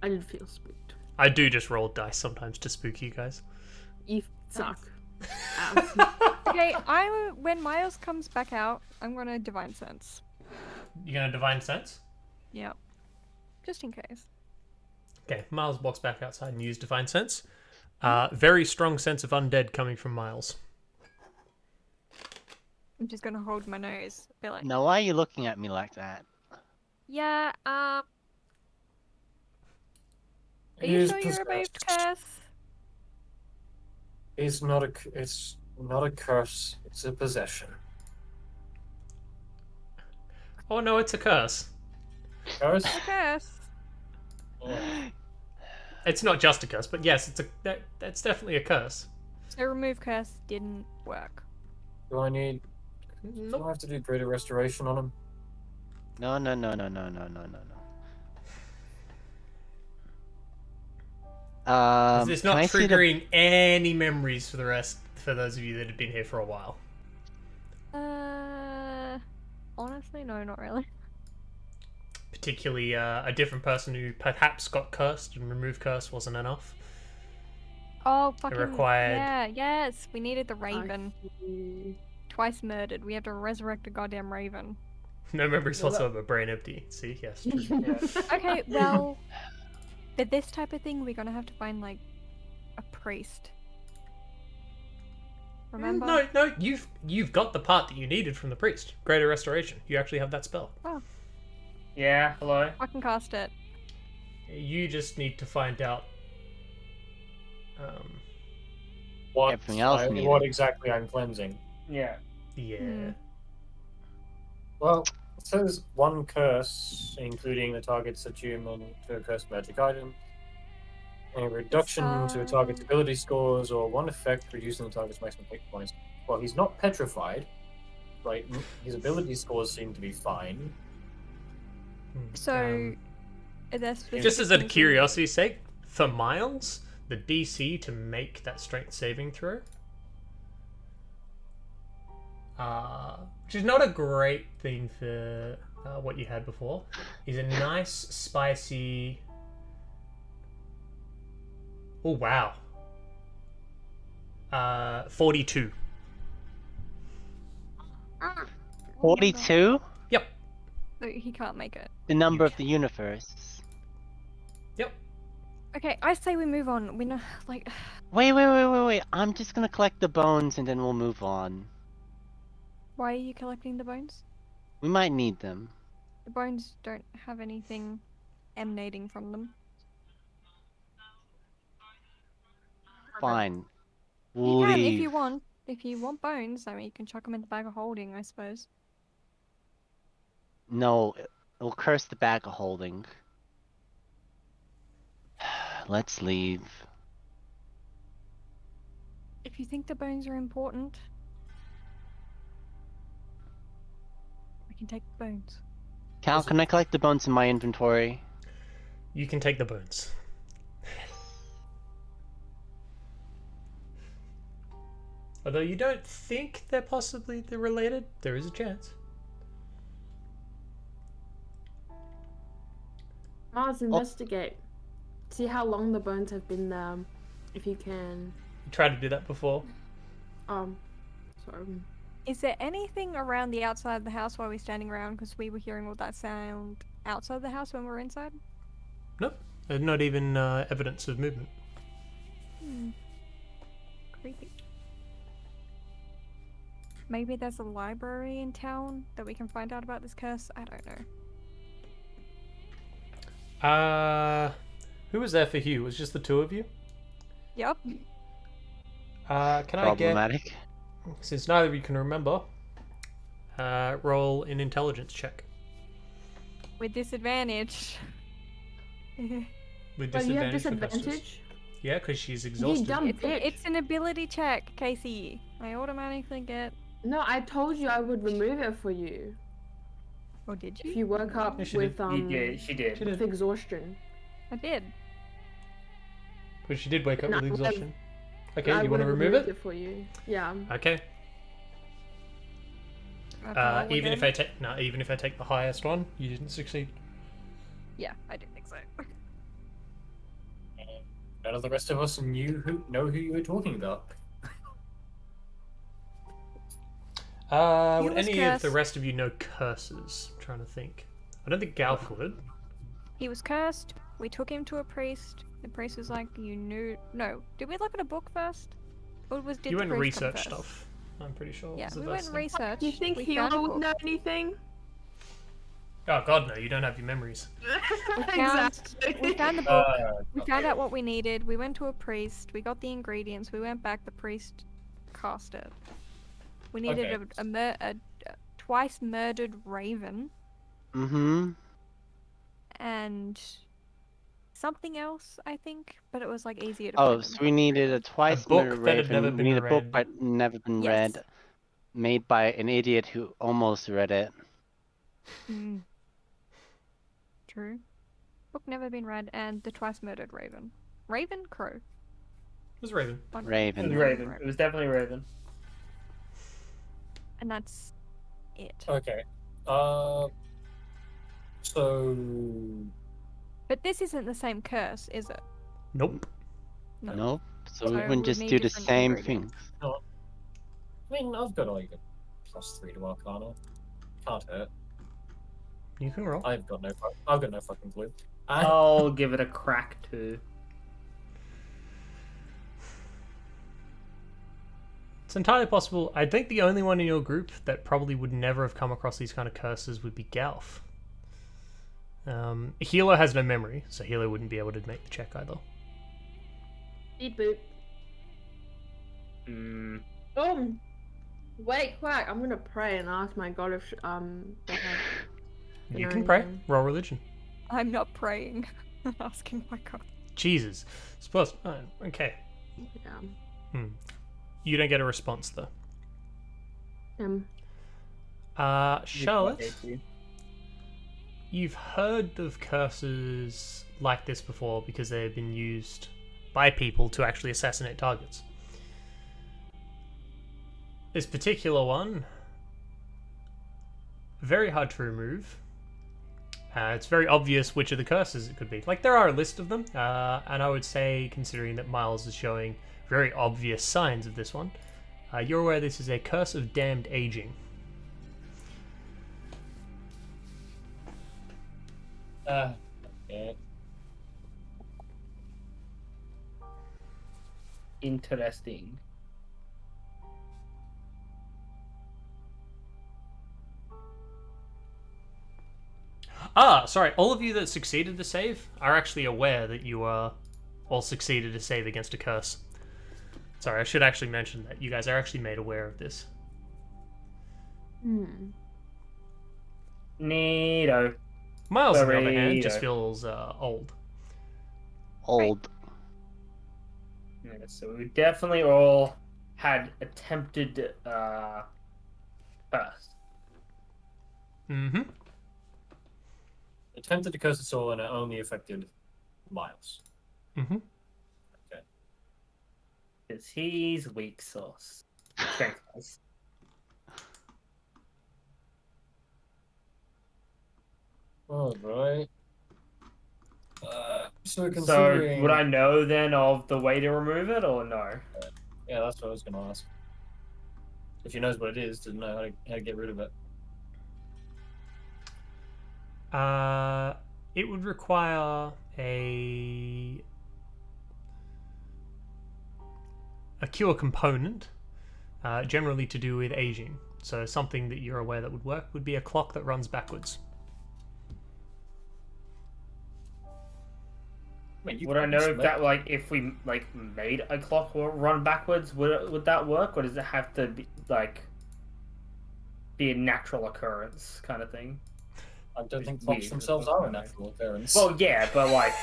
I did feel spooked. I do just roll dice sometimes to spook you guys. You suck. Okay, when Miles comes back out, I'm gonna divine sense. You gonna divine sense? Yep. Just in case. Okay, Miles walks back outside and use divine sense. Very strong sense of undead coming from Miles. I'm just gonna hold my nose. Be like, Now, why are you looking at me like that? yeah, are you He's sure you're above curse? It's not a curse. It's a possession. Oh no, it's a curse. Curse? A curse. Yeah. It's not just a curse, but yes, that's definitely a curse. So remove curse didn't work. Do I need? Do Nope. I have to do greater restoration on him? No. It's Can not I see the- triggering any memories for those of you that have been here for a while. Honestly, no, not really. Particularly a different person who perhaps got cursed and remove curse wasn't enough. Oh, fucking required- yeah, yes, we needed the I raven. see. Twice murdered. We have to resurrect a goddamn raven. No memories Well, that- whatsoever, brain empty. See, yes, true. Okay, well, for this type of thing, we're gonna have to find like a priest. Remember? No, you've got the part that you needed from the priest. Greater restoration. You actually have that spell. Yeah, hello. I can cast it. You just need to find out. What? Everything else needed. What exactly I'm cleansing? Yeah. Yeah. Hmm. Well, it says one curse, including the target's attunement to a cursed magic item, a reduction to a target's ability scores, or one effect reducing the target's maximum hit points. Well, he's not petrified. Right, his ability scores seem to be fine. So, are there Just specific as a things we- curiosity's sake, for Miles, the DC to make that strength saving throw, which is not a great thing for what you had before, is a nice, spicy. Oh wow. 42. 42? Yep. So he can't make it. The number of the universe. Yep. Okay, I say we move on. We know, like, Wait. I'm just gonna collect the bones and then we'll move on. why are you collecting the bones? We might need them. The bones don't have anything emanating from them. Fine. You We'll can leave. if you want. If you want bones, I mean, you can chuck them in the bag of holding, I suppose. No, it'll curse the bag of holding. Let's leave. If you think the bones are important, we can take the bones. Cal, can I collect the bones in my inventory? You can take the bones. Although you don't think they're related, there is a chance. Mars, investigate. See how long the bones have been there, if you can. You tried to do that before. Sorry. Is there anything around the outside of the house while we're standing around? Because we were hearing all that sound outside the house when we were inside. Nope. There's not even evidence of movement. Creepy. Maybe there's a library in town that we can find out about this curse. I don't know. Who was there for Hugh? It was just the two of you? Yep. Can I get, Problematic. since neither of you can remember, roll an intelligence check. With disadvantage. With But you have disadvantage for Festus. disadvantage? Yeah, because she's You exhausted. dumb bitch. It's an ability check, Casey. I automatically get. No, I told you I would remove it for you. Or did If you? you woke up Yeah, she with did. You did. She did. with exhaustion. I did. But she did wake up No, with I would've- exhaustion. Okay, I you want to would've remove removed it? for you. Yeah. Okay. Okay, we're Even good. if I take the highest one, you didn't succeed. Yeah, I didn't think so. None of the rest of us know who you were talking about. Would was any of the cursed. rest of you know curses? I'm trying to think. I don't think Galf would. He was cursed. We took him to a priest. The priest was like, "You knew." No, did we look at a book first? Or did You the went and priest come research first? stuff. I'm pretty sure. Yeah, was the we went first and thing. researched. You think we Hila found a would book. know anything? Oh god, no! You don't have your memories. Exactly. We found the book. We found out what we needed. We went to a priest. We got the ingredients. We went back. The priest cast it. We needed Okay. a twice murdered raven Mm-hmm. and something else, I think, but it was like easier to Oh, find. so we needed a twice book murdered that had raven. never We been need a book read. but never been Yes. read, made by an idiot who almost read it. Mm. True. Book never been read, and the twice murdered raven. Raven? Crow. It was Raven. One It Raven. was Raven. It was definitely Raven. And that's it. Okay. So But this isn't the same curse, is it? Nope. No. Nope. So we So wouldn't we'd just need do the different same ingredients. things. I mean, I've got like a +3 to Arcana. Can't hurt. You can roll. I've got no fucking clue. I'll give it a crack too. It's entirely possible. I think the only one in your group that probably would never have come across these kind of curses would be Galf. Healer has no memory, so Healer wouldn't be able to make the check either. Beep boop. Mm. Wait, quack. I'm gonna pray and ask my god if they have. You know can pray. anything. Roll religion. I'm not praying. I'm asking my god. Jesus. Suppose. Okay. Yeah. You don't get a response though. Charlotte, you've heard of curses like this before because they have been used by people to actually assassinate targets. This particular one, very hard to remove. It's very obvious which of the curses it could be. Like, there are a list of them, and I would say, considering that Miles is showing very obvious signs of this one, you're aware this is a curse of damned aging. Yeah. Interesting. Sorry. All of you that succeeded to save are actually aware that you all succeeded to save against a curse. Sorry, I should actually mention that you guys are actually made aware of this. Neato. Miles, on the other hand, just Burrito. feels old. Old. Yeah, so we definitely all had attempted first. Mm-hmm. Attempted to curse us all, and it only affected Miles. Mm-hmm. Because he's weak sauce. Strength wise. All right. So So considering... would I know then of the way to remove it or no? Yeah, that's what I was going to ask. If he knows what it is, doesn't know how to get rid of it. It would require a cure component, generally to do with aging. So something that you're aware that would work would be a clock that runs backwards. Would I know if that, like, if we like made a clock run backwards, would that work, or does it have to be like be a natural occurrence kind of thing? I don't think It's clocks weird. themselves are a natural occurrence. Well, yeah, but like,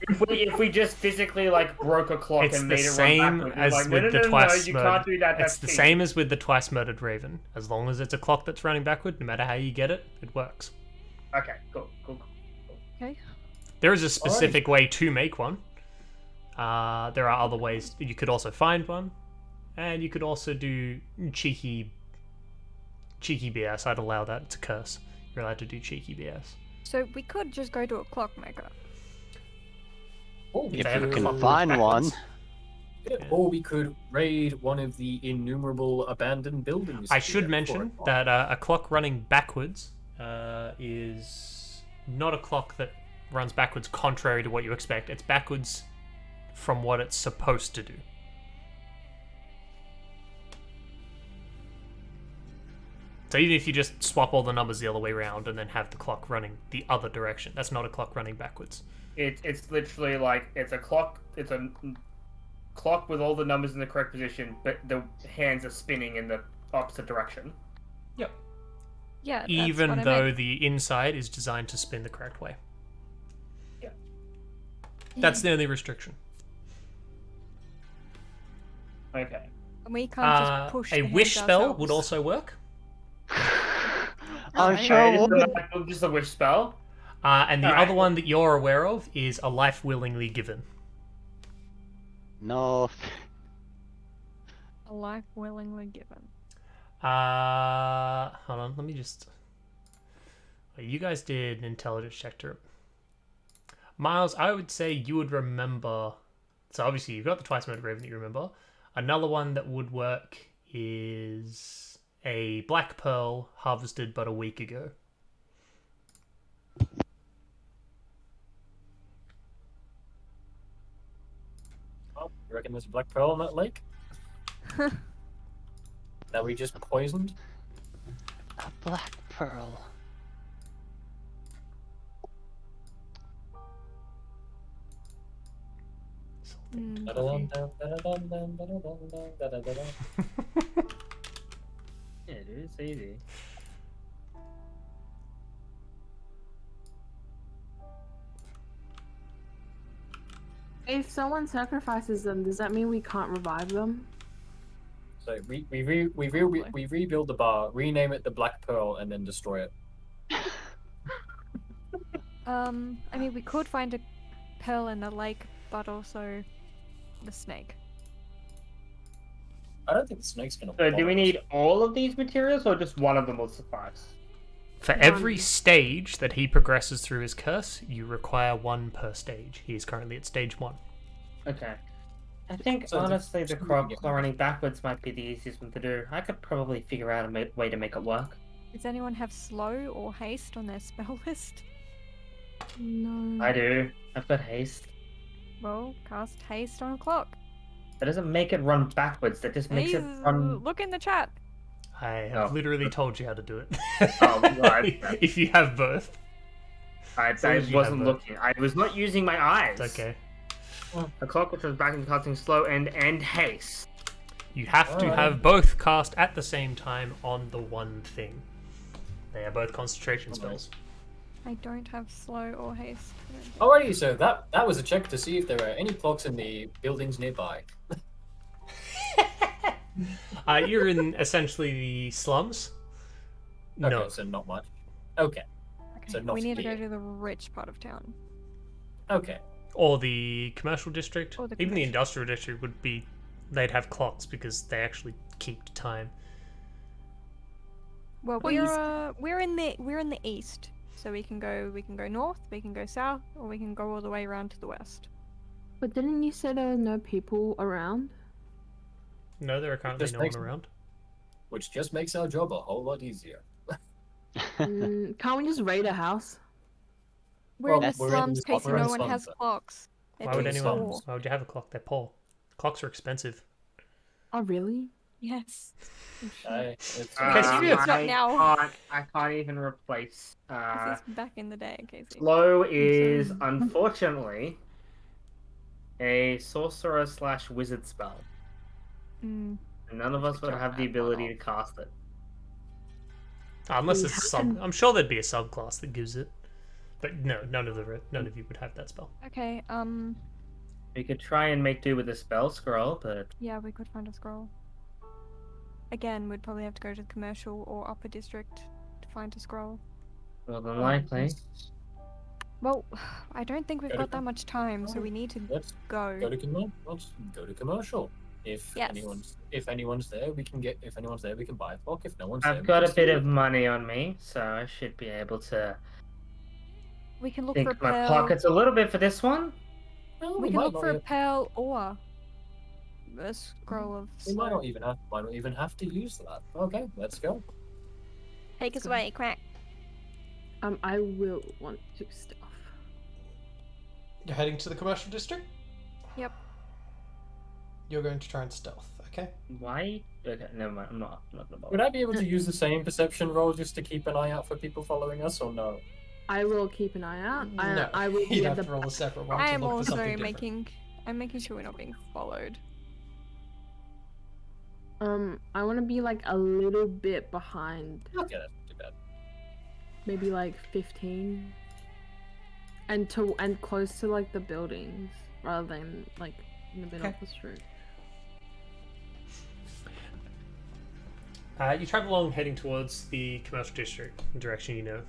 if we just physically like broke a clock It's and the made it same run backwards, as like, with the no, twice you murdered. can't do that. That's It's the cheating. same as with the twice murdered raven. As long as it's a clock that's running backward, no matter how you get it, it works. Okay, cool. Okay. There is a specific way to make one. There are other ways. You could also find one, and you could also do cheeky BS. I'd allow that. It's a curse. You're allowed to do cheeky BS. So we could just go to a clockmaker. If They have a you clock can find one. backwards. Or we could raid one of the innumerable abandoned buildings. I here should for mention a that a clock running backwards is not a clock that runs backwards contrary to what you expect. It's backwards from what it's supposed to do. So even if you just swap all the numbers the other way around and then have the clock running the other direction, that's not a clock running backwards. It's literally like it's a clock. It's a clock with all the numbers in the correct position, but the hands are spinning in the opposite direction. Yep. Yeah. That's Even what I though meant. the inside is designed to spin the correct way. Yeah. That's the only restriction. Okay. And we can't just push A the wish hands spell ourselves. would also work. I'm Okay. sure Okay, it this would. is a wish spell. And the Alright. other one that you're aware of is a life willingly given. No. A life willingly given. Hold on, let me just... Wait, you guys did an intelligence check to... Miles, I would say you would remember... So obviously you've got the twice murdered raven that you remember. Another one that would work is a black pearl harvested but a week ago. Oh, you reckon there's a black pearl in that lake? That we just poisoned? A black pearl. Hmm. Yeah, dude, it's easy. If someone sacrifices them, does that mean we can't revive them? So we rebuild the bar, rename it the Black Pearl, and then destroy it. I mean, we could find a pearl in the lake, but also the snake. I don't think the snake's gonna. So do we bother us. need all of these materials, or just one of them will suffice? For every stage that he progresses through his curse, you require one per stage. He is currently at stage 1. Okay. I think So the- honestly the clock running backwards might be the easiest one to do. I could probably figure out a way to make it work. Does anyone have slow or haste on their spell list? No. I do. I've got haste. Well, cast haste on a clock. That doesn't make it run backwards. That just makes it Please run. look in the chat. I have Oh. literally told you how to do it. Oh, right. If you have both. I As long as you wasn't have a- looking. I was not using my eyes. It's okay. A clock which was back in casting slow and haste. You have to Alright. have both cast at the same time on the one thing. They are both concentration spells. I don't have slow or haste. I don't think. Alrighty, so that was a check to see if there are any clocks in the buildings nearby. You're in essentially the slums. Okay, No. so not much. Okay, Okay, so not we need to go here. to the rich part of town. okay. Or the commercial district. Or the Even the commercial. industrial district would be. They'd have clocks because they actually keep time. Well, Please. we're in the east, so we can go north, we can go south, or we can go all the way around to the west. But didn't you say there were no people around? No, there are currently Just no one makes- around. Which just makes our job a whole lot easier. Can't we just raid a house? We're in Well, the we're in slums, the- Casey. we're in No the one has slums. clocks. They're Why would too anyone? small. Why would you have a clock? They're poor. Clocks are expensive. Oh, really? Yes. It's Casey, you have- Not now. I can't even replace. This is back in the day, Casey. Slow is sorry. unfortunately a sorcerer / wizard spell. Mm. And none of us would have the ability to cast it. Unless We it's a have sub. I'm sure there'd be a subclass that gives it. But no, none of you would have that spell. Okay. We could try and make do with a spell scroll, but Yeah, we could find a scroll. Again, we'd probably have to go to the commercial or upper district to find a scroll. more than likely. Well, I don't think we've Go to got that much time, so we need to Let's go. let's go to commercial. If Yes. anyone's there, we can get. If anyone's there, we can buy a clock. If no one's there, I've we got can a bit steal of it. money on me, so I should be able to We can look for a think my pearl. pockets a little bit for this one. Well, We can might look not for a even- pearl or a scroll of We might slow. not even have to use that. Okay, let's go. Take us away, crack. I will want to stuff. You're heading to the commercial district? Yep. You're going to try and stealth, okay? Why? Okay, never mind. I'm not gonna bother. Would I be able to use the same perception roll just to keep an eye out for people following us, or no? I will keep an eye out. No, I will be you'd at have the to roll a separate one I to am look for also something different. I'm making sure we're not being followed. I want to be like a little bit behind, Okay, that's not too bad. maybe like 15, and close to like the buildings rather than like in the middle Okay. of the street. You travel along, heading towards the commercial district, the direction you know.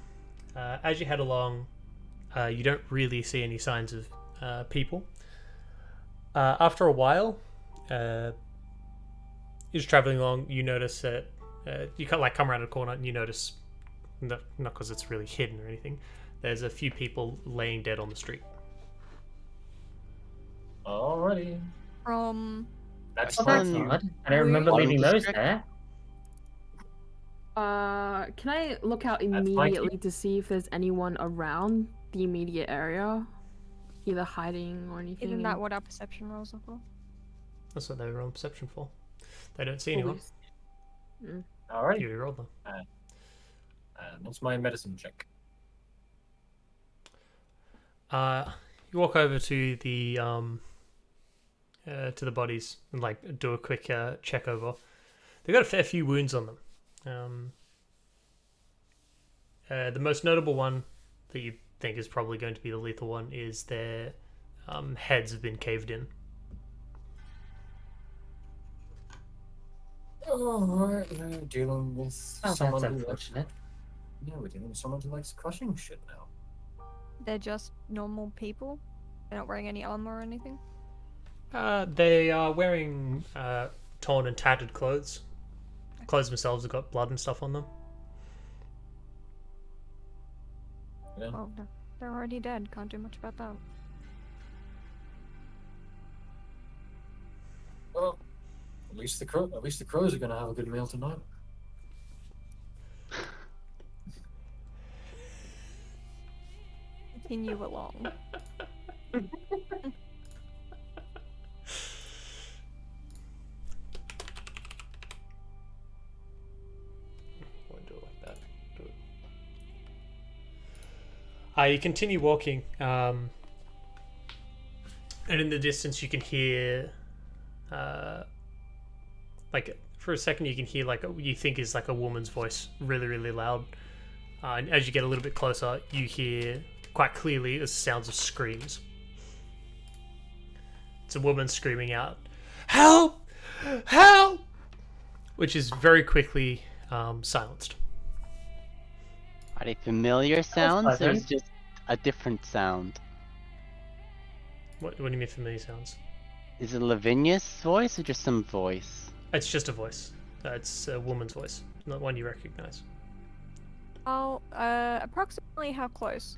As you head along, you don't really see any signs of people. After a while, you're just traveling along. You notice that you kind of like come around a corner and you notice, not because it's really hidden or anything, there's a few people laying dead on the street. Alrighty. From That's Oh, that's Um, odd. I don't remember One leaving those district? there. Can I look out That's immediately to see if there's anyone around the immediate area, either hiding or anything? isn't that what our perception rolls are for? That's what they were on perception for. They don't see anyone. Alrighty. You rolled them. What's my medicine check? You walk over to the bodies and like do a quick check over. They've got a fair few wounds on them. The most notable one that you think is probably going to be the lethal one is their heads have been caved in. Alright, we're dealing with Oh, someone that's who unfortunate. Yeah, we're dealing with someone who likes crushing shit now. They're just normal people. They're not wearing any armor or anything. They are wearing torn and tattered clothes. Clothes themselves have got blood and stuff on them. Yeah. Well, they're already dead. Can't do much about that. Well, at least the crows are gonna have a good meal tonight. Continue along. Won't do it like that. Do it. You continue walking, and in the distance you can hear, like for a second you can hear like you think is like a woman's voice, really really loud. And as you get a little bit closer, you hear quite clearly the sounds of screams. It's a woman screaming out, "Help! Help!" which is very quickly silenced. Are they familiar sounds, or is pleasant. just a different sound? What do you mean familiar sounds? Is it Lavinia's voice or just some voice? It's just a voice. It's a woman's voice, not one you recognize. Oh, approximately how close?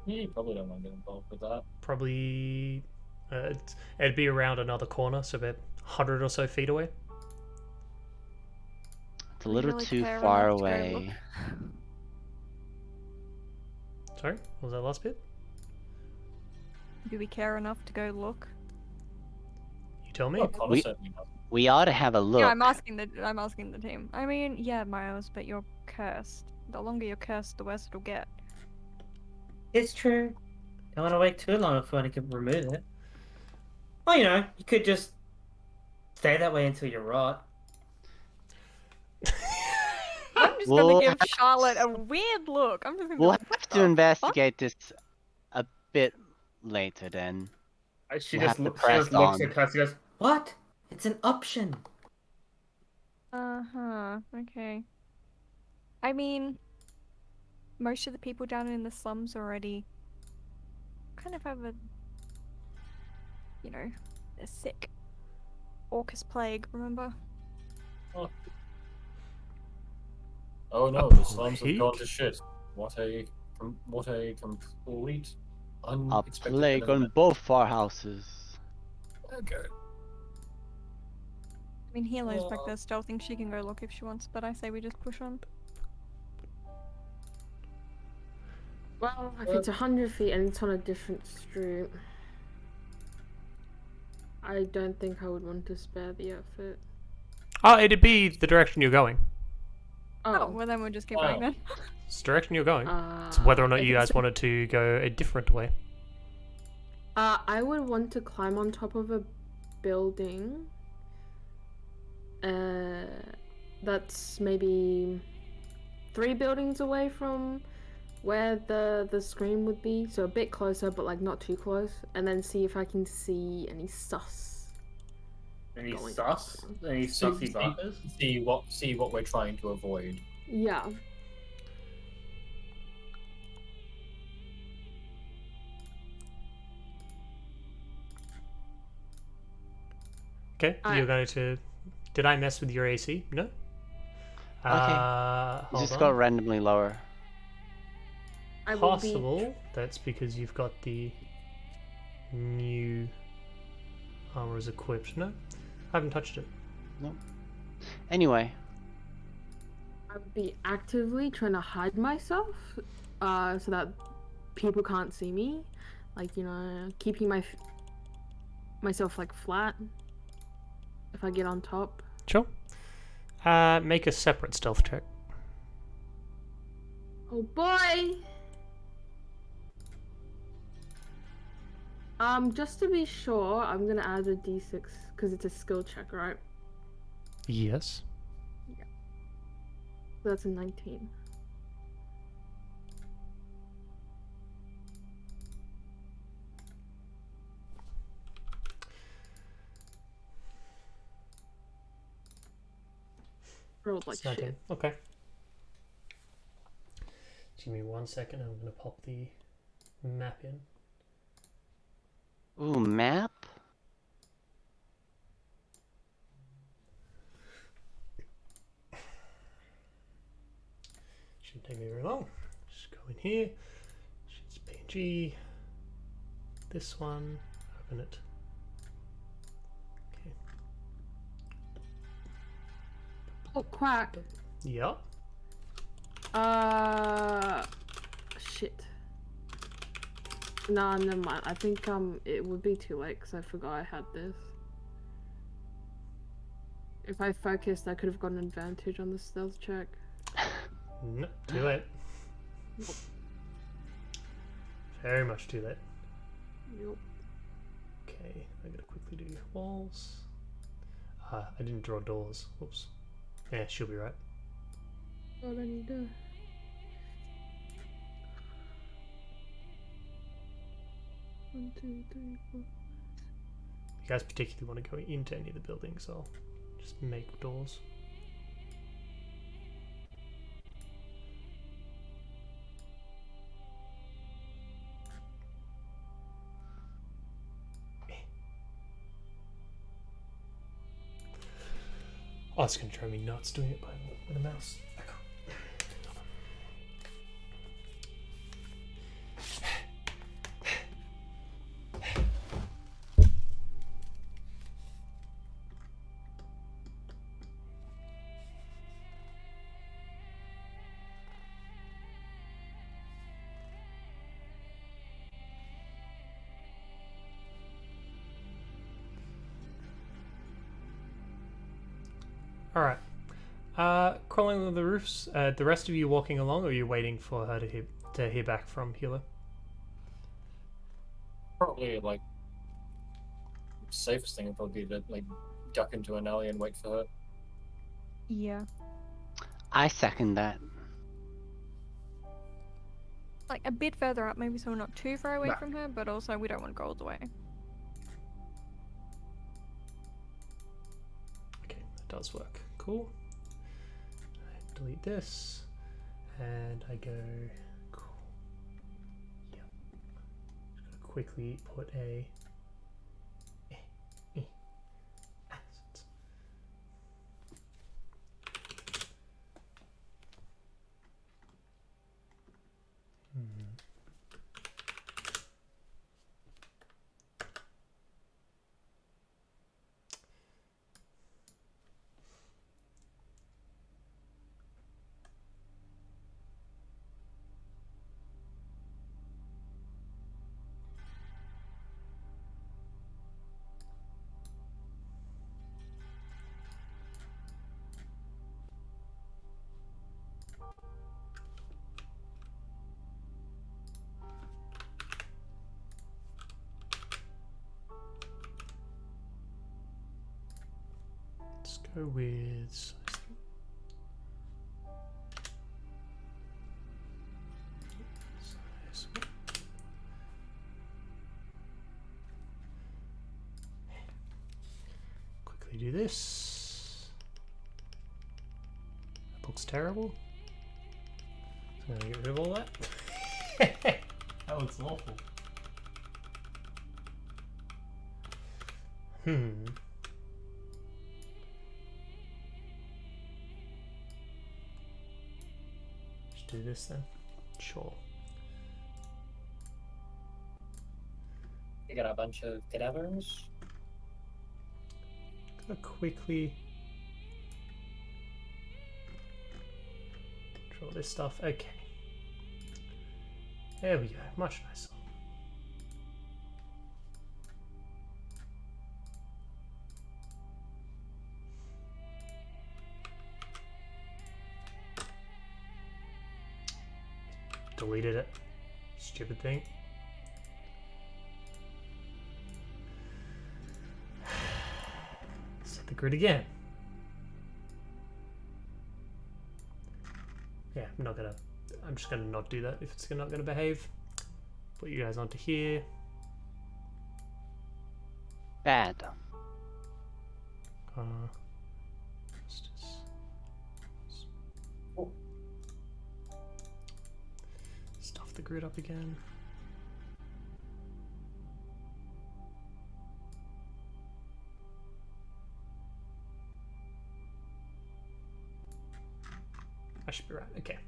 Yeah, you probably don't want to get involved with that. Probably, it'd be around another corner, so about 100 or so feet away. It's a We little really too care far enough to go away. Sorry, what was that last bit? Do we care enough to go look? You tell me. Well, Connor We- certainly doesn't. We ought to have a look. Yeah, I'm asking the team. I mean, yeah, Miles, but you're cursed. The longer you're cursed, the worse it'll get. It's true. Don't want to wait too long before I can remove it. Well, you know, you could just stay that way until you rot. I'm just We'll gonna give have- Charlotte a weird look. I'm just gonna. We'll be like, have "What to the fuck?" investigate this a bit later then. She We'll just have to looks. She press just looks on. at Cass. She goes, What? It's an option. Uh-huh, okay. I mean, most of the people down in the slums already kind of have a, you know, a sick Orcus plague, remember? Oh no, A the slums have gone plague? to shit. What a complete A unexpected plague on development. both our houses. Okay. I mean, Helo's back there stealthing, she can go look if she wants, but I say we just push on. Well, if it's 100 feet and it's on a different street, I don't think I would want to spare the effort. Oh, it'd be the direction you're going. Oh, well then we'll just keep going then. It's the direction you're going. It's whether or not you guys wanted to go a different way. I would want to climb on top of a building. That's maybe 3 buildings away from where the scream would be, so a bit closer, but like not too close, and then see if I can see any sus. any Going sus? Any sussy barkers? See what we're trying to avoid. Yeah. Okay, you're going to. Did I mess with your AC? No. It Hold just on. got randomly lower. I will Possible. That's because you've got the new armor is equipped. No, I haven't touched it. Anyway, I would be actively trying to hide myself, so that people can't see me. Like, you know, keeping myself like flat. If I get on top. Sure. Make a separate stealth check. Oh boy! Just to be sure, I'm gonna add a d6 because it's a skill check, right? Yes. So that's a 19. Rolled like It's 19. shit. Okay. Give me 1 second. I'm gonna pop the map in. ooh, map? Shouldn't take me very long. Just go in here. It's PNG. This one. Open it. Okay. Oh, quack. Yeah. Shit. Nah, never mind. I think it would be too late because I forgot I had this. If I focused, I could have gotten an advantage on the stealth check. No, too late. Very much too late. Nope. Okay, I'm gonna quickly do walls. I didn't draw doors. Whoops. Yeah, she'll be right. Oh, then you do. One, two, three, four. If you guys particularly want to go into any of the buildings, I'll just make doors. Oh, it's going to drive me nuts doing it with a mouse. Alright. Crawling over the roofs. The rest of you walking along, or are you waiting for her to hear back from Hilo? Probably, like, safest thing would probably be to, like, duck into an alley and wait for her. Yeah. I second that. Like a bit further up, maybe so we're not too far away Right. from her, but also we don't want to go all the way. Okay, that does work. Cool. I delete this, and I go. Cool. Yeah. Just gonna quickly put a. Accent. Let's go with size 3. Size 1. Quickly do this. That looks terrible. So I'm gonna get rid of all that. That looks awful. Just do this then. Sure. You got a bunch of cadavers. Gonna quickly draw this stuff. Okay. There we go. Much nicer. Deleted it. Stupid thing. Set the grid again. Yeah, I'm just gonna not do that if it's not gonna behave. Put you guys onto here. Bad. Stuff the grid up again. I should be right. Okay.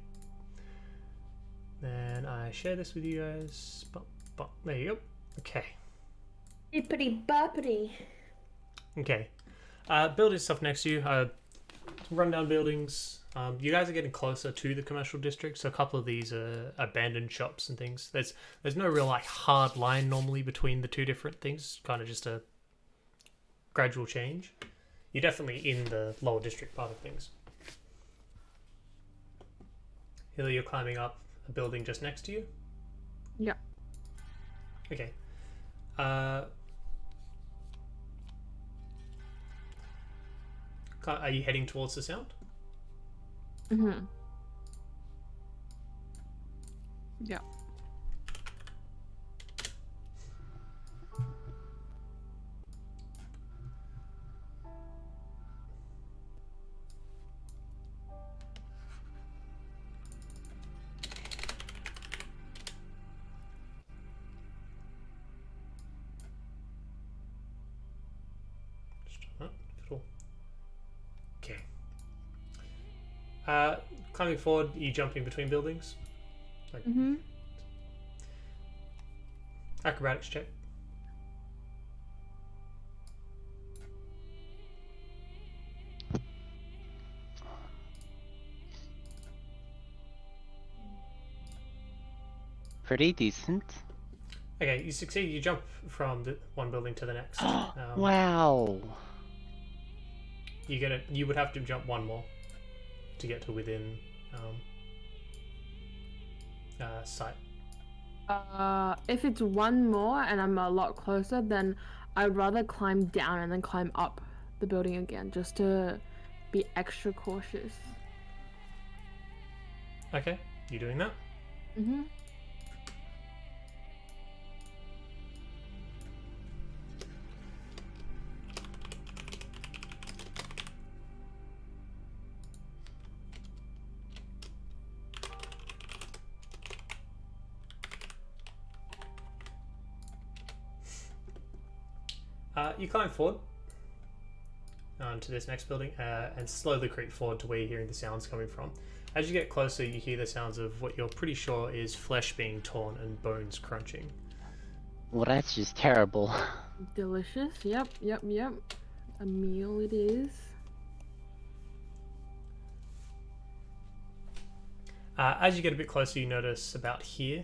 Then I share this with you guys. There you go. Okay. Bippity boppity. Okay. Building stuff next to you. Rundown buildings. You guys are getting closer to the commercial district, so a couple of these are abandoned shops and things. There's no real like hard line normally between the two different things. Kind of just a gradual change. You're definitely in the lower district part of things. Here you're climbing up. a building just next to you? Yeah. Okay. Are you heading towards the sound? Mm-hmm. Yeah. Cool. Okay. Climbing forward, are you jumping between buildings? Like Mm-hmm. acrobatics check. Pretty decent. Okay, you succeed. You jump from the one building to the next. Wow. You would have to jump one more to get to within sight. If it's one more and I'm a lot closer, then I'd rather climb down and then climb up the building again, just to be extra cautious. Okay, you doing that? Mm-hmm. You climb forward to this next building and slowly creep forward to where you're hearing the sounds coming from. As you get closer, you hear the sounds of what you're pretty sure is flesh being torn and bones crunching. Well, that's just terrible. Delicious. Yep. A meal it is. As you get a bit closer, you notice about here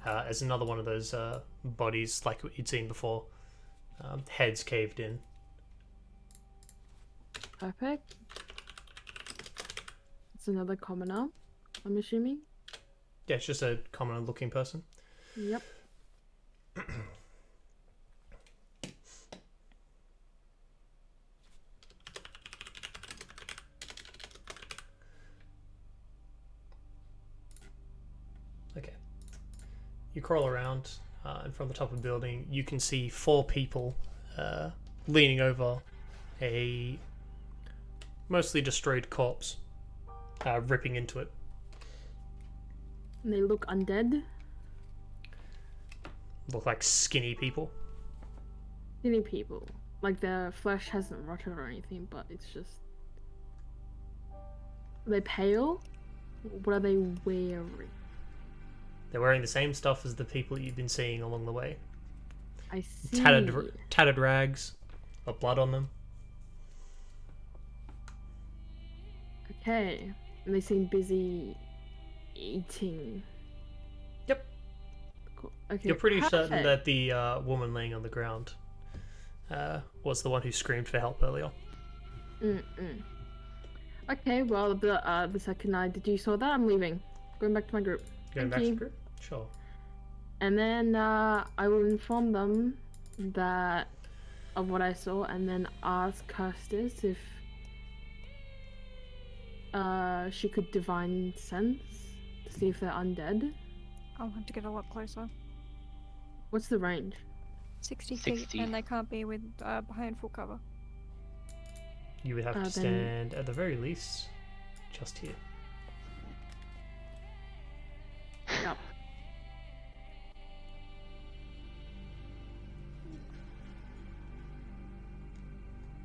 as another one of those bodies like you'd seen before. Heads caved in. Perfect. It's another commoner, I'm assuming. Yeah, it's just a commoner looking person. Yep. Okay. You crawl around, and from the top of the building, you can see 4 people leaning over a mostly destroyed corpse, ripping into it. And they look undead. Look like skinny people. Skinny people. Like their flesh hasn't rotted or anything, but it's just... Are they pale? What are they wearing? They're wearing the same stuff as the people you've been seeing along the way. I see. Tattered rags, got blood on them. Okay. And they seem busy eating. Yep. Cool. Okay. You're pretty certain perfect. that the woman laying on the ground was the one who screamed for help earlier. Okay, well, the second I deduce all that, I'm leaving. Going back to my group. Going Thank back to you. the group? Sure. And then I will inform them that of what I saw, and then ask Kirstis if she could divine sense to see if they're undead. I'll have to get a lot closer. What's the range? 60 feet, 60. and they can't be with behind full cover. You would have to Then- stand, at the very least, just here. Yep.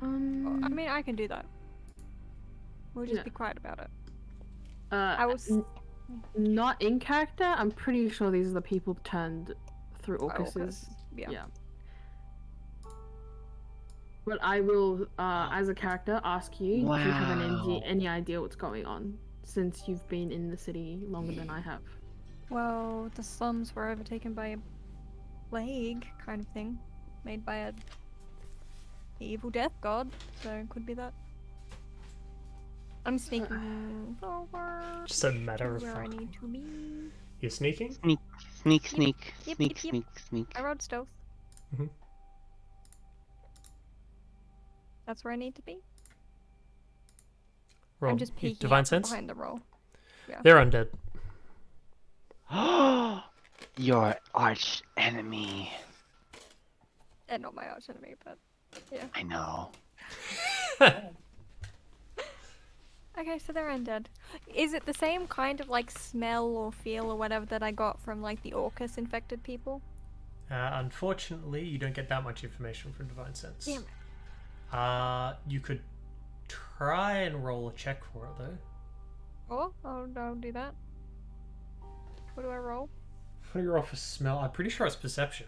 I mean, I can do that. We'll just Yeah. be quiet about it. I was- not in character. I'm pretty sure these are the people turned through Orcus's. Orcus, yeah. Yeah. But I will, as a character, ask you if you have Wow. any idea what's going on, since you've been in the city longer than I have. Well, the slums were overtaken by a plague kind of thing, made by a evil death god, so it could be that. I'm sneaking forward Just a matter of where I fact. need to be. You're sneaking? Sneak, sneak, sneak, Yep, sneak, yep, yep. sneak, sneak. I rolled stealth. Mhm. That's where I need to be. Roll. I'm just You- peeking Divine out from sense? behind the roll. They're undead. Your arch enemy. They're not my arch enemy, but yeah. I know. Okay, so they're undead. Is it the same kind of like smell or feel or whatever that I got from like the Orcus infected people? Unfortunately, you don't get that much information from Divine Sense. Damn it. You could try and roll a check for it, though. Oh, I'll do that. What do I roll? What do you roll for smell? I'm pretty sure it's perception.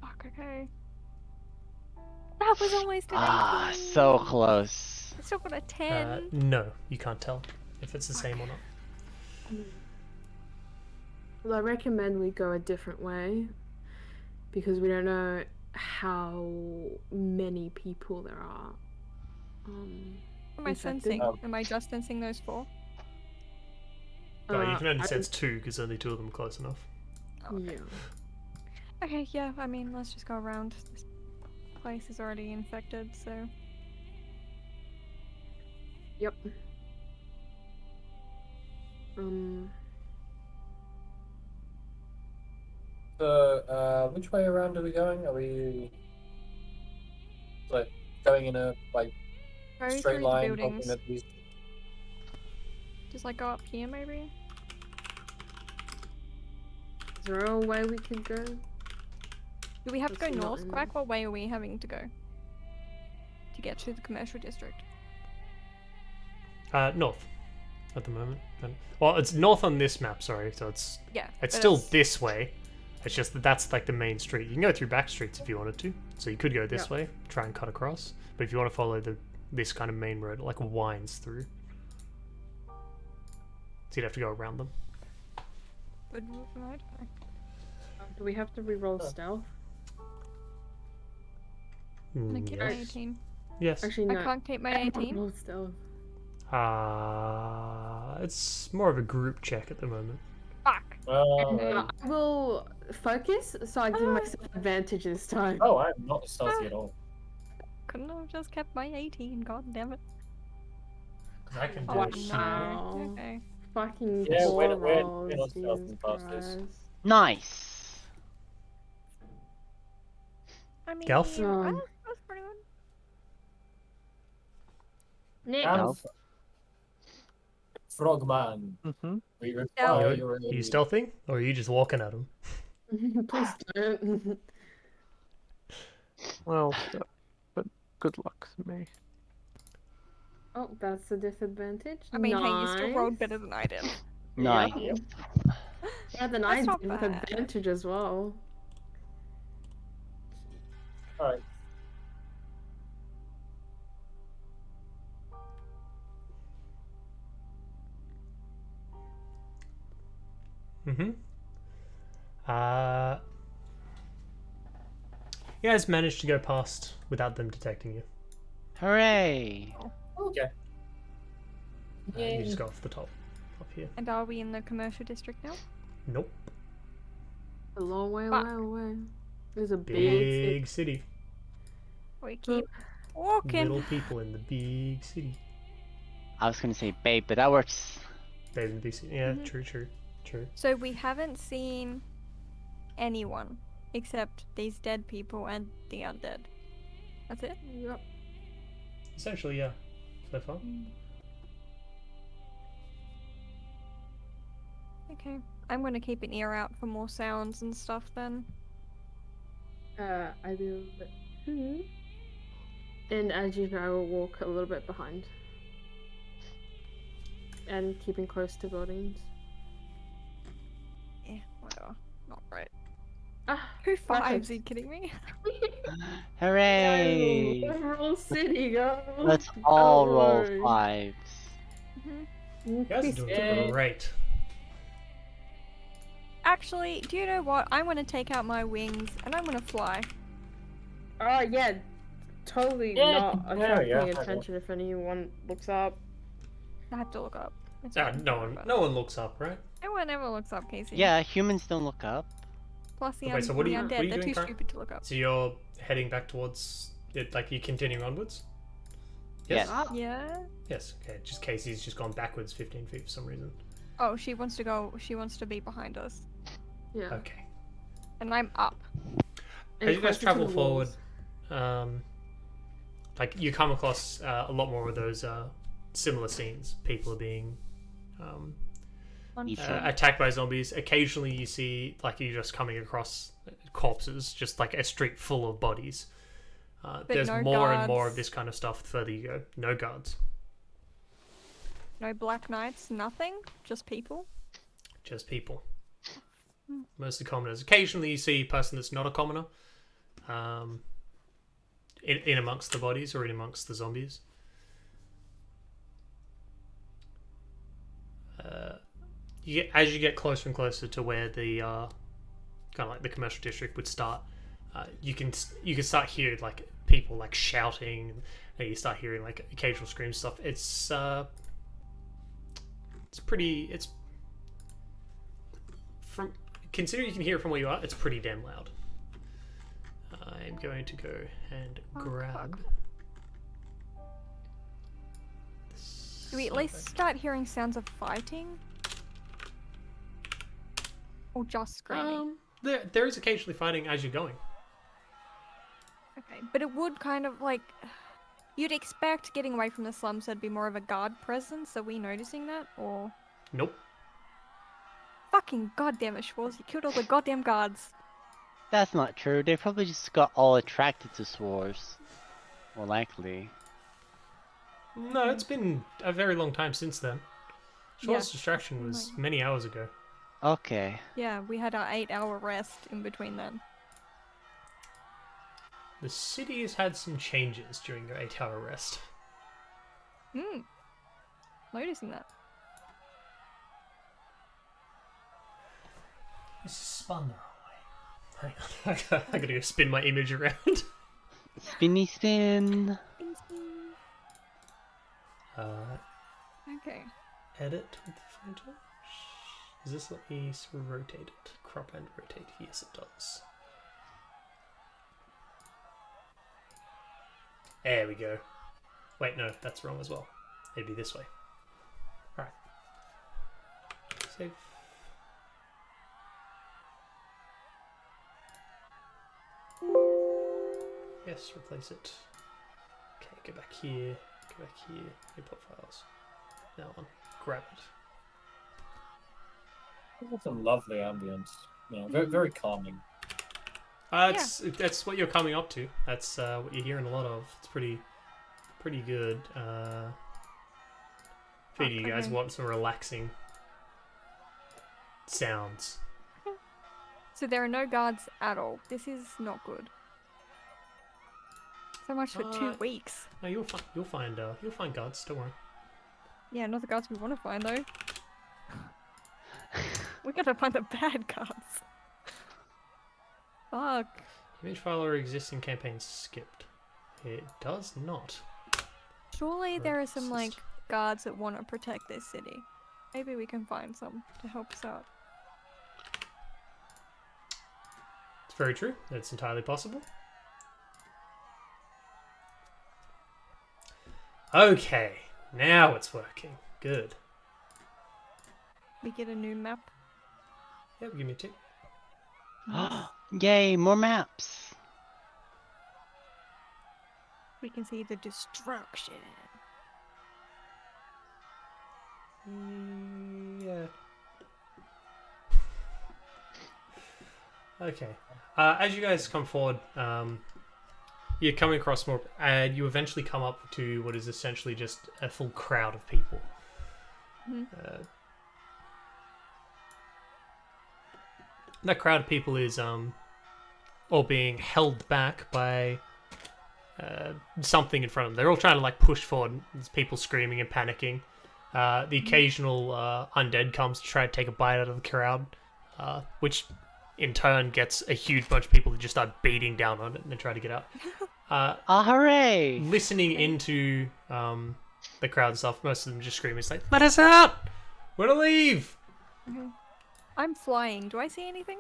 Fuck, okay. That was almost an 18. So close. I still got a 10. No, you can't tell if it's the same or not. Well, I recommend we go a different way because we don't know how many people there are. Am I infected. sensing? Am I just sensing those 4? Oh, you can only I- sense 2 because only 2 of them are close enough. Yeah. Okay, yeah, I mean, let's just go around. This place is already infected, so. Yep. So, which way around are we going? Are we like going in a like Go straight through the line, hoping buildings. that these? Just like go up here, maybe? Is there a way we could go? Do we have to go That's not north, in- Quack? What way are we having to go? To get to the commercial district? North at the moment. Well, it's north on this map, sorry, so it's Yeah. it's but still this way. It's just that that's like the main street. You can go through back streets if you wanted to. So you could go this way, try and cut across. But if you want to follow this kind of main road, it like winds through. So you'd have to go around them. But, I don't know. Do we have to re-roll stealth? Can I keep my Yes. 18? Yes. Actually, no. I can't keep my 18? Roll stealth. It's more of a group check at the moment. Fuck! Oh, I will focus so I give myself advantage this time. oh, I'm not stealthy at all. Couldn't have just kept my 18, god damn it. Because I can do Oh, it here. no. Okay. Fucking Yeah, poor we're rolls, not stealthy Jesus bastards. Christ. Nice. I mean, Gelf? that's pretty good. Nick. And Frogman, Mm-hmm. we Yeah. require Are your you stealthing? Or are you just walking at them? Please don't. Well, but good luck to me. Oh, that's a disadvantage. I mean, hey, you still Nice. rolled better than I did. Nice. Yep. Yeah, then That's I not did with bad. advantage as well. Alright. Mm-hmm. You guys managed to go past without them detecting you. Hooray. Okay. You just go off the top. Up here. And are we in the commercial district now? Nope. A long way Fuck. away. There's a Big city. We keep walking. Little people in the big city. I was gonna say babe, but that works. They're in the big city. Yeah, Mhm. true. So we haven't seen anyone except these dead people and the undead. That's it? Yep. Essentially, yeah. So far. Okay. I'm gonna keep an ear out for more sounds and stuff then. I do. And as you know, I will walk a little bit behind. And keeping close to buildings. Yeah, whatever. Not right. Ah, Who fives? perfect. Are you kidding me? Hooray. Go! Roll City, go! Let's all roll Alright. 5s. You guys are doing great. Actually, do you know what? I'm gonna take out my wings and I'm gonna fly. Oh yeah, totally Yeah, not yeah, attracting yeah. attention if anyone looks up. I have to look up. It's Ah, fine, no don't worry one, about no one looks up, right? No one ever looks up, Casey. Yeah, humans don't look up. Plus the, Wait, so what the are you undead, doing they're too current- stupid to look up. So you're heading back towards it, like you continuing onwards? Yes. Yes. Yeah. Yes. Okay. Just Casey's just gone backwards 15 feet for some reason. Oh, she wants to go. She wants to be behind us, Yeah. Okay. and I'm up. And As you guys closer to travel the forward, walls. like you come across a lot more of those similar scenes. People are being attacked by zombies. Occasionally, you see like you're just coming across corpses, just like a street full of bodies. There's no more and more of guards. this kind of stuff the further you go. No guards, No black knights, nothing. Just people. just people. Mostly commoners. Occasionally, you see a person that's not a commoner, in amongst the bodies or in amongst the zombies. As you get closer and closer to where the kind of like the commercial district would start, you can start hearing like people like shouting, and you start hearing like occasional scream stuff. It's from considering you can hear it from where you are, it's pretty damn loud. I'm going to go and grab. Do we at least start hearing sounds of fighting? Or just screaming? There is occasionally fighting as you're going. Okay, but it would kind of like... You'd expect getting away from the slums there'd be more of a guard presence. Are we noticing that? Or... Nope. Fucking goddamn it, Schwartz. You killed all the goddamn guards. That's not true. They probably just got all attracted to swords. More likely. No, it's been a very long time since then. Short's Yeah. distraction was many hours ago. Okay. Yeah, we had our 8-hour rest in between then. The city has had some changes during your 8-hour rest. Noticing that. This is spun the wrong way. Hang on, I gotta go spin my image around. Spinny spin. Okay. Edit with the photo. Does this let me rotate it? Crop and rotate. Yes, it does. There we go. Wait, no, that's wrong as well. It'd be this way. Alright. Save. Yes, replace it. Okay, go back here. Go back here. Import files. That one. Grab it. It's a lovely ambience. You know, very, very calming. That's what you're coming up to. That's what you're hearing a lot of. It's pretty good. If you guys want some relaxing sounds. So there are no guards at all. This is not good. So much for 2 weeks. No, you'll find guards. Don't worry. Yeah, not the guards we want to find though. We gotta find the bad guards. Fuck. Image file or existing campaigns skipped. It does not. Surely there are some like guards that want to protect this city. Maybe we can find some to help us out. It's very true. It's entirely possible. Okay, now it's working. Good. We get a new map. Yep, give me a tick. Yay, more maps. We can see the destruction. Yeah. Okay. As you guys come forward, you're coming across more, and you eventually come up to what is essentially just a full crowd of people. That crowd of people is all being held back by something in front of them. They're all trying to like push forward. There's people screaming and panicking. The occasional undead comes to try to take a bite out of the crowd, which in turn gets a huge bunch of people to just start beating down on it and try to get out. Hooray! Listening into the crowd and stuff, most of them just screaming, it's like, let us out! We're to leave! Okay. I'm flying. Do I see anything?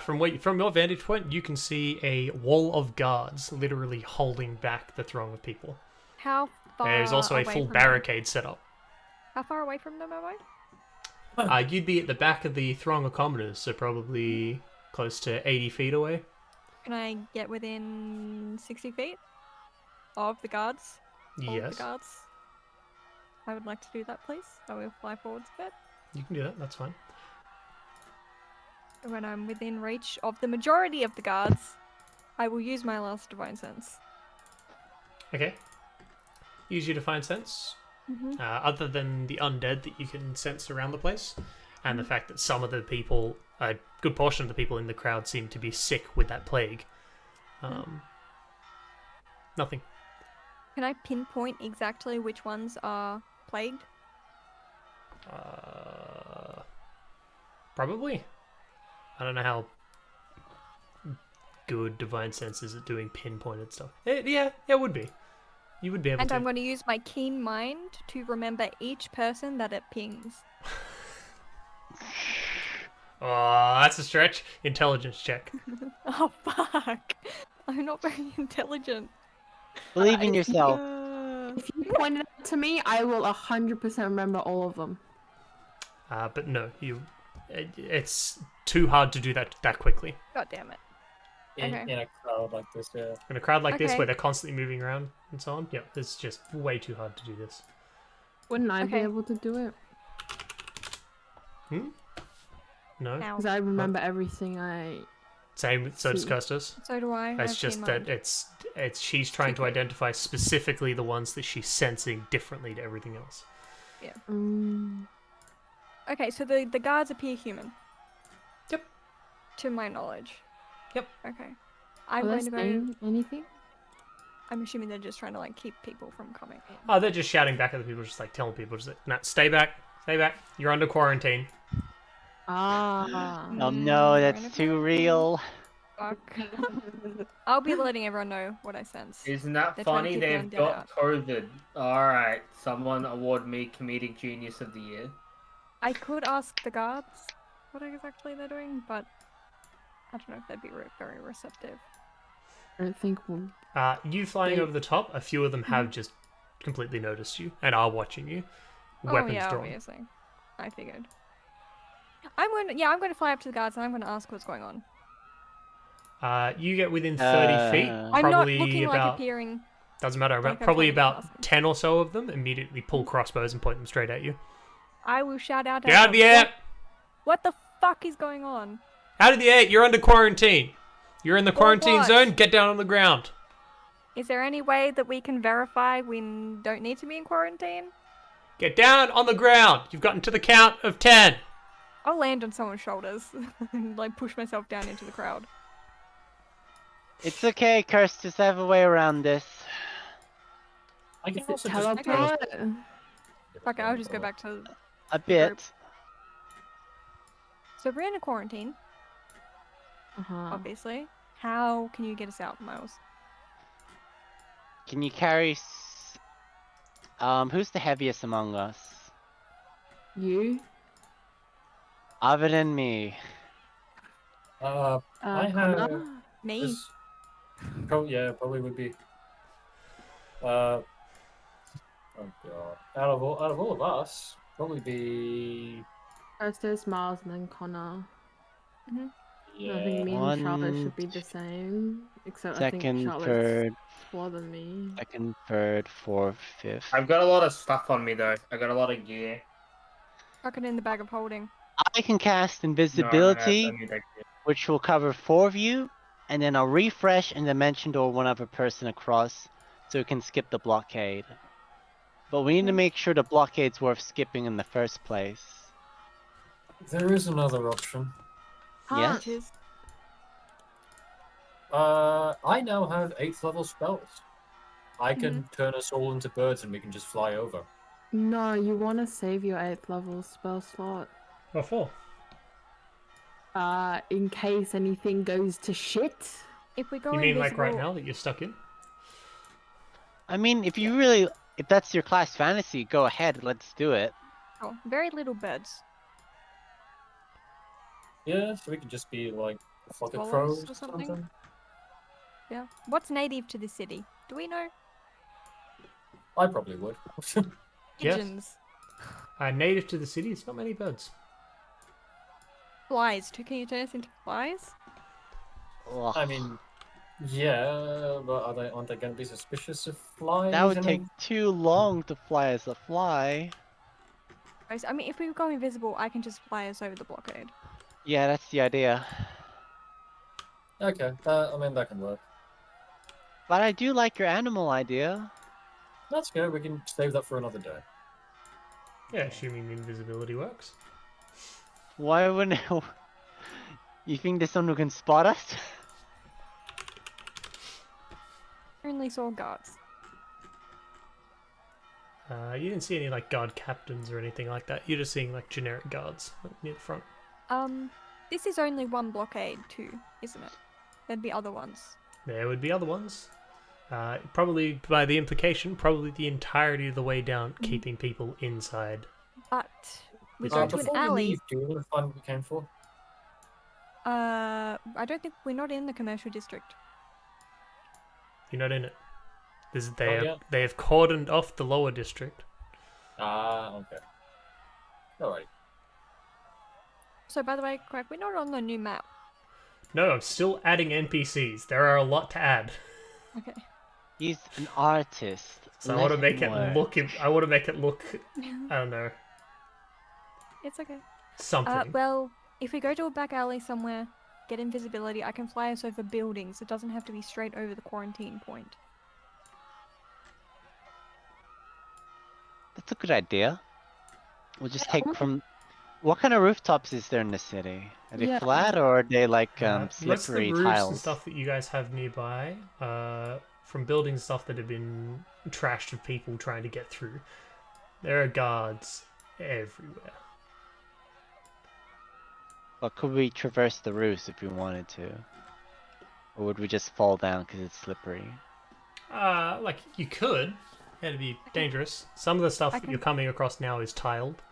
From your vantage point, you can see a wall of guards literally holding back the throng of people. How far There's also a away full from barricade set up. How far away from them am I? You'd be at the back of the throng of commoners, so probably close to 80 feet away. Can I get within 60 feet of the guards? All of Yes, the guards? I would like to do that, please. I will fly forwards a bit. you can do that. That's fine. When I'm within reach of the majority of the guards, I will use my last divine sense. Okay. Use your divine sense. Mm-hmm. Other than the undead that you can sense around the place, and the fact that some of the people, a good portion of the people in the crowd, seem to be sick with that plague. Nothing. Can I pinpoint exactly which ones are plagued? Probably. I don't know how good divine sense is at doing pinpointed stuff. Yeah, it would be. You would be able And to. I'm going to use my keen mind to remember each person that it pings. Oh, that's a stretch. Intelligence check. Oh, fuck. I'm not very intelligent. Believe in If you- yourself. If you point it out to me, I will 100% remember all of them. But no, it's too hard to do that quickly. God damn it. In Okay. a crowd like this, yeah. In a crowd like this Okay. where they're constantly moving around and so on, yeah, it's just way too hard to do this. Wouldn't I be Okay. able to do it? No? Ow. Because I remember everything I... Same, so does See. Custis. So do I. It's have just keen that mind. it's she's trying to Secret. identify specifically the ones that she's sensing differently to everything else. Okay, so the guards appear human. Yep. To my knowledge. Yep. Okay. Are I'm they going to go. saying anything? I'm assuming they're just trying to like keep people from coming in. Oh, they're just shouting back at the people, just like telling people, just like, nah, stay back, you're under quarantine. Ah. Oh no, we're that's gonna too go- real. Fuck. I'll be letting everyone know what I sense. Isn't that They're trying to funny? keep the They've undead got out. COVID. Alright, someone award me Comedic Genius of the Year. I could ask the guards what exactly they're doing, but I don't know if they'd be very receptive. I don't think we'll... You flying They- over the top, a few of them have just completely noticed you and are watching you. Weapons oh yeah, drawn. obviously. I figured. I'm going to fly up to the guards and I'm going to ask what's going on. You get within 30 feet. I'm I'm not Probably looking about like appearing. doesn't matter. like I'm Probably trying to about pass them. 10 or so of them immediately pull crossbows and point them straight at you. I will shout out. Get out of the air! What the fuck is going on? Out of the air! You're under quarantine. You're in the For quarantine what? zone. Get down on the ground. Is there any way that we can verify we don't need to be in quarantine? Get down on the ground. You've gotten to the count of 10. I'll land on someone's shoulders and like push myself down into the crowd. It's okay, Kirstus. I have a way around this. I guess Well, it's Teleport? Fuck it, I'll just go back to. A bit. So we're in a quarantine, Uh-huh. obviously. How can you get us out, Miles? Can you carry? Who's the heaviest among us? You? Other than me. I have Connor? Me. this. Probably would be. Oh god. Out of all of us, probably be. First there's Miles and then Connor. Yeah. I think me and Charlotte One, should be the same. Except I Second, think Charlotte's third, taller than me. second, third, fourth, fifth. I've got a lot of stuff on me though. I got a lot of gear. Tuck it in the bag of holding. I can cast No, invisibility, I need that gear. which will cover 4 of you, and then I'll refresh and dimension door one other person across, so we can skip the blockade. But we need to make sure the blockade's worth skipping in the first place. There is another option. Yes? Which is I now have 8th level spells. I can turn us all into birds and we can just fly over. No, you want to save your 8th level spell slot. What for? In case anything goes to shit. if we go You mean like invisible, right now that you're stuck in? I mean, if that's your class fantasy, go ahead, let's do it. Oh, very little birds. Yeah, so we could just be like a flock of Swallows crows or something? Yeah. What's native to this city? Do we know? I probably would. Yes. Pigeons. Native to the city, it's not many birds. Flies. Too. Can you turn us into flies? Ugh. I mean, yeah, but aren't they going to be suspicious of flies? That would and take then- too long to fly as a fly. I mean, if we go invisible, I can just fly us over the blockade. Yeah, that's the idea. Okay, I mean, that can work. But I do like your animal idea. That's good. We can save that for another day. Yeah, assuming the invisibility works. Why wouldn't you think there's someone who can spot us? Only saw guards. You didn't see any like guard captains or anything like that. You're just seeing like generic guards near the front. This is only one blockade too, isn't it? There'd be other ones. There would be other ones. Probably by the implication, probably the entirety of the way down, keeping people inside. But we go to an Before we alley. leave, do you want to find what we came for? I don't think we're not in the commercial district. You're not in it. yeah. They have cordoned off the lower district. Okay. Alright. So by the way, Craig, we're not on the new map. No, I'm still adding NPCs. There are a lot to add. Okay. He's an artist. So I want to Let make him it work. look. I want to make it look. I don't know. It's okay. Something. Well, if we go to a back alley somewhere, get invisibility, I can fly us over buildings. It doesn't have to be straight over the quarantine point. That's a good idea. We'll just take from. What kind of rooftops is there in the city? Are they Yeah. flat or are they like Most of the slippery roofs tiles? and stuff that you guys have nearby, from buildings stuff that have been trashed of people trying to get through, there are guards everywhere. But could we traverse the roofs if we wanted to? Or would we just fall down because it's slippery? Like you could. It'd be dangerous. Some of the stuff I that can- you're coming across now is tiled.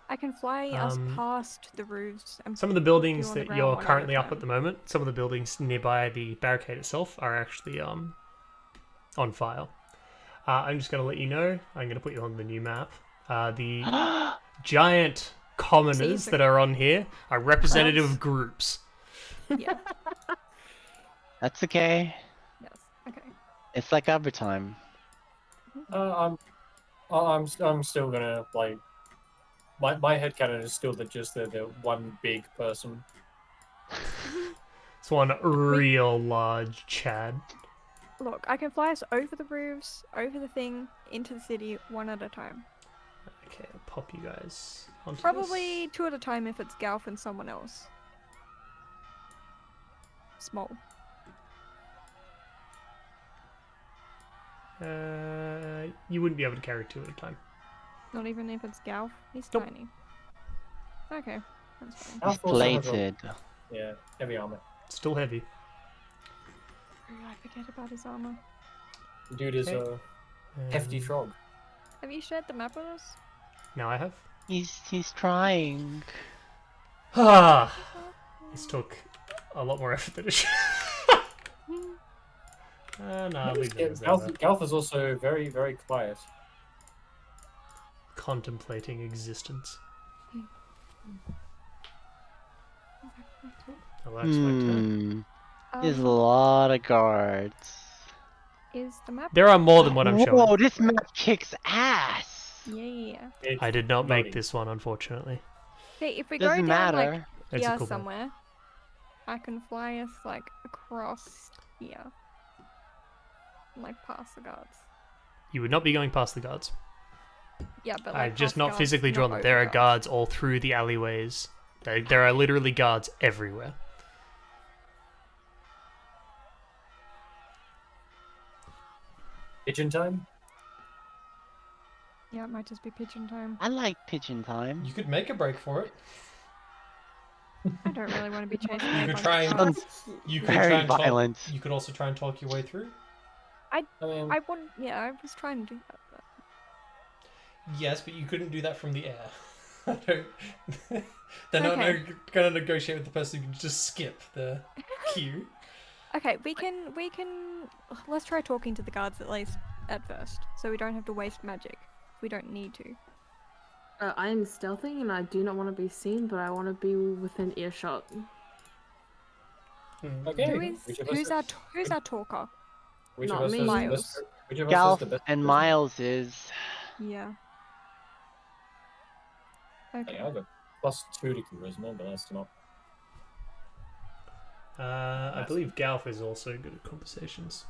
I can fly us Um, past the roofs. And Some of the buildings on the that ground you're one at a currently up time. at the moment, some of the buildings nearby the barricade itself are actually on fire. I'm just going to let you know. I'm going to put you on the new map. The giant commoners Caesar. that are on here are representative groups. Yeah. That's okay. Yes. Okay. It's like overtime. I'm still gonna like. My headcanon is still that just the one big person. It's one real large Chad. Look, I can fly us over the roofs, over the thing, into the city, one at a time. Okay, I'll pop you guys onto Probably two at a time if it's Galf and someone else. Small. this. You wouldn't be able to carry two at a time. Not even if it's Galf. He's Nope. tiny. Okay, that's fine. He's Alpha also has a- plated. Yeah, heavy armor. Still heavy. Oh, I forget about his armor. The dude is a hefty Um, frog. Have you shared the map with us? Now I have. He's trying. Ah, this took a lot more effort than it should. No, I'll leave it as that. Galf is also very, very quiet. Contemplating existence. Oh, that's my turn. There's a lot of guards. Is the map? There are more than what I'm showing. Whoa, this map kicks ass. Yeah. It's I did not make loading. this one, unfortunately. Okay, if we Doesn't go down matter. like It's a here cool map. somewhere, I can fly us like across here. And, like past the guards. You would not be going past the guards. Yeah, but like I've just past not guards, physically not drawn them. over There are guards. guards all through the alleyways. There are literally guards everywhere. Pigeon time? Yeah, it might just be pigeon time. I like pigeon time. You could make a break for it. I don't really want to be chasing. You could try and you could Very try and violent. You could also try and talk your way through. I mean, I wouldn't. Yeah, I was trying to do that. But... Yes, but you couldn't do that from the air. They're not Okay. going to negotiate with the person who can just skip the queue. Okay, we can. Let's try talking to the guards at least at first, so we don't have to waste magic. If we don't need to. I am stealthing and I do not want to be seen, but I want to be within earshot. Okay. Who's our talker? Which Not of us me. has the Miles. best? Which of us has Galf the best? and charisma? Miles is. Yeah. Okay. Hey, I've got +2 to charisma, but that's not. I believe Galf is also good at conversations.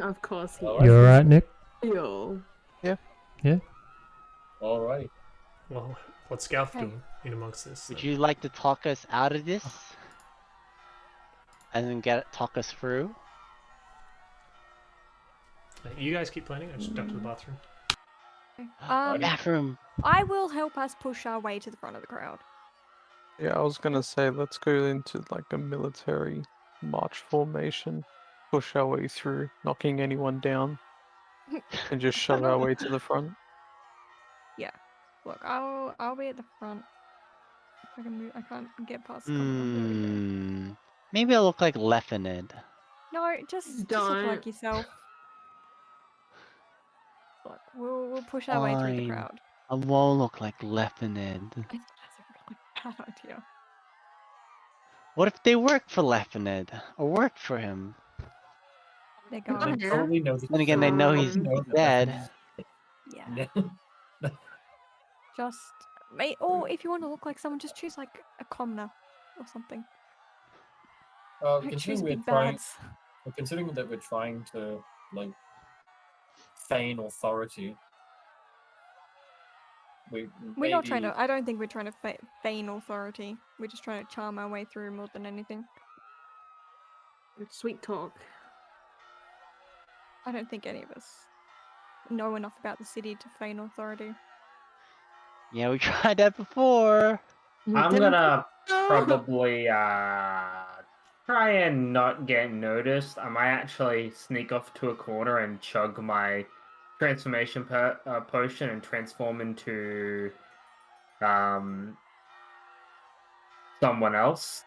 Of course he All is. right. You alright, Nick? Yo. Alright. Well, what's Galf Hey. doing in amongst this? Would then? you like to talk us out of this? And then talk us through? You guys keep planning. I just duck to the bathroom. Bathroom. I will help us push our way to the front of the crowd. Yeah, I was gonna say let's go into like a military march formation, push our way through, knocking anyone down, and just shove our way to the front. Look, I'll be at the front. If I can move, I can't get past the common. There we go. Maybe I look like Leffinid. No, just look Don't. like yourself. Look, we'll push our way through the Fine. crowd. I won't look like Leffinid. I think that's a really bad idea. What if they work for Leffinid? Or work for him? They're Not guards. here. Probably know the Then again, they know he's dead. Yeah. No. Just or if you want to look like someone, just choose like a commoner or something. Don't choose Considering big bads. considering that we're trying to like feign authority, We're not trying to. I don't think we're trying to feign authority. We're just trying to charm our way through more than anything. Sweet talk. I don't think any of us know enough about the city to feign authority. Yeah, we tried that before. I'm Didn't- gonna probably try and not get noticed. I might actually sneak off to a corner and chug my transformation potion and transform into someone else.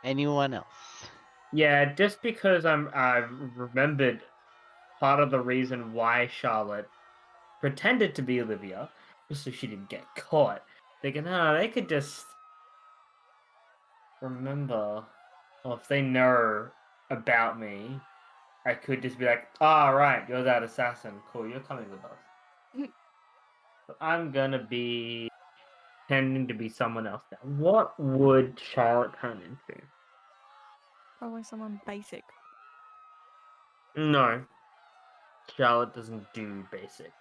Anyone else? Yeah, just because I've remembered part of the reason why Charlotte pretended to be Olivia, just so she didn't get caught. Thinking, they could just remember, or if they know about me, I could just be like, right, you're that assassin. Cool, you're coming with us. So I'm gonna be pretending to be someone else now. What would Charlotte turn into? Probably someone basic. No. Charlotte doesn't do basic.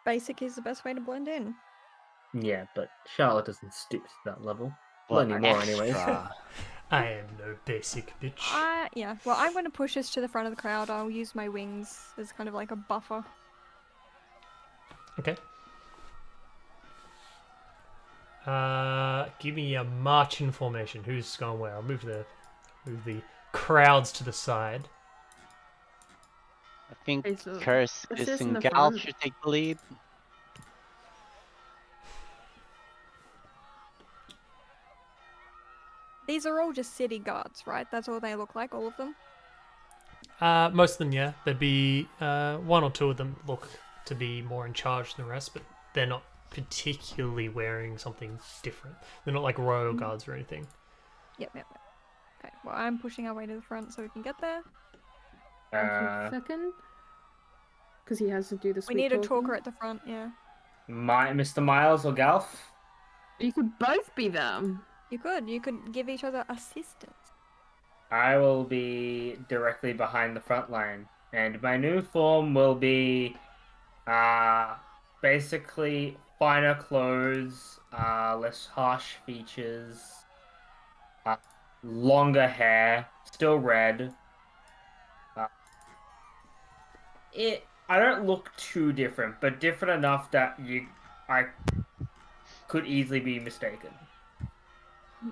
Basic is the best way to blend in. Yeah, but Charlotte doesn't stoop to that level. Well, Not anymore, anyways. extra. I am no basic bitch. Yeah. Well, I'm going to push us to the front of the crowd. I'll use my wings as kind of like a buffer. Okay. Give me a marching formation. Who's going where? I'll move the crowds to the side. I think Okay, so Curse let's just in and the Gal front. should take the lead. These are all just city guards, right? That's all they look like, all of them? Most of them, yeah. There'd be one or two of them look to be more in charge than the rest, but they're not particularly wearing something different. They're not like royal guards or anything. Yep. Okay, well, I'm pushing our way to the front so we can get there. Second. Because he has to do the We sweet need a talking. talker at the front, yeah. Mr. Miles or Galf? You could both be them. You could give each other assistance. I will be directly behind the front line, and my new form will be basically finer clothes, less harsh features, longer hair, still red. I don't look too different, but different enough that I could easily be mistaken.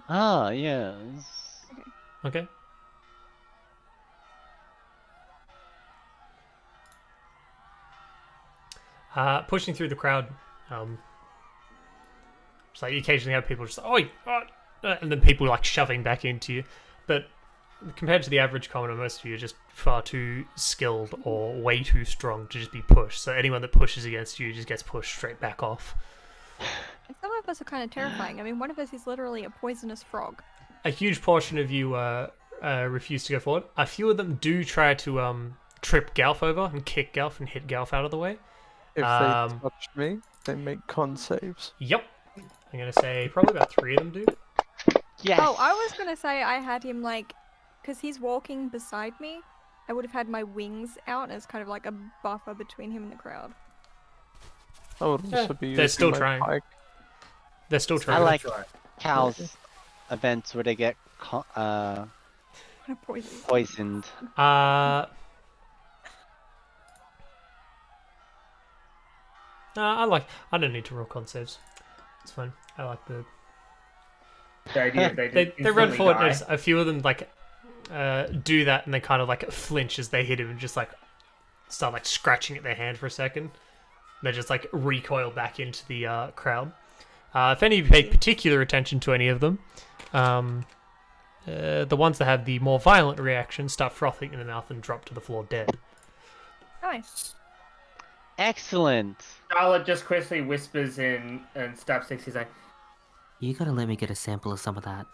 Ah, yes. Okay. Pushing through the crowd, So you occasionally have people just, and then people like shoving back into you. But compared to the average commoner, most of you are just far too skilled or way too strong to just be pushed. So anyone that pushes against you just gets pushed straight back off. And some of us are kind of terrifying. I mean, one of us is literally a poisonous frog. A huge portion of you refuse to go forward. A few of them do try to trip Galf over and kick Galf and hit Galf out of the way. If they touch me, they make con saves. Yep. I'm going to say probably about 3 of them do. Yes. Oh, I was gonna say I had him like, because he's walking beside me, I would have had my wings out as kind of like a buffer between him and the crowd. I would also be they're using still my trying. pike. They're still I trying. like Cal's events where they get poisoned. I don't need to roll con saves. It's fine. I like the idea they run forward. Notice a few of them like do that, and they kind of like flinch as they hit him, and just like start like scratching at their hand for a second. They just like recoil back into the crowd. If any of you pay particular attention to any of them, the ones that have the more violent reactions start frothing in the mouth and drop to the floor dead. Nice. Excellent. Charlotte just quickly whispers in and Slapsticks. He's like, You gotta let me get a sample of some of that.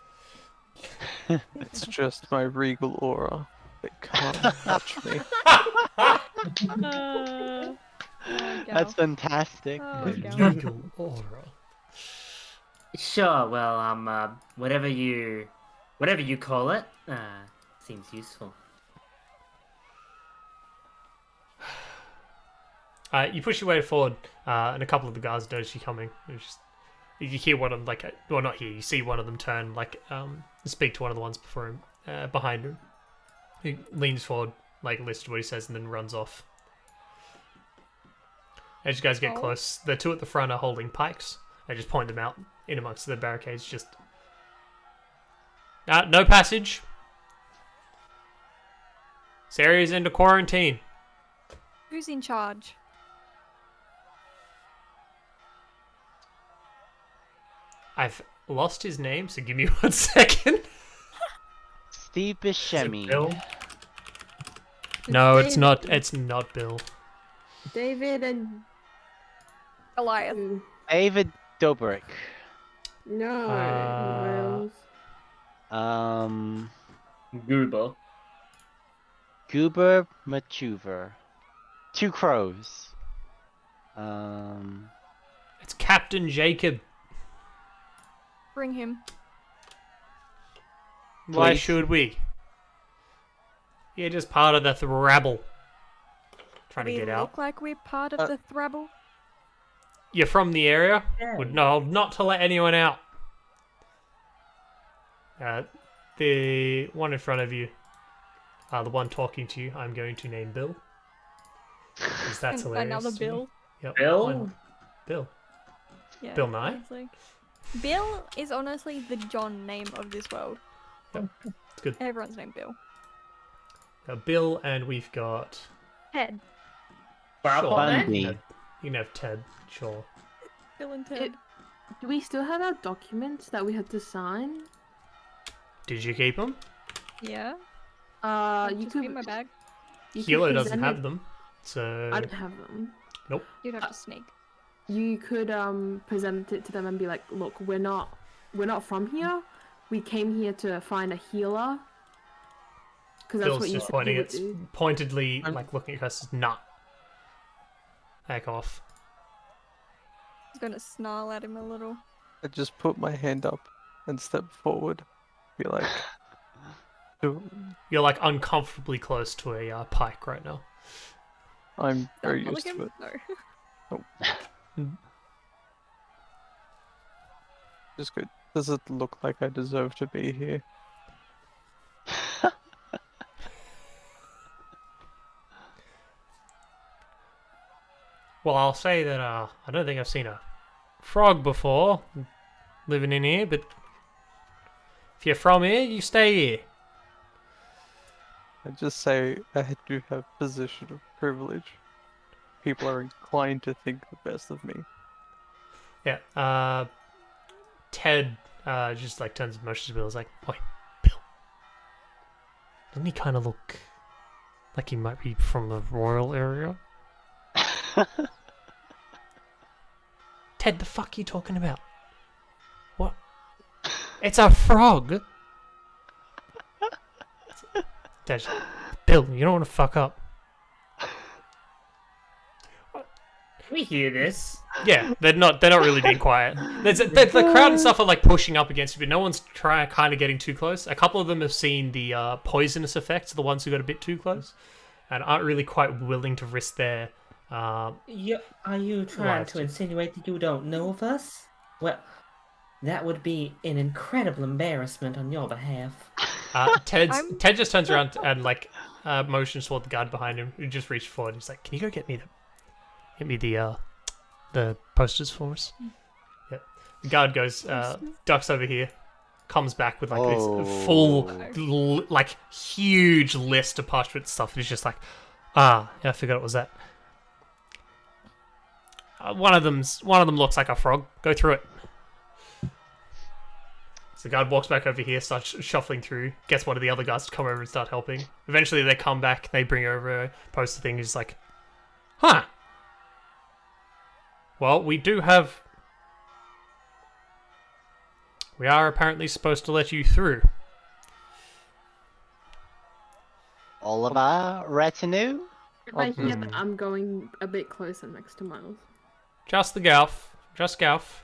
It's just my regal aura. They can't touch me. That's fantastic. Regal aura. Sure, well, whatever you call it, seems useful. You push your way forward, and a couple of the guards notice you coming. You hear one of them, well, not here. You see one of them turn, speak to one of the ones before him, behind him. He leans forward, listens to what he says, and then runs off. As you guys get close, the two at the front are holding pikes. They just point them out in amongst the barricades. Just no passage. This area's into quarantine. Who's in charge? I've lost his name, so give me 1 second. Steve Buscemi. Bill? No, it's not. It's not Bill. David and Goliath. David Dobrik. No, Miles. Goober. Goober Machuver. 2 crows. It's Captain Jacob. Bring him. Why Please. should we? You're just part of the rabble. Trying to We get look out. like we're part of the thrabble. You're from the area? Would know not to let anyone out. The one in front of you, the one talking to you, I'm going to name Bill. 'Cause that's hilarious. Another to me. Bill. Yep. Bill? why not? Bill. Yeah, Bill Nye? honestly. Bill is honestly the John name of this world. Yep. It's good. Everyone's named Bill. Bill, and we've got. Ted. Sure. Bundy. You can have Ted, sure. Bill and Ted. Do we still have our documents that we had to sign? Did you keep them? Yeah. You Just could. be in my bag. You could Hilo doesn't present have it- them, so. I don't have them. You'd have to sneak. You could present it to them and be like, look, we're not from here. We came here to find a healer. Because that's Bill's what you just said pointing you at, would do. pointedly, looking at us, nah. Heck off. He's gonna snarl at him a little. I just put my hand up and step forward. Be like, You're uncomfortably close to a pike right now. I'm very Don't used look to him? it. No. Just good. Does it look like I deserve to be here? Well, I'll say that I don't think I've seen a frog before living in here, but if you're from here, you stay here. I just say I do have position of privilege. People are inclined to think the best of me. Yeah. Ted just like turns and motions to Bill. Is like, "Wait, Bill, doesn't he kind of look like he might be from the royal area?" Ted, the fuck are you talking about? What? It's a frog. Ted's like, Bill, you don't want to fuck up. We hear this. Yeah, they're not really being quiet. The crowd and stuff are like pushing up against you, but no one's kind of getting too close. A couple of them have seen the poisonous effects, the ones who got a bit too close, and aren't really quite willing to risk their. Are you trying to insinuate that you don't know of us? Well, that would be an incredible embarrassment on your behalf. Ted just turns around and like motions toward the guard behind him, who just reached forward. And he's like, "Can you go get me the posters for us?" Yep. The guard goes, ducks over here, comes back with like this full, like huge list of parchment stuff. And he's just like, yeah, I forgot it was that. One of them looks like a frog. Go through it. So the guard walks back over here, starts shuffling through, gets one of the other guys to come over and start helping. Eventually they come back, they bring over a poster thing. He's like, huh. Well, we are apparently supposed to let you through. All of our retinue? If I hear that, I'm going a bit closer next to Miles. Just the Galf. Just Galf.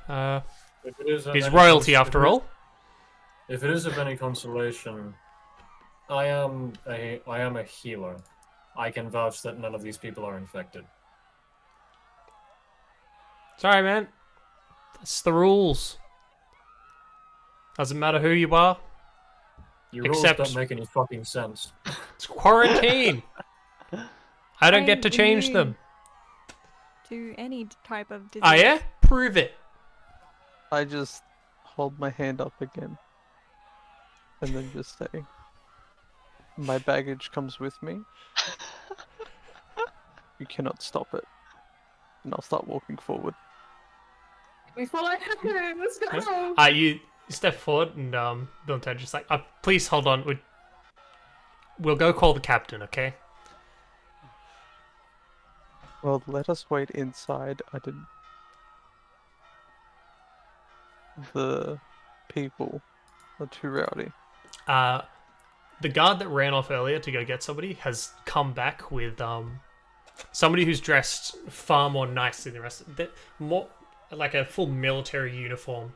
If it is of He's any royalty after all. If it is of any consolation, I am a healer. I can vouch that none of these people are infected. Sorry, man. That's the rules. Doesn't matter who you are. Your Except rules don't make any fucking sense. It's quarantine. I don't get to change them. To any type of disease. Oh yeah? Prove it. I just hold my hand up again. And then just say, my baggage comes with me. You cannot stop it. And I'll start walking forward. We follow him. Let's go. You step forward and Bill and Ted just like, please hold on. We'll go call the captain, okay? Well, let us wait inside. The people are too rowdy. The guard that ran off earlier to go get somebody has come back with somebody who's dressed far more nice than the rest. More like a full military uniform.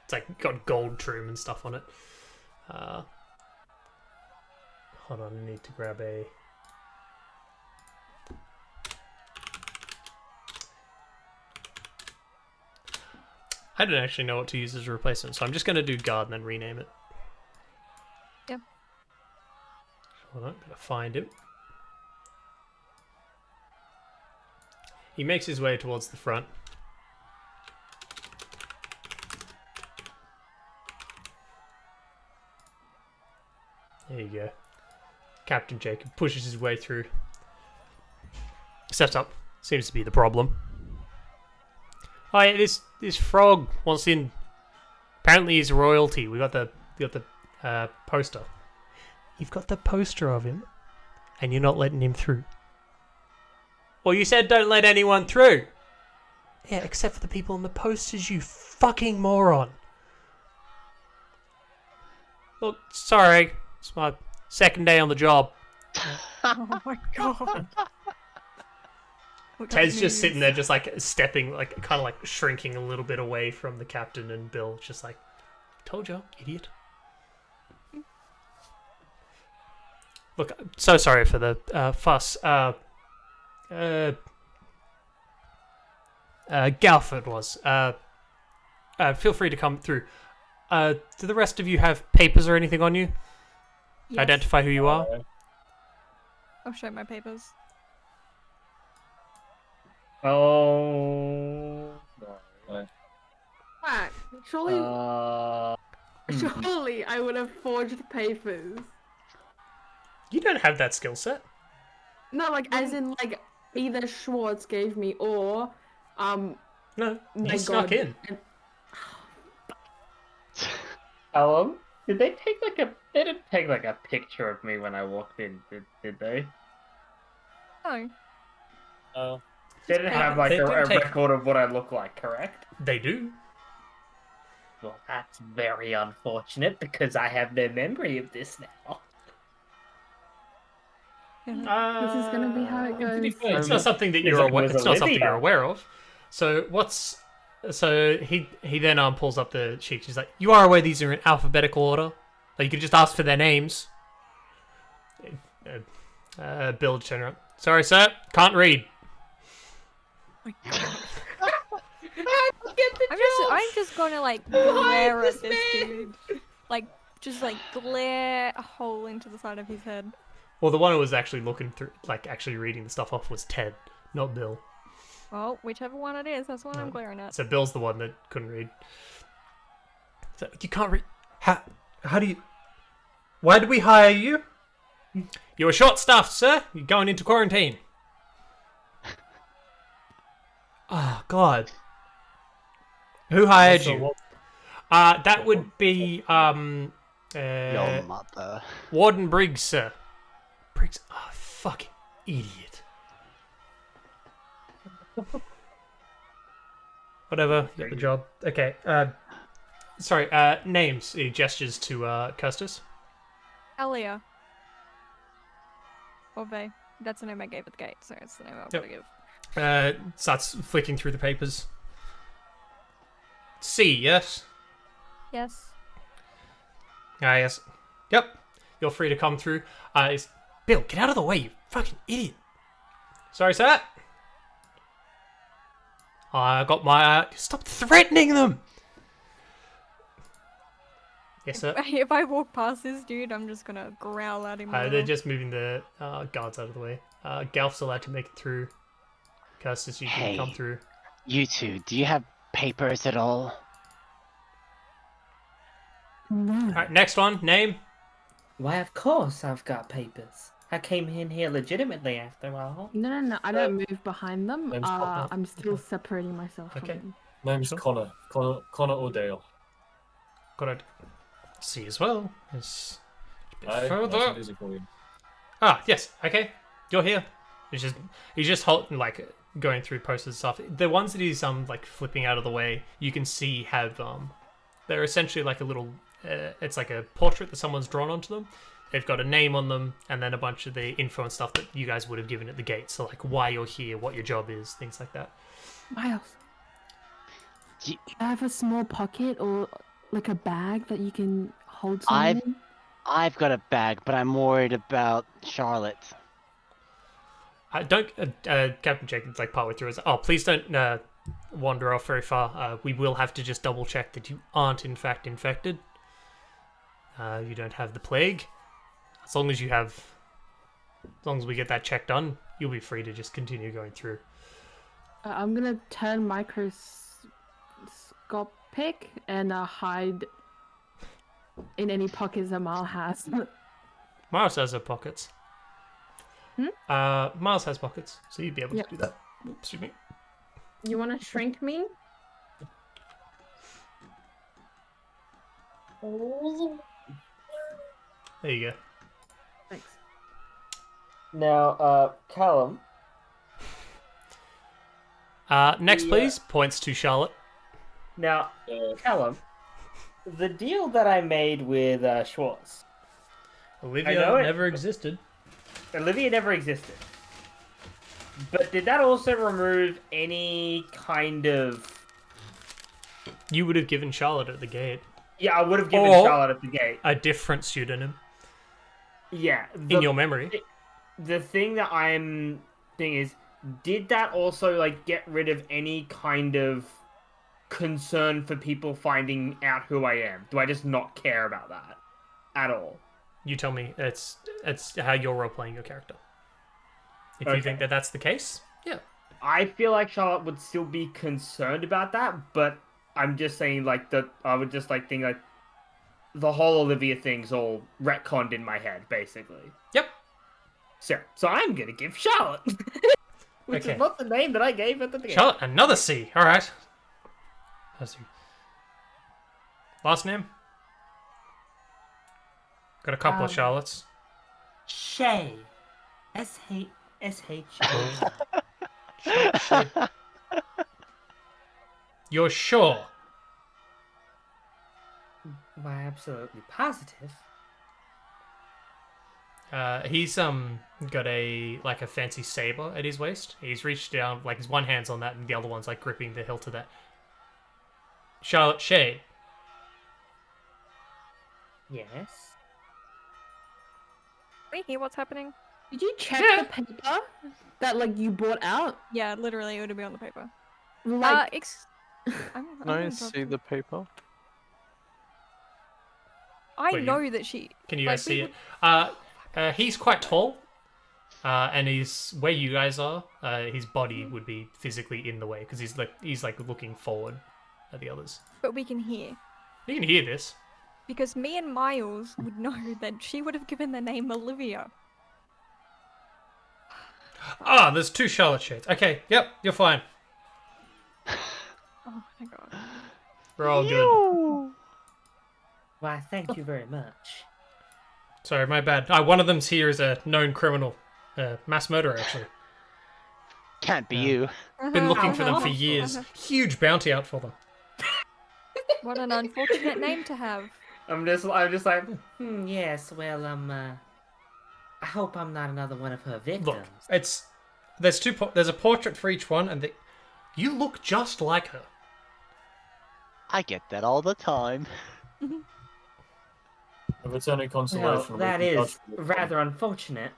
It's like got gold trim and stuff on it. Hold on, I need to grab a. I don't actually know what to use as a replacement, so I'm just going to do guard and then rename it. Yep. Hold on, gotta find him. He makes his way towards the front. There you go. Captain Jacob pushes his way through. Steps up. Seems to be the problem. Oh yeah, this frog wants in. Apparently he's royalty. We got the poster. You've got the poster of him, and you're not letting him through. Well, you said don't let anyone through. Yeah, except for the people on the posters, you fucking moron. Look, sorry. It's my second day on the job. Oh my god. Ted's just sitting there, just like stepping, like kind of like shrinking a little bit away from the captain, and Bill just like, told you, idiot. Look, I'm so sorry for the fuss. Galford was. Feel free to come through. Do the rest of you have papers or anything on you? Yes. Identify who you are? I'll show my papers. Oh. Right. Surely I would have forged papers. You don't have that skill set. No, like as in like either Schwartz gave me or No, my you snuck god. in. Did they take like a? They didn't take like a picture of me when I walked in, did they? No. Oh. They didn't have like They a do take- record of what I look like, correct? They do. Well, that's very unfortunate because I have no memory of this now. This is gonna be how it To be goes. fair, It's not something that It's you're like, aware. was It's not something Olivia. you're aware of. So what's? So he then pulls up the sheet. He's like, "You are aware these are in alphabetical order. Like you could just ask for their names." Bill turn up. Sorry, sir, can't read. I'm just gonna like glare at this dude, like just like glare a hole into the side of his head. Well, the one who was actually looking through, like actually reading the stuff off, was Ted, not Bill. Well, whichever one it is, that's the one I'm glaring at. So Bill's the one that couldn't read. So you can't read. How do you? Why did we hire you? You were short-staffed, sir. You're going into quarantine. Oh God. Who hired So you? what- That would be Your mother. Warden Briggs, sir. Briggs, oh, fucking idiot. Whatever, you got the job. Okay. Sorry. Names. He gestures to Custis. Elia. Or Bay. That's the name I gave at the gate, so it's the name I'm gonna give. Starts flicking through the papers. C, yes? Yes. Yes. Yep. You're free to come through. Bill, get out of the way, you fucking idiot. Sorry, sir. I got my... stop threatening them! Yes, sir. If I walk past this dude, I'm just gonna growl at him. a They're little. just moving the guards out of the way. Galf's allowed to make it through. Custis, you can Hey. come through. You two, do you have papers at all? No. Alright, next one. Name? Why, of course I've got papers. I came in here legitimately after all. No. I don't move behind them. Name's Connor. I'm still separating myself Okay. from them. Name's Sure. Connor O'Dale. Got it. C as well. It's a bit Aye, further. nice and easy for you. Ah, yes. Okay, you're here. He's just like going through posters and stuff. The ones that he's like flipping out of the way, you can see have they're essentially like a little. It's like a portrait that someone's drawn onto them. They've got a name on them, and then a bunch of the info and stuff that you guys would have given at the gate. So like why you're here, what your job is, things like that. Miles, Ye- do I have a small pocket or like a bag that you can hold something I've- in? I've got a bag, but I'm worried about Charlotte. I don't. Captain Jenkins like partway through is oh please don't wander off very far. We will have to just double check that you aren't in fact infected. You don't have the plague. As long as we get that check done, you'll be free to just continue going through. I'm gonna turn microscopic and hide in any pockets that Miles has. Miles has her pockets. Hmm? Miles has pockets, so you'd be able Yep. to do that. Oops, excuse me. You want to shrink me? There you go. Thanks. Now, Callum. Next, Yeah. please. Points to Charlotte. Now, Callum. The deal that I made with Schwartz. Olivia know it. never existed. Olivia never existed. But did that also remove any kind of... You would have given Charlotte at the gate Yeah, I would have given Or- Charlotte at the gate. a different pseudonym Yeah. in your memory. The thing that I'm thinking is, did that also like get rid of any kind of concern for people finding out who I am? Do I just not care about that at all? You tell me. It's how you're role playing your character. If you Okay. think that that's the case, yeah. I feel like Charlotte would still be concerned about that, but I'm just saying like that I would just like think like the whole Olivia thing's all retconned in my head, basically. Yep. So I'm gonna give Charlotte, which Okay. is not the name that I gave at the beginning. Charlotte, another C. All right. That's you. Last name? Got a couple of Charlottes. Shay. S-H-A. Charlotte Shay. You're sure? Why, absolutely positive. He's got a fancy saber at his waist. He's reached down, like his one hand's on that, and the other one's like gripping the hilt of that. Charlotte Shay. Yes. Wait, hear what's happening? Did you check the paper that like you bought out? Yeah, literally, it would be on the paper. Like, I'm Can I gonna see talk to- the paper? I Wait, know that she. Can you like, guys see we it? He's quite tall, and he's where you guys are. His body would be physically in the way because he's looking forward at the others. But we can hear. You can hear this. Because me and Miles would know that she would have given the name Olivia. Ah, there's two Charlotte shades. Okay, yep, you're fine. Oh my god. We're all good. Why, thank you very much. Sorry, my bad. One of them's here is a known criminal, mass murderer actually. Can't be you. Been looking for them for years. Huge bounty out for them. What an unfortunate name to have. I'm just like, Yes, well, I hope I'm not another one of her victims. Look, there's a portrait for each one, and you look just like her. I get that all the time. If it's any Well, consolation, that we can is touch it. rather unfortunate.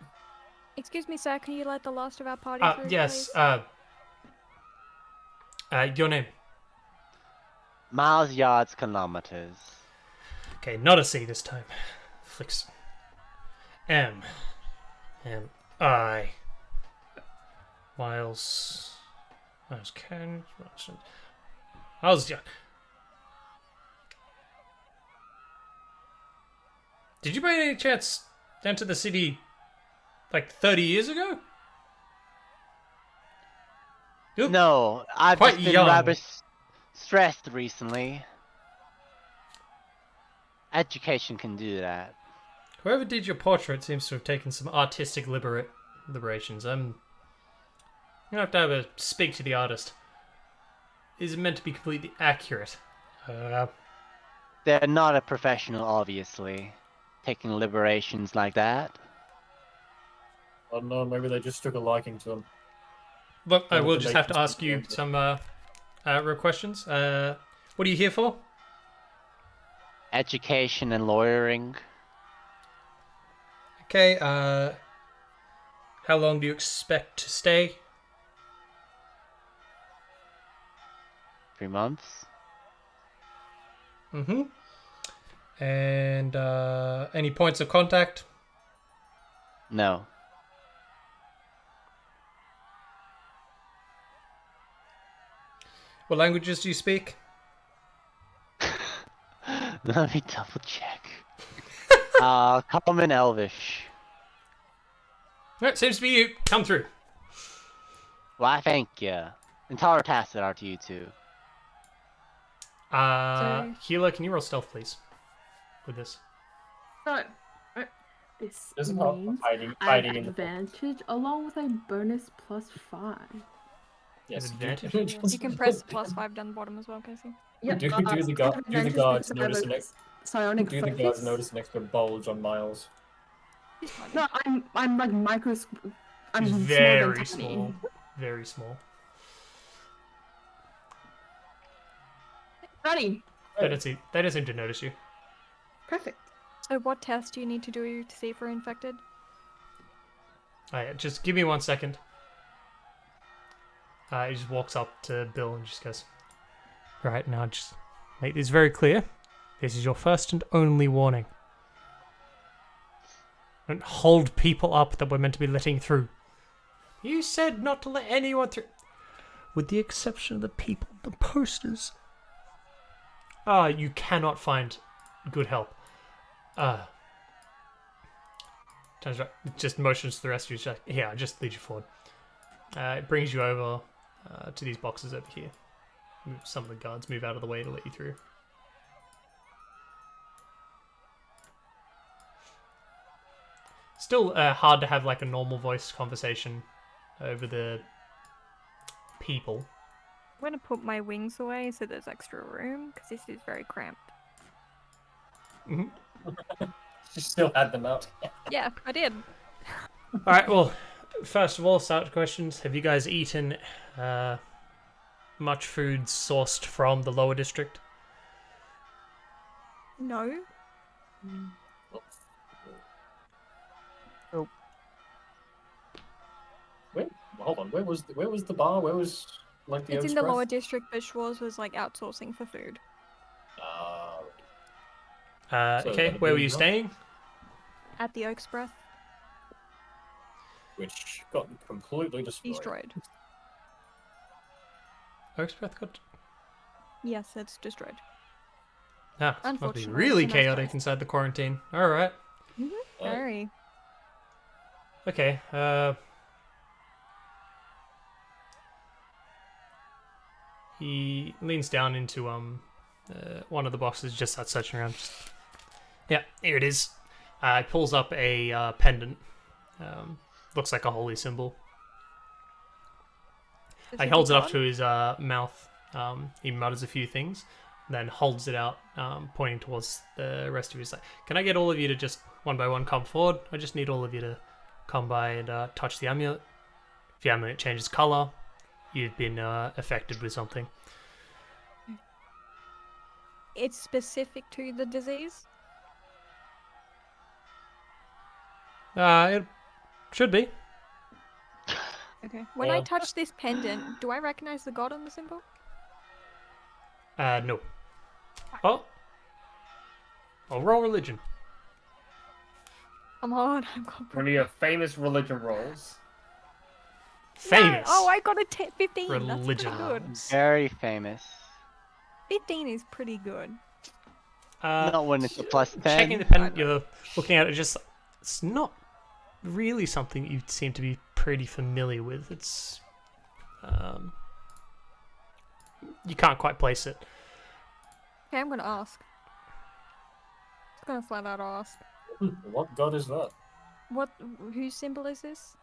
Excuse me, sir, can you let the last of our party through, Yes, please? your name. Miles, yards, kilometers. Okay, not a C this time. Flicks. M. I. Miles. Miles Ken. Miles Young. Did you by any chance enter the city like 30 years ago? You look No, I've quite just been young. rather stressed recently. Education can do that. Whoever did your portrait seems to have taken some artistic liberations. I'm gonna have to have a speak to the artist. Is it meant to be completely accurate? They're not a professional, obviously, taking liberations like that. I don't know, maybe they just took a liking to him. Look, I Yeah, will the just have to makers ask you of the- some real questions. What are you here for? Education and lawyering. Okay, how long do you expect to stay? 3 months. Mm-hmm. And any points of contact? No. What languages do you speak? Let me double check. Common Elvish. Alright, seems to be you. Come through. Why, thank you. Entire Tacit are to you too. Healer, can you roll stealth, please? With this. so, this There's a means hiding I have in the advantage along with a bonus +5. Yes, Advantage? You can press +5 down the bottom as well, Casey. Yeah, Do the guards notice an psionic Do the guards focus. notice an extra bulge on Miles? No, I'm like I'm He's smaller than very tiny. small. Very small. Ready. They don't seem to notice you. Perfect. So what test do you need to do to see if we're infected? Alright, just give me 1 second. He just walks up to Bill and just goes, right, now just make this very clear. This is your first and only warning. Don't hold people up that we're meant to be letting through. You said not to let anyone through. With the exception of the people, the posters. You cannot find good help. Turns around, just motions to the rest of you. Just like, yeah, I'll just lead you forward. It brings you over to these boxes over here. Some of the guards move out of the way to let you through. Still hard to have like a normal voice conversation over the people. I'm gonna put my wings away so there's extra room because this is very cramped. Mhm. She still had them out. Yeah, I did. All right. Well, first of all, start questions. Have you guys eaten much food sourced from the lower district? No. Wait, hold on. Where was the bar? Where was like the It's Oak's in the Breath? lower district, but Schwarz was like outsourcing for food. So Okay. that'd Where were be you right. staying? At the Oak's Breath. Which got completely destroyed. Oaksbreath got. Yes, it's destroyed. Ah, it must be Unfortunately, really it's a nice chaotic place. inside the quarantine. All right. Very. Okay. He leans down into one of the boxes, just starts searching around. Yeah, here it is. He pulls up a pendant. Looks like a holy symbol. He holds it up to his mouth. He mutters a few things, then holds it out, pointing towards the rest of you. He's like, "Can I get all of you to just one by one come forward? I just need all of you to come by and touch the amulet. If the amulet changes color, you've been affected with something." It's specific to the disease. It should be. Okay. When I touch this pendant, do I recognize the god on the symbol? No. Oh. I'll roll religion. Come on, I've got. One of your famous religion rolls. Famous. Oh, I got a 15. Religion That's pretty good. rolls. Very famous. 15 is pretty good. Not when it's a plus 10. Checking the pendant, you're looking at it, just it's not really something you seem to be pretty familiar with. It's you can't quite place it. Okay, I'm gonna ask. Just gonna flat out ask. What god is that? What? Whose symbol is this?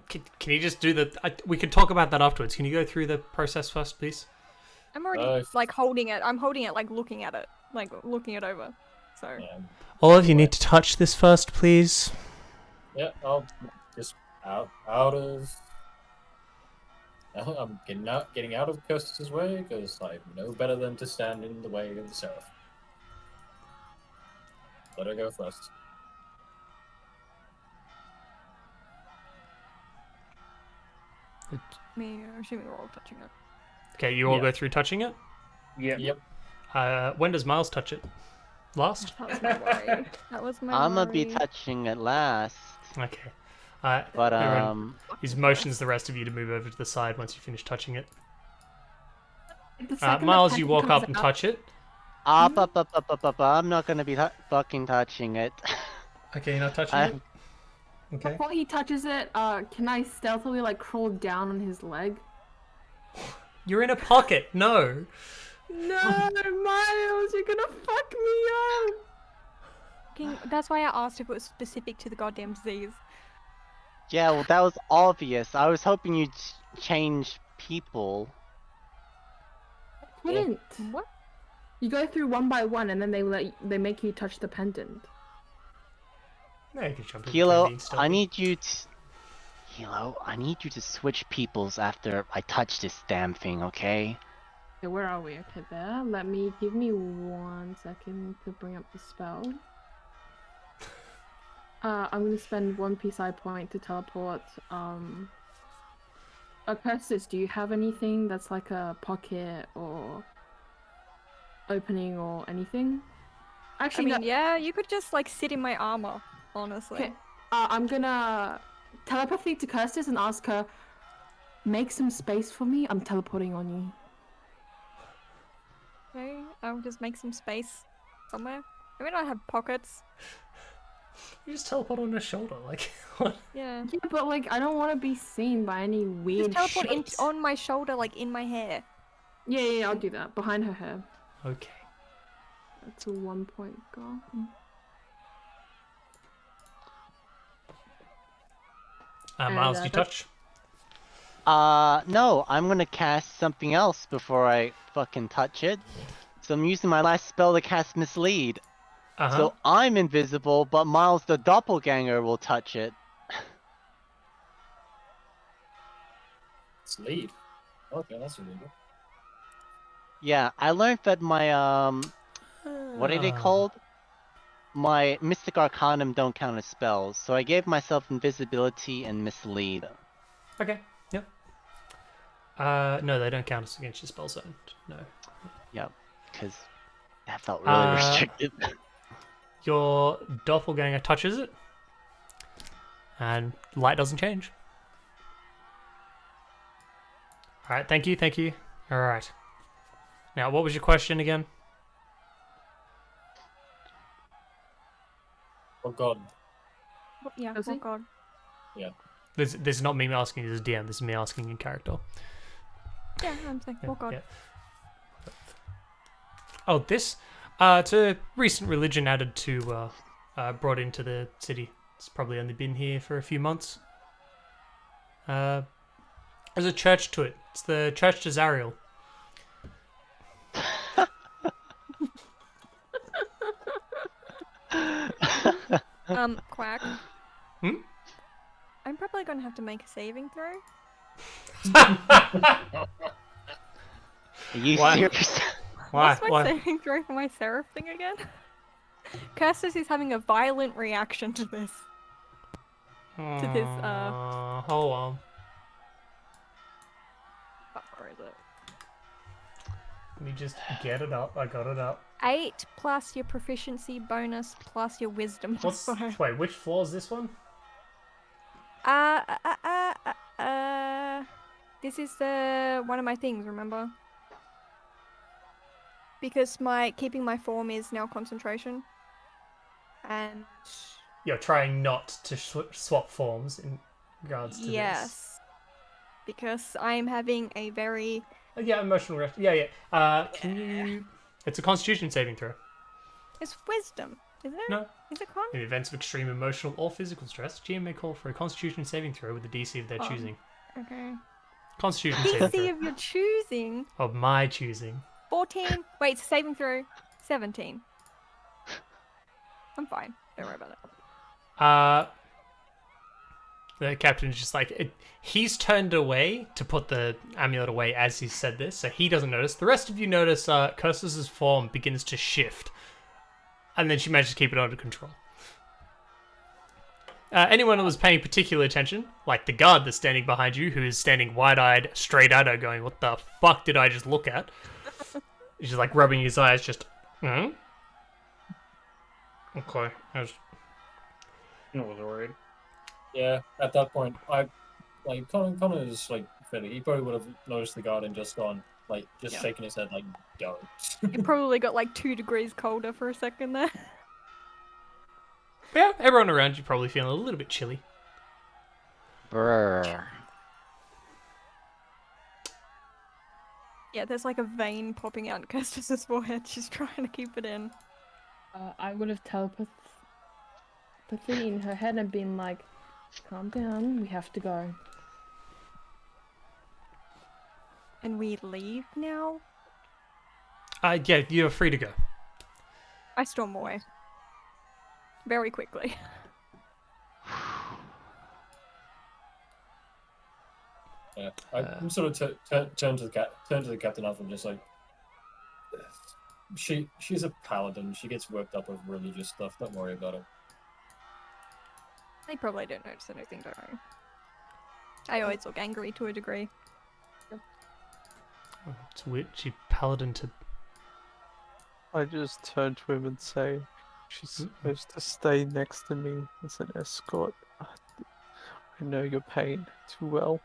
Can you just do the? We could talk about that afterwards. Can you go through the process first, please? I'm already like holding it. I'm holding it, like looking at it, like looking it over. So. Yeah, All of you need to touch this first, please. yeah, I'll just out of. I'm getting out of Kirsten's way because I know better than to stand in the way of the seraph. Let her go first. Me, assuming we're all touching it. Okay, you all Yeah. go through touching it. Yep. When does Miles touch it? Last. That was my worry. That was my I'm gonna be worry. touching it last. Okay. But everyone, he motions the rest of you to move over to the side once you finish touching it. The second the Miles, you pendant walk comes up and out- touch it. Up. I'm not gonna be fucking touching it. Okay, you're not touching it. Okay. Before he touches it, can I stealthily like crawl down on his leg? You're in a pocket. No. No, Miles, you're gonna fuck me up. That's why I asked if it was specific to the goddamn disease. Yeah, well, that was obvious. I was hoping you'd change people. Couldn't. What? You go through one by one, and then they make you touch the pendant. No, you can jump in Hilo, between stealthy. I need you to switch peoples after I touch this damn thing, okay? Okay, where are we? Okay, there. Give me 1 second to bring up the spell. I'm gonna spend 1 PSI point to teleport. Persis, do you have anything that's like a pocket or opening or anything? Actually, I mean, yeah, you could just like sit in my armor, honestly. Okay. I'm gonna telepathy to Kirstis and ask her, make some space for me. I'm teleporting on you. Okay, I'll just make some space somewhere. I mean, I have pockets. You just teleport on her shoulder, like what? Yeah. Yeah, but like I don't want to be seen by any weird. Just teleport shapes. on my shoulder, like in my hair. Yeah, I'll do that behind her hair. Okay. That's a 1 point gone. Miles, And, do you that's- touch? No, I'm gonna cast something else before I fucking touch it. So I'm using my last spell to cast Mislead. Uh-huh. So I'm invisible, but Miles the doppelganger will touch it. It's lead. Okay, that's illegal. Yeah, I learned that my what are they called? My Mystic Arcanum don't count as spells, so I gave myself invisibility and mislead. Okay, yep. No, they don't count as against your spell zone. No. Yep, because that felt really restricted. Your doppelganger touches it, and light doesn't change. Alright, thank you, thank you. Alright. Now, what was your question again? Oh god. Yeah, Does oh he? god. This is not me asking you as DM, this is me asking in character. Yeah, I'm saying, oh god. Yeah. Oh, this? It's a recent religion added to, brought into the city. It's probably only been here for a few months. There's a church to it. It's the Church to Zariel. Quack. Hmm? I'm probably gonna have to make a saving throw. Are you Why? serious? Why? What's my saving throw for my Seraph thing again? Curstus is having a violent reaction to this. To this, Hold on. Oh, where is it? Let me just get it up. I got it up. 8 plus your proficiency bonus plus your wisdom What's... modifier. Wait, which floor is this one? This is the one of my things, remember? Because my keeping my form is now concentration. And You're trying not to swap forms in regards to this. yes. Because I'm having a very Yeah, emotional reaction. Yeah. Can you... It's a constitution saving throw. it's wisdom, isn't it? No. Is it con? In events of extreme emotional or physical stress, GM may call for a constitution saving throw with the DC of their choosing. Okay. Constitution saving DC throw. of your choosing. Of my choosing. 14. Wait, it's a saving throw. 17. I'm fine. Don't worry about it. The captain's just like, he's turned away to put the amulet away as he said this, so he doesn't notice. The rest of you notice Cursus's form begins to shift, and then she manages to keep it under control. Anyone who was paying particular attention, like the guard that's standing behind you, who is standing wide-eyed straight at her going, what the fuck did I just look at? He's just like rubbing his eyes, just, Okay, I was worried. Yeah, at that point, Connor is like fairly. He probably would have noticed the guard and just gone, like, just Yeah. shaking his head, like, don't. It probably got like 2 degrees colder for a second there. Yeah, everyone around you probably feeling a little bit chilly. Brrr. Yeah, there's like a vein popping out in Curstus's forehead. She's trying to keep it in. I would have telepathy in her head and been like, calm down, we have to go. And we leave now? Yeah, you're free to go. I storm away. Very quickly. Yeah, I'm sort of turn to the captain after him, just like, she's a paladin. She gets worked up with religious stuff. Don't worry about it. They probably don't notice anything, don't worry. I always look angry to a degree. Oh, it's weird. She paladin to... I just turn to him and say, she's supposed to stay next to me as an escort. I know your pain too well.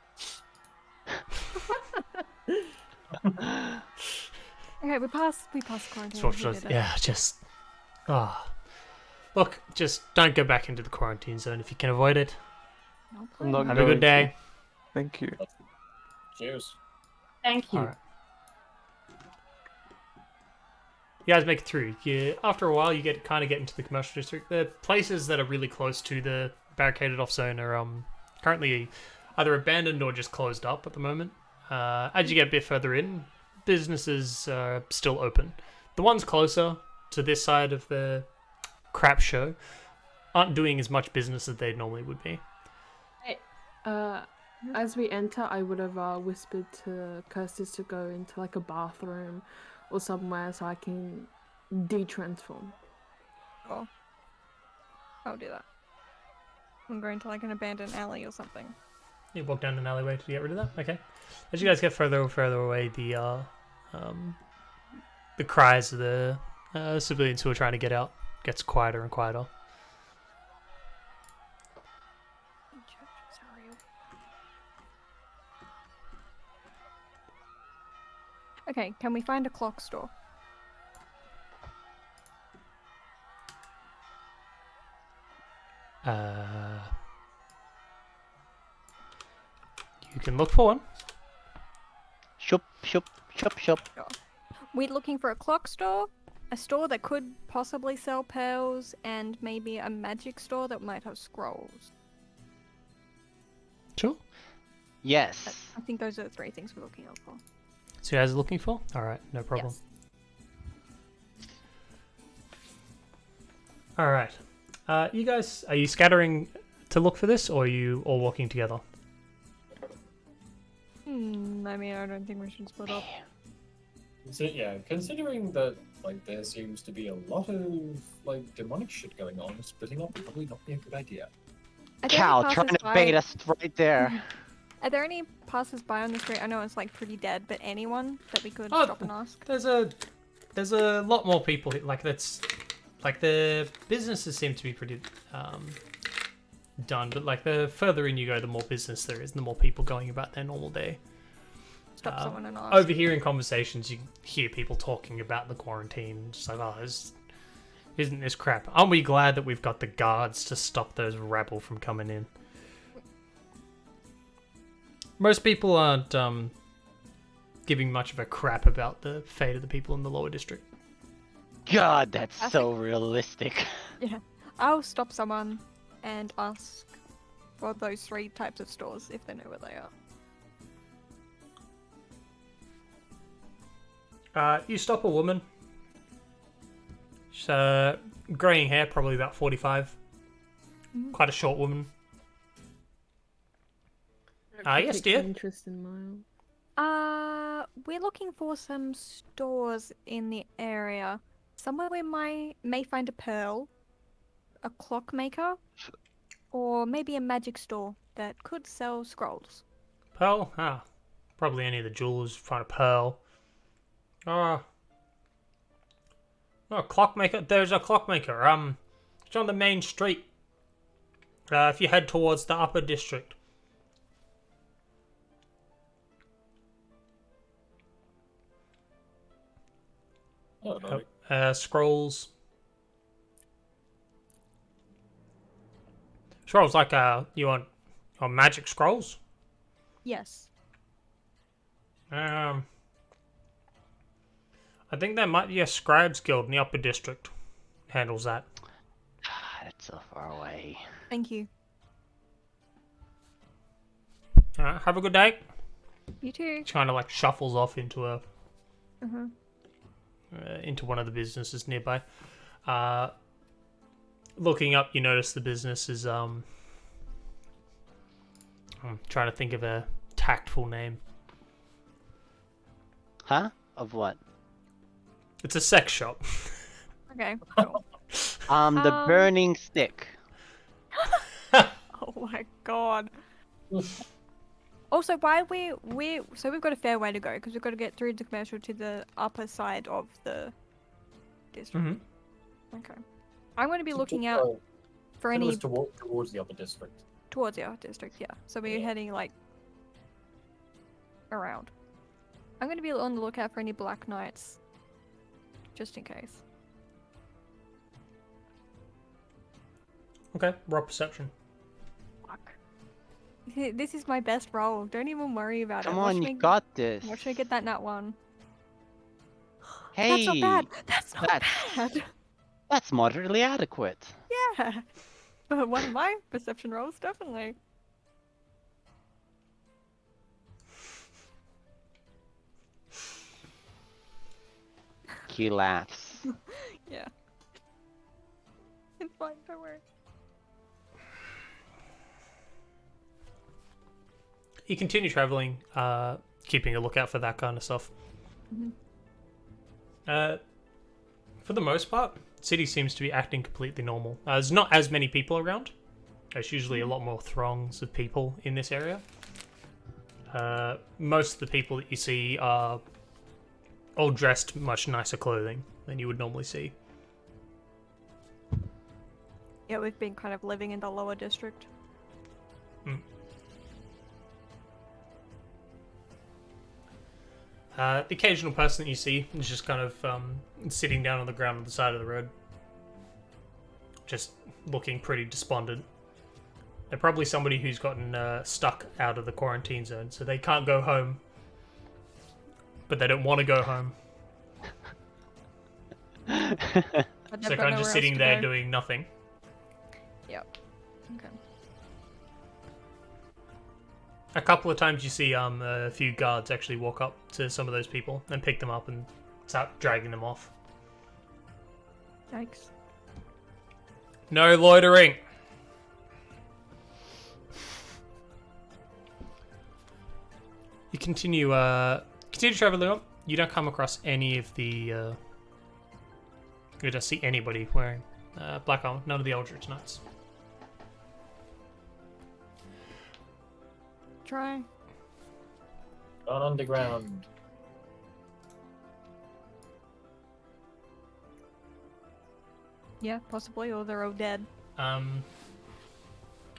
Okay, we passed quarantine. Swatch we does. did it. Yeah, just... Look, just don't go back into the quarantine zone if you can avoid it. No I'm problem. not Have a going good day. to. Thank you. Cheers. Thank you. Alright. You guys make it through. After a while, you kind of get into the commercial district. The places that are really close to the barricaded off zone are currently either abandoned or just closed up at the moment. As you get a bit further in, businesses are still open. The ones closer to this side of the crap show aren't doing as much business as they normally would be. As we enter, I would have whispered to Kirstis to go into like a bathroom or somewhere so I can de-transform. Oh. I'll do that. I'm going to like an abandoned alley or something. You walk down an alleyway to get rid of that? Okay. As you guys get further and further away, the cries of the civilians who are trying to get out gets quieter and quieter. Okay, can we find a clock store? You can look for one. Shop. We're looking for a clock store, a store that could possibly sell pearls, and maybe a magic store that might have scrolls. Sure. Yes. I think those are the three things we're looking out for. So you guys are looking for? Alright, no problem. Yes. Alright. You guys, are you scattering to look for this, or are you all walking together? I mean, I don't think we should split up. So, yeah, considering that like there seems to be a lot of like demonic shit going on, splitting up would probably not be a good idea. Are there any Cal trying to passers-by- bait us right there. Are there any passers-by on the street? I know it's like pretty dead, but anyone that we could Oh, stop and ask? There's a lot more people here. Like that's like the businesses seem to be pretty done, but like the further in you go, the more business there is, and the more people going about their normal day. Stop someone and ask. Overhearing conversations, you hear people talking about the quarantine. Just like, oh, isn't this crap? Aren't we glad that we've got the guards to stop those rabble from coming in? Most people aren't giving much of a crap about the fate of the people in the lower district. God, that's so realistic. Yeah, I'll stop someone and ask for those three types of stores if they know where they are. You stop a woman. She's greying hair, probably about 45. Quite a short woman. Yes, dear. Interest in Mile. We're looking for some stores in the area. Somewhere we may find a pearl, a clockmaker, or maybe a magic store that could sell scrolls. Pearl? Probably any of the jewelers find a pearl. Clockmaker. There's a clockmaker. It's on the main street. If you head towards the upper district. Oh, no. Scrolls. Scrolls like you want magic scrolls? Yes. I think there might be a scribes guild in the upper district. Handles that. That's so far away. Thank you. Have a good day. You too. Kind of like shuffles off into a Uh-huh. into one of the businesses nearby. Looking up, you notice the business is I'm trying to think of a tactful name. Huh? Of what? It's a sex shop. Okay. Cool. The burning stick. Oh my god. Also, why so we've got a fair way to go because we've got to get through the commercial to the upper side of the district. Mm-hmm. Okay. I'm going to be looking out for It any was towards the upper district. towards our district. Yeah. So we're heading like around. I'm going to be on the lookout for any black knights, just in case. Okay, raw perception. Fuck. This is my best roll. Don't even worry about Come it. on, you got this. Watch me get that nat one. Hey, That's not bad. That's not bad. That's moderately adequate. Yeah. But one of my perception rolls, definitely. He laughs. Yeah. It's fine, don't worry. You continue traveling, keeping a lookout for that kind of stuff. For the most part, city seems to be acting completely normal. There's not as many people around. There's usually a lot more throngs of people in this area. Most of the people that you see are all dressed much nicer clothing than you would normally see. Yeah, we've been kind of living in the lower district. The occasional person that you see is just kind of sitting down on the ground on the side of the road. Just looking pretty despondent. They're probably somebody who's gotten stuck out of the quarantine zone, so they can't go home. But they don't want to go home. But So they've they're got kind of just nowhere sitting else to there go. doing nothing. Yep. Okay. A couple of times you see a few guards actually walk up to some of those people and pick them up and start dragging them off. Yikes. No loitering! You continue traveling on. You don't come across any of the... you don't see anybody wearing black armor. None of the Eldritch Knights. Try. Not underground. Yeah, possibly, or they're all dead.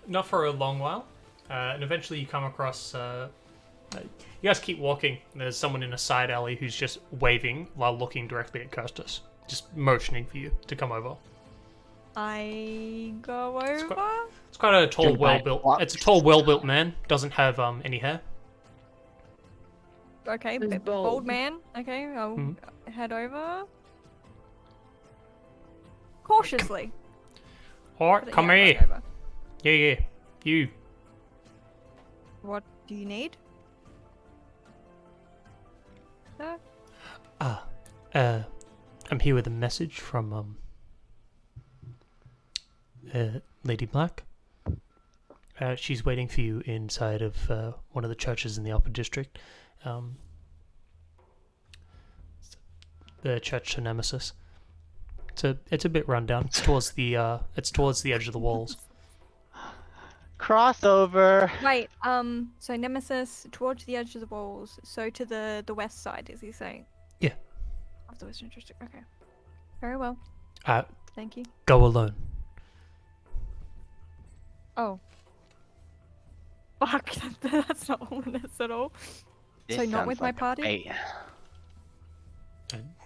Not for a long while. And eventually you come across... you guys keep walking. There's someone in a side alley who's just waving while looking directly at Kirstus. Just motioning for you to come over. I go over. It's quite a tall, Jump back. well-built... What? It's a tall, well-built man. Doesn't have any hair. Okay, He's bald bald. man. Okay, I'll Mhm. head over. Cautiously. Alright, But come yeah, right here. over. Yeah. You. What do you need? Sir? I'm here with a message from, Lady Black. She's waiting for you inside of one of the churches in the Upper District. The Church to Nemesis. It's a bit rundown. It's towards the edge of the walls. Crossover. Wait, so Nemesis towards the edge of the walls, so to the west side, is he saying? Yeah. Of the Western District, okay. Very well, thank you. Go alone. Oh. Fuck, that's not ominous at all. This So not sounds with my like a party? bait.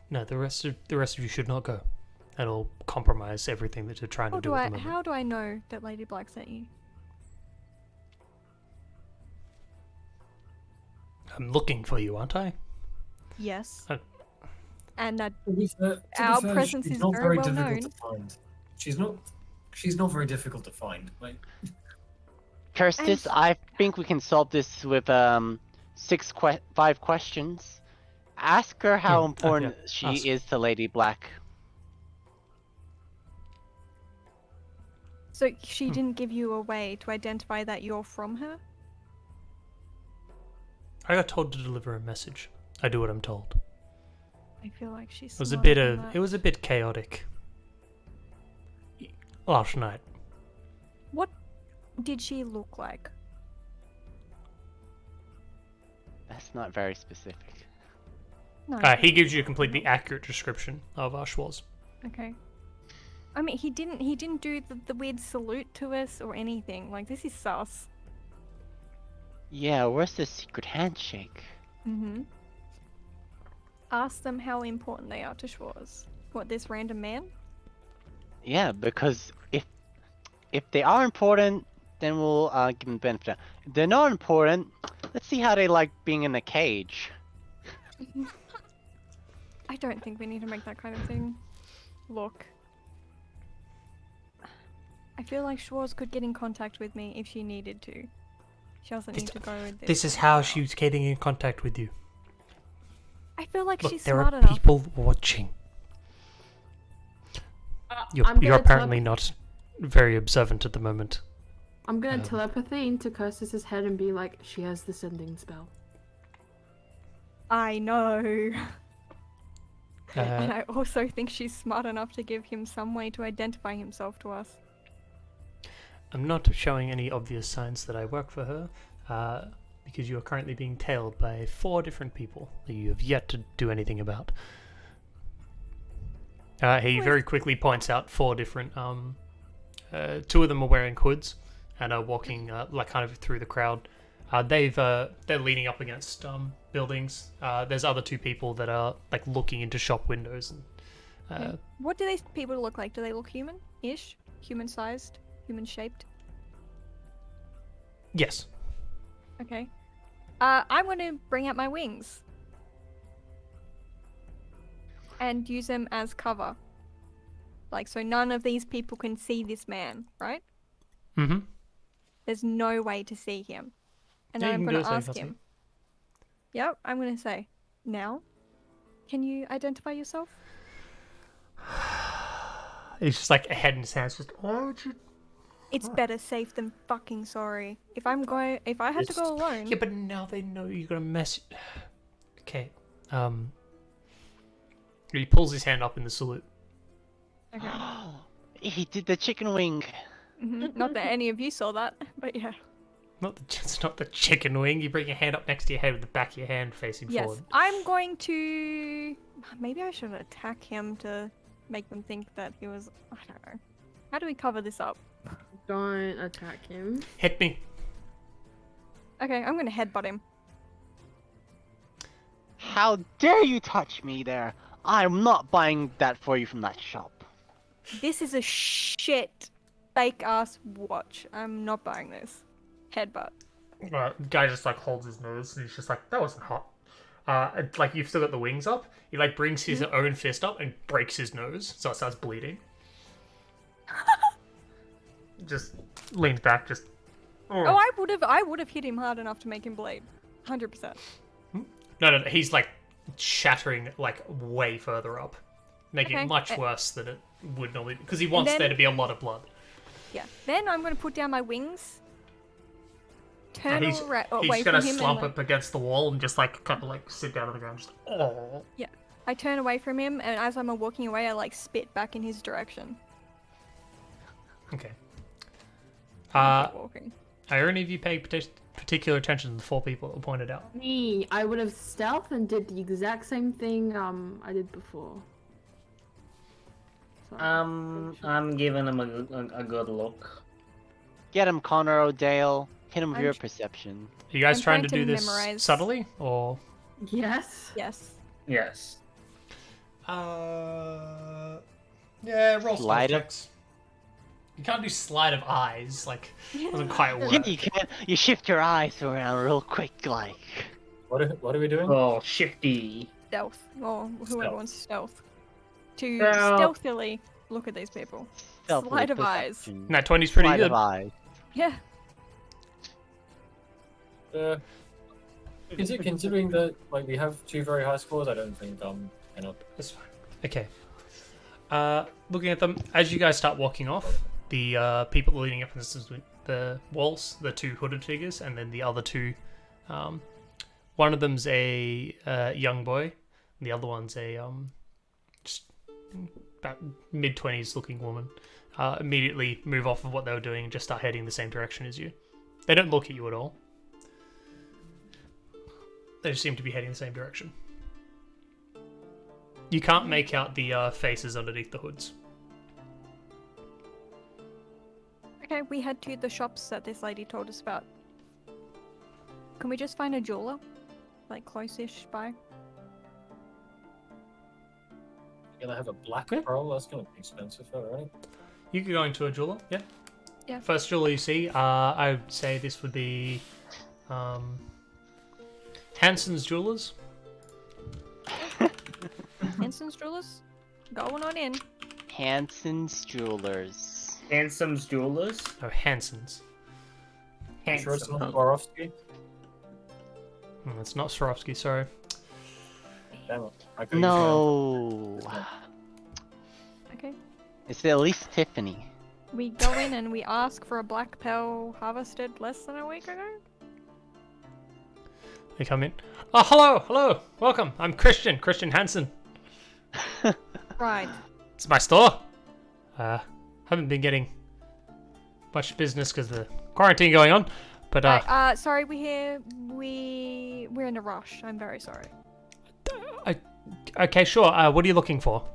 No, the rest of you should not go. That'll compromise everything that you're trying to do at the moment. How do I know that Lady Black sent you? I'm looking for you, aren't I? Yes. Uh, And that To be fair, Our presence she's is not very well difficult known. to find. She's not very difficult to find. Like, Kirstus, I think we can solve this with 5 questions. Ask her how important she ask. is to Lady Black. so she didn't give you a way to identify that you're from her? I got told to deliver a message. I do what I'm told. I feel like she's. It was smarter than a bit chaotic last night. What did she look like? That's not very specific. No. He gives you a completely accurate description of Schwarz. Okay. I mean, he didn't do the weird salute to us or anything. Like, this is sus. Yeah, where's the secret handshake? Mm-hmm. Ask them how important they are to Schwarz. What, this random man? Yeah, because if they are important, then we'll give them the benefit. If they're not important, let's see how they like being in a cage. I don't think we need to make that kind of thing. Look. I feel like Schwarz could get in contact with me if she needed to. She doesn't need to go with this. This is how she's getting in contact with you. I feel like Look, she's there smart are enough. people watching. You're I'm gonna apparently not very observant at the moment. I'm gonna telepathy into Curtis's head and be like, she has the sending spell. I know. And Uh, I also think she's smart enough to give him some way to identify himself to us. I'm not showing any obvious signs that I work for her, because you are currently being tailed by 4 different people that you have yet to do anything about. He very quickly points out 4 different. 2 of them are wearing hoods and are walking like kind of through the crowd. They're leaning up against buildings. There's other 2 people that are like looking into shop windows. And, What do these people look like? Do they look human-ish? Human-sized? Human-shaped? yes. Okay. I'm going to bring out my wings. And use them as cover. Like, so none of these people can see this man, right? Mm-hmm. There's no way to see him. And Yeah, you I'm can going do to it so you ask can't see him. Yep, I'm going to say, now, can you identify yourself? He's just like a head in his hands, just It's better safe than fucking sorry. If I had to go alone. Yeah, but now they know you're gonna mess. Okay. He pulls his hand up in the salute. Okay. He did the chicken wing. Not that any of you saw that, but yeah. It's not the chicken wing. You bring your hand up next to your head with the back of your hand facing Yes, forward. I'm going to. Maybe I should attack him to make them think that he was. I don't know. How do we cover this up? Don't attack him. Hit me. Okay, I'm gonna headbutt him. How dare you touch me there? I'm not buying that for you from that shop. This is a shit fake ass watch. I'm not buying this. Headbutt. The guy just like holds his nose and he's just like, that wasn't hot. And, like you've still got the wings up. He like brings his own fist up and breaks his nose, so it starts bleeding. Just leans back, just. Oh, I would have hit him hard enough to make him bleed. 100%. No, he's like shattering like way further up, making Okay, it much worse than it would normally, because he wants there to be a lot of blood. Yeah. Then I'm gonna put down my wings. Turn He's away gonna from him slump and up against the wall and just like kind of like sit down on the ground, just oh. yeah. I turn away from him, and as I'm walking away, I like spit back in his direction. Okay. Keep walking. Are any of you paying particular attention to the 4 people that were pointed out? Me, I would have stealth and did the exact same thing I did before. So, I'm giving him a good look. Get him, Connor O'Dale. Hit him with I'm your tr- perception. Are you guys I'm trying to trying do to this memorize- subtly or? yes. Yes. Yes. Yeah, roll Sleight of- checks. You can't do sleight of eyes, like doesn't quite work. Yeah, you can. You shift your eyes around real quick, like. What are we doing? Oh, shifty. Stealth. Or whoever Stealth. wants stealth. To Stealth. stealthily look at these people. Stealthily Sleight of eyes. perception. That 20's pretty Sleight good. of eyes. Yeah. Is it considering that like we have 2 very high scores? I don't think enough. That's fine. Okay. Looking at them, as you guys start walking off, the people leaning up against the walls, the 2 hooded figures, and then the other 2. One of them's a young boy, and the other one's a just about mid-20s looking woman. Immediately move off of what they were doing and just start heading the same direction as you. They don't look at you at all. They just seem to be heading the same direction. You can't make out the faces underneath the hoods. Okay, we head to the shops that this lady told us about. Can we just find a jeweler? Like close-ish by? Gonna have a black Yeah. pearl? That's gonna be expensive, right? You could go into a jeweler, yeah. Yeah. First jeweler you see, I would say this would be Hanson's Jewelers. Hanson's Jewelers? Going on in. Hanson's Jewelers. Handsome's Jewelers. No, Hanson's. Sure, it's Handsome. not Swarovski. It's not Swarovski, sorry. Damn it. I could No. Okay. It's at least Tiffany. We go in and we ask for a black pearl harvested less than a week ago. They come in. Oh, hello, welcome. I'm Christian Hansen. Right. It's my store. Haven't been getting much business because of the quarantine going on, but Right, sorry, we're in a rush. I'm very sorry. okay, sure. What are you looking for?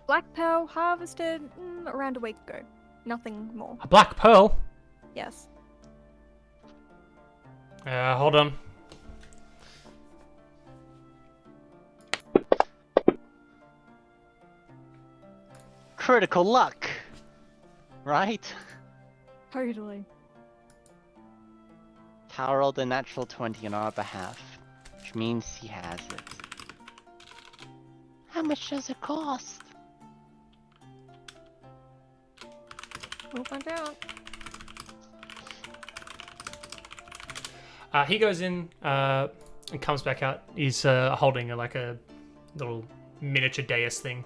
Black pearl harvested around a week ago. Nothing more. A black pearl? Yes. Hold on. Critical luck, right? Totally. Tower rolled a natural 20 on our behalf, which means he has it. How much does it cost? We'll find out. He goes in and comes back out. He's holding like a little miniature dais thing.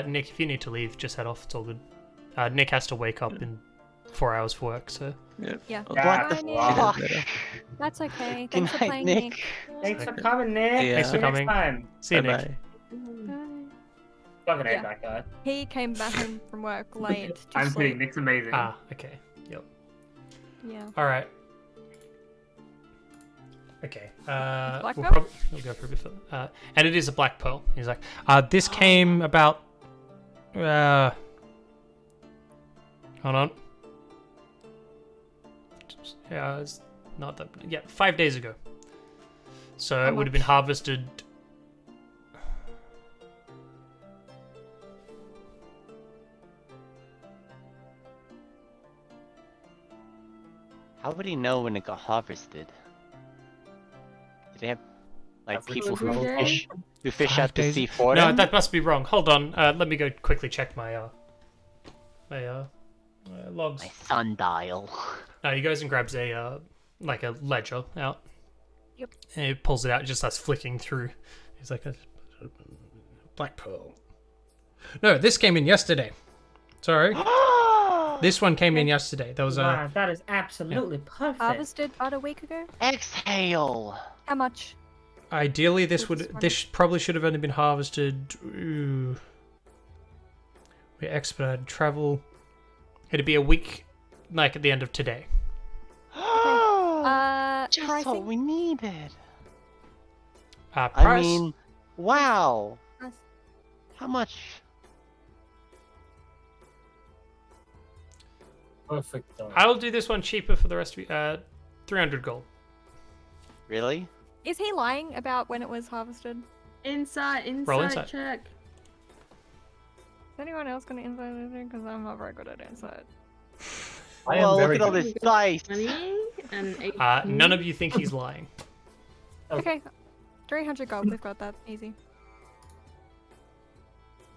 Nick, if you need to leave, just head off. It's all good. Nick has to wake up in 4 hours for work, so. Yeah. What Bye, the Nick. fuck? That's okay. Good Thanks for night, playing, Nick. Nick. Thanks for coming, Nick. Yeah. Thanks for See you coming. next time. See you, Nick. Bye-bye. Bye. Fucking hate Yeah. that guy. He came back home from work late to I'm sleep. kidding. Nick's amazing. Okay. Yep. Yeah. All right. Okay. Black we'll, pearl? we'll go for a bit further. And it is a black pearl. He's like, this came about. Hold on. Yeah, it's not that. Yeah, 5 days ago. So How it would have been much? harvested. How would he know when it got harvested? Did they have like Average people who day? fish 5 out to days- sea for No, them? that must be wrong. Hold on. Let me go quickly check my logs. My sundial. No, he goes and grabs a like a ledger out. Yep. And he pulls it out, just starts flicking through. He's like, a black pearl. No, this came in yesterday. Sorry, this one came in yesterday. There was a Wow, that is absolutely perfect. Harvested about a week ago. Exhale. How much? ideally this This would one. this probably should have only been harvested. We expedited travel. It'd be a week, like at the end of today. Just Pricing? what we needed. Price. I mean, wow. Price. How much? Perfect. I'll do this one cheaper for the rest of you. 300 gold. Really? Is he lying about when it was harvested? Insight Roll insight. check. Is anyone else going to insight anything? Because I'm not very good at insight. I am Well, look very at all good. this dice. 20 and 18. None of you think he's lying. Okay, 300 gold. We've got that easy.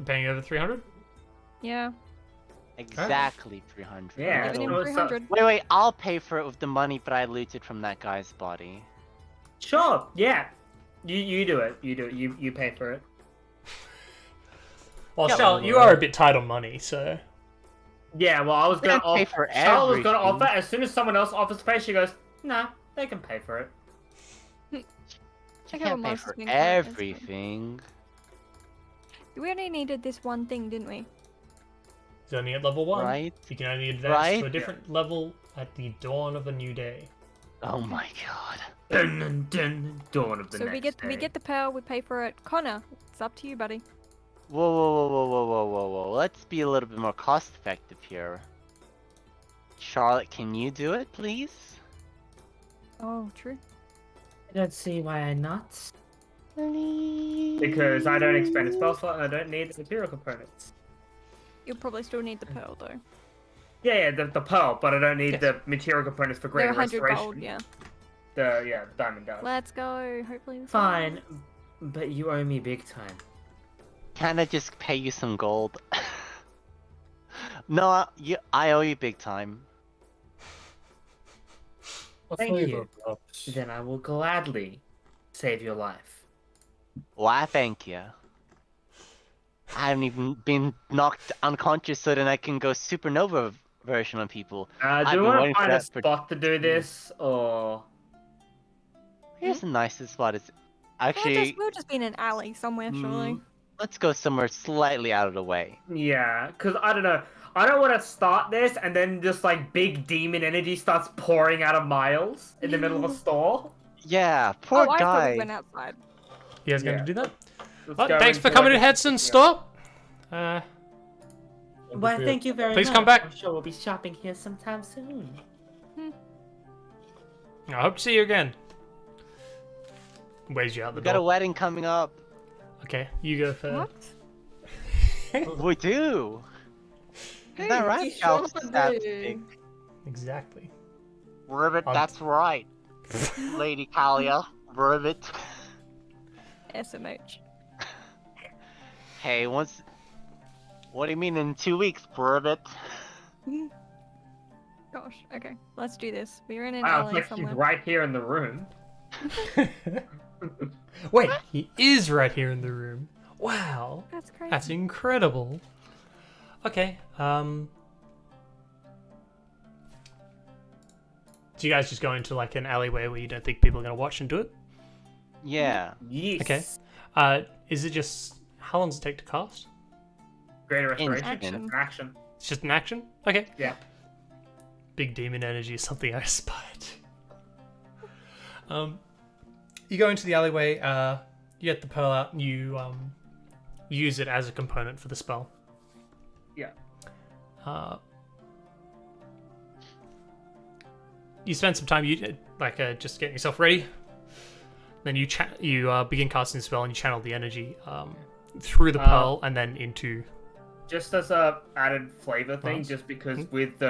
Paying over 300? Yeah. Exactly 300. Yeah, Giving him so- 300. Wait, I'll pay for it with the money, but I looted from that guy's body. Sure. Yeah. You do it. You do it. You pay for it. Well, Yeah, Charlotte, you are a bit tight on money, so. Yeah. Well, I was They gonna don't pay offer. for Charlotte was gonna everything. offer as soon as someone else offers to pay. She goes, "Nah, they can pay for it." You Okay, can't well, pay most for things are expensive. everything. We only needed this one thing, didn't we? He's only at level 1. Right? You can only advance to a Right? different level at the dawn of a new day. Oh my god. Dun, dun, dun, dawn of the So next we day. get the pearl. We pay for it. Connor, it's up to you, buddy. Whoa. Let's be a little bit more cost effective here. Charlotte, can you do it, please? Oh, true. I don't see why I not. Because I don't expend a spell slot and I don't need the material components. You'll probably still need the pearl though. Yeah, the pearl, but I don't need Yes. the material components for They're greater 100 restoration. gold, yeah. The diamond does. Let's go. Hopefully. this Fine, works. but you owe me big time. Can I just pay you some gold? No, I owe you big time. A Thank flavor, you. perhaps. Then I will gladly save your life. Why, thank you. I haven't even been knocked unconscious so then I can go supernova version on people. Do I've you been want waiting to for find a that for spot to do 2 this, or Here's the nicest spot. Is Actually, actually we'll just be in an alley somewhere, surely. let's go somewhere slightly out of the way. yeah? Because I don't know. I don't want to start this and then just like big demon energy starts pouring out of Miles in the middle of a store. Yeah, poor Oh, I thought we guy. went outside. You guys going Yeah. to do that? Let's Well, go thanks for into, coming like, to a Hedson's specific- store. Well, thank you very Please much. come back. I'm sure we'll be shopping here sometime soon. I hope to see you again. Waves you out the We got a door. wedding coming up. Okay, you go first. What? We do. Is that right? You I'll sure just have to do. think. Exactly. Ribbit, I'll- that's right. Lady Kalia, Ribbit. SMH. Hey, once. What do you mean in 2 weeks, Ribbit? Gosh, okay. Let's do this. We're in an Wow, it's alley like somewhere. he's right here in the room. Wait, he is right here in the room. Wow. That's crazy. That's incredible. Okay, do you guys just go into like an alleyway where you don't think people are going to watch and do it? Yeah. Yes. Okay. Is it just... How long does it take to cast? Greater restoration. Action. Action. It's just an action? Okay. Yeah. Big demon energy is something I aspire to. You go into the alleyway, you get the pearl out, and you use it as a component for the spell. Yeah. You spend some time, just getting yourself ready. Then you begin casting the spell, and you channel the energy through the pearl and then into. Just as a added flavor thing, Nice. just because with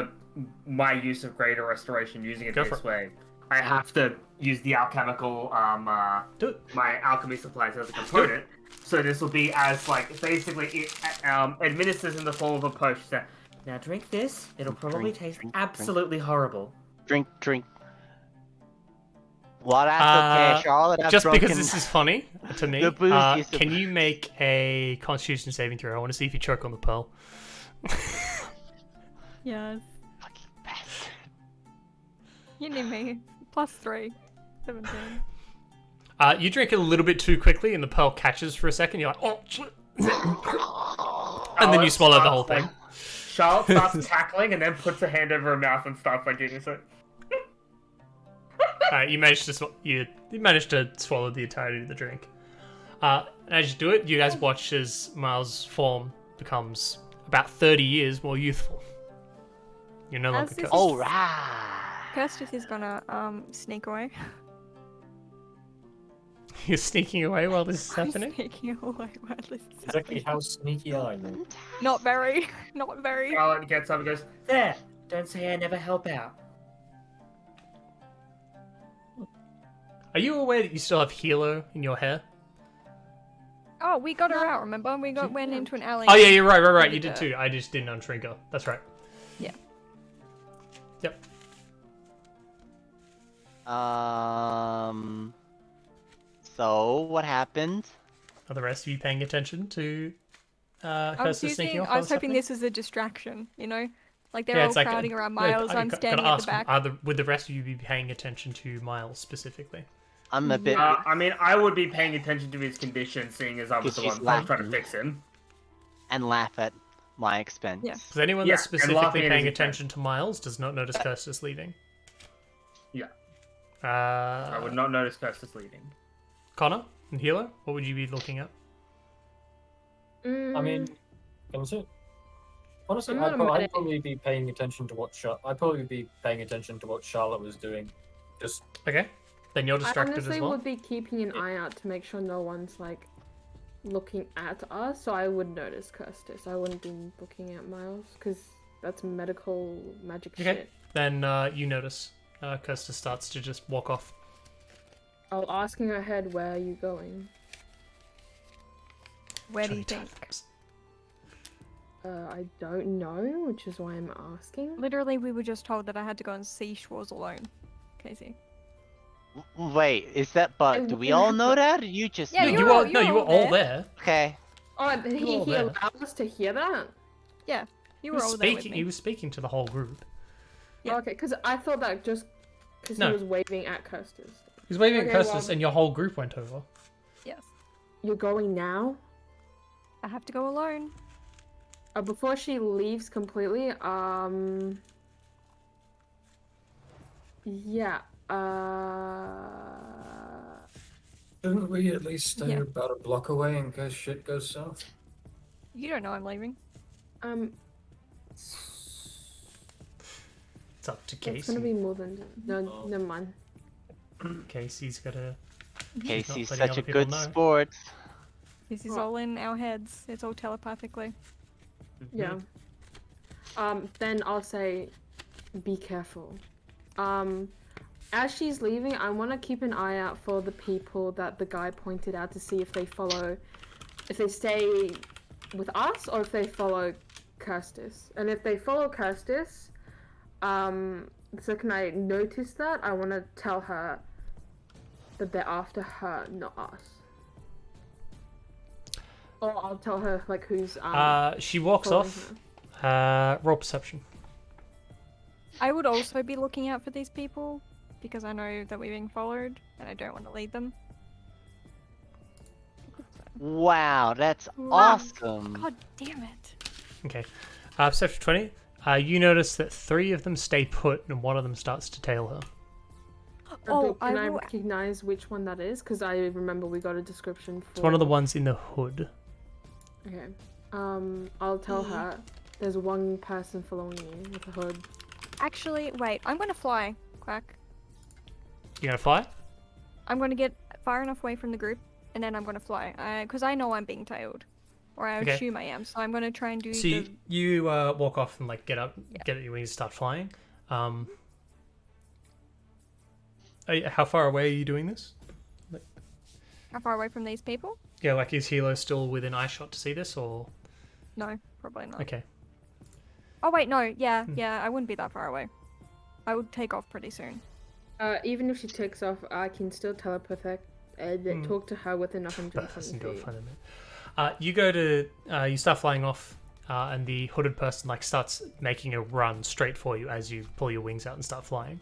my use of greater restoration, using it Go for this it. way, I have to use the alchemical Do it. my alchemy supplies as a component. So this will be as basically it administers in the form of a potion. So, Now drink this. It'll probably taste drink. absolutely horrible. Drink. Well, that's okay, Charlotte. I've Just because broken- this is funny to me, The booze is the can you make a Constitution saving throw? I want to see if you choke on the pearl. Yes. Fucking bastard. You need me. +3. 17. You drink it a little bit too quickly, and the pearl catches for a second. You're like, oh, shit. And then you Charlotte swallow the starts, whole thing. Charlotte starts cackling and then puts her hand over her mouth and starts getting so. You managed to swallow the entirety of the drink. And as you do it, you guys watch as Miles' form becomes about 30 years more youthful. You're no longer As this cursed. All right. Kirstis is gonna sneak away. You're sneaking away while this is happening? Sneaking away while this is Exactly happening. how sneaky are you? Not very. Not very. Charlotte gets up and goes, There. Don't say I never help out. Are you aware that you still have Hilo in your hair? Oh, we got her out, remember? We went into an alley. Oh yeah, you're right. We You did did too. I just didn't unshrink her. That's right. Yeah. Yep. So what happened? Are the rest of you paying attention to I Kirsten was sneaking using. off? I while was this hoping happening? this was a distraction. You know, like they're Yeah, all it's like crowding around no, Miles. I I'm gotta standing at ask, the back. would the rest of you be paying attention to Miles specifically? I'm a bit. I mean, I would be paying attention to his condition, seeing as I was the She's one trying to laughing. fix him. and laugh at my expense. Yeah. Because anyone Yeah, that's and specifically laughing at paying his attention to Miles does not notice Kirsten leaving. Yeah. I I would not notice Kirsten leaving. Connor and Hilo, what would you be looking at? I mean, that was it. Honestly, I'm not a I'd medic. probably be paying attention to what Charlotte was doing. Just Okay, then you're I distracted honestly as well. would be keeping an eye out to make sure no one's looking at us, so I would notice Kirstis. I wouldn't be looking at Miles because that's medical magic Okay. shit. Then you notice Kirsten starts to just walk off. I'll asking her head, "Where are you going?" Where do you Trying think? to times. I don't know, which is why I'm asking. Literally, we were just told that I had to go and see Schwarz alone. Casey. Wait, is that? But do we all know that? Or you just? Yeah, know? you're You all- were no, you're you were all all there. Okay. Oh, You were all he there. allowed us to hear that? Yeah, you He were was all there with speaking. me. He was speaking to the whole group. Yeah. Okay, because I thought that just because No. he was waving at Custis. He was waving Okay, at Custis, well- and your whole group went over. Yes. You're going now? I have to go alone. Before she leaves completely, yeah, Shouldn't we at least stay Yeah. about a block away in case shit goes south? You don't know I'm leaving. It's up to it's Casey. gonna be more than no. Never mind. Casey's gotta. Casey's letting such other a people good know. sport. This is What? all in our heads. It's all telepathically. Yeah. Then I'll say, be careful. As she's leaving, I want to keep an eye out for the people that the guy pointed out to see if they stay with us or if they follow Kirstis. And if they follow Kirstis, the second I notice that, I want to tell her that they're after her, not us. Or I'll tell her like who's She walks following off. her. Roll perception. I would also be looking out for these people because I know that we're being followed and I don't want to lead them. Wow, that's Wow. awesome. God damn it. Okay. Perception 20. You notice that 3 of them stay put and 1 of them starts to tail her. Oh, Can I will... recognize which one that is? Because I remember we got a description for. It's one of the ones in the hood. Okay. I'll tell her there's one person following you with a hood. Actually, wait. I'm gonna fly, Quack. You gonna fly? I'm gonna get far enough away from the group, and then I'm gonna fly. Because I know I'm being tailed, or I Okay. assume I am. So I'm gonna try and do So the. you walk off and like get up, Yeah. get your wings, start flying. How far away are you doing this? How far away from these people? Yeah, like is Hilo still within eye shot to see this, or No, probably not. okay? Oh wait, no. Yeah, I wouldn't be that far away. I would take off pretty soon. Even if she takes off, I can still telepathic talk to her within 120 feet. You go to you start flying off, and the hooded person like starts making a run straight for you as you pull your wings out and start flying.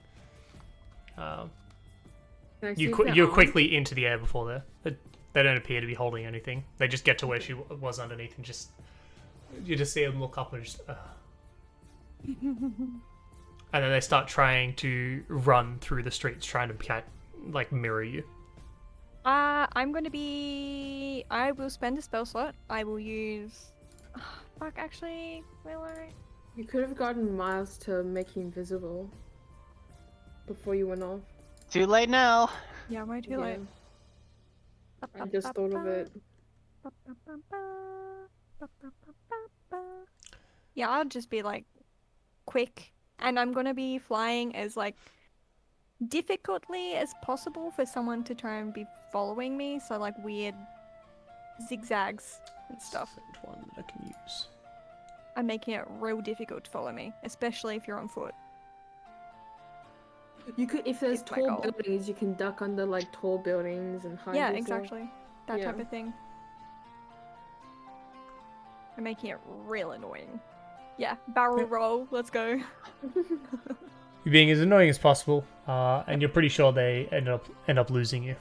Can I see if they're You're armed? quickly into the air before they don't appear to be holding anything. They just get to where she was underneath and you just see them look up and just. And then they start trying to run through the streets, trying to like mirror you. I'm gonna be. I will spend a spell slot. I will use. Fuck, actually, will I? You could have gotten Miles to make you invisible before you went off. Too late now. Yeah, am I too Yeah. late? I just thought of it. Yeah, I'll just be like quick, and I'm gonna be flying as like difficultly as possible for someone to try and be following me. So like weird zigzags and stuff. Second one that I can use. I'm making it real difficult to follow me, especially if you're on foot. You could, if there's It's my tall goal. buildings, you can duck under like tall buildings and hide Yeah, yourself. exactly. That type Yeah. of thing. I'm making it real annoying. Yeah, barrel roll, let's go. You're being as annoying as possible, and you're pretty sure they end up losing you.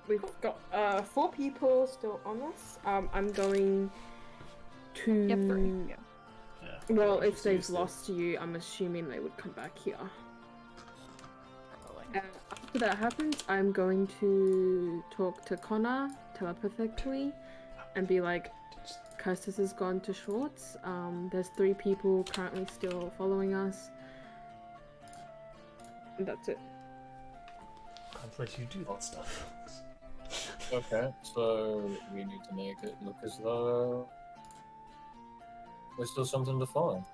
We've got 4 people still on us. I'm going to. Yep, 3. Yeah. Well, if they've lost you, I'm assuming they would come back here. After that happens, I'm going to talk to Connor telepathically and be like, Kirstis has gone to Shorts. There's 3 people currently still following us. And that's it. Can't let you do that stuff. Okay, so we need to make it look as though there's still something to follow.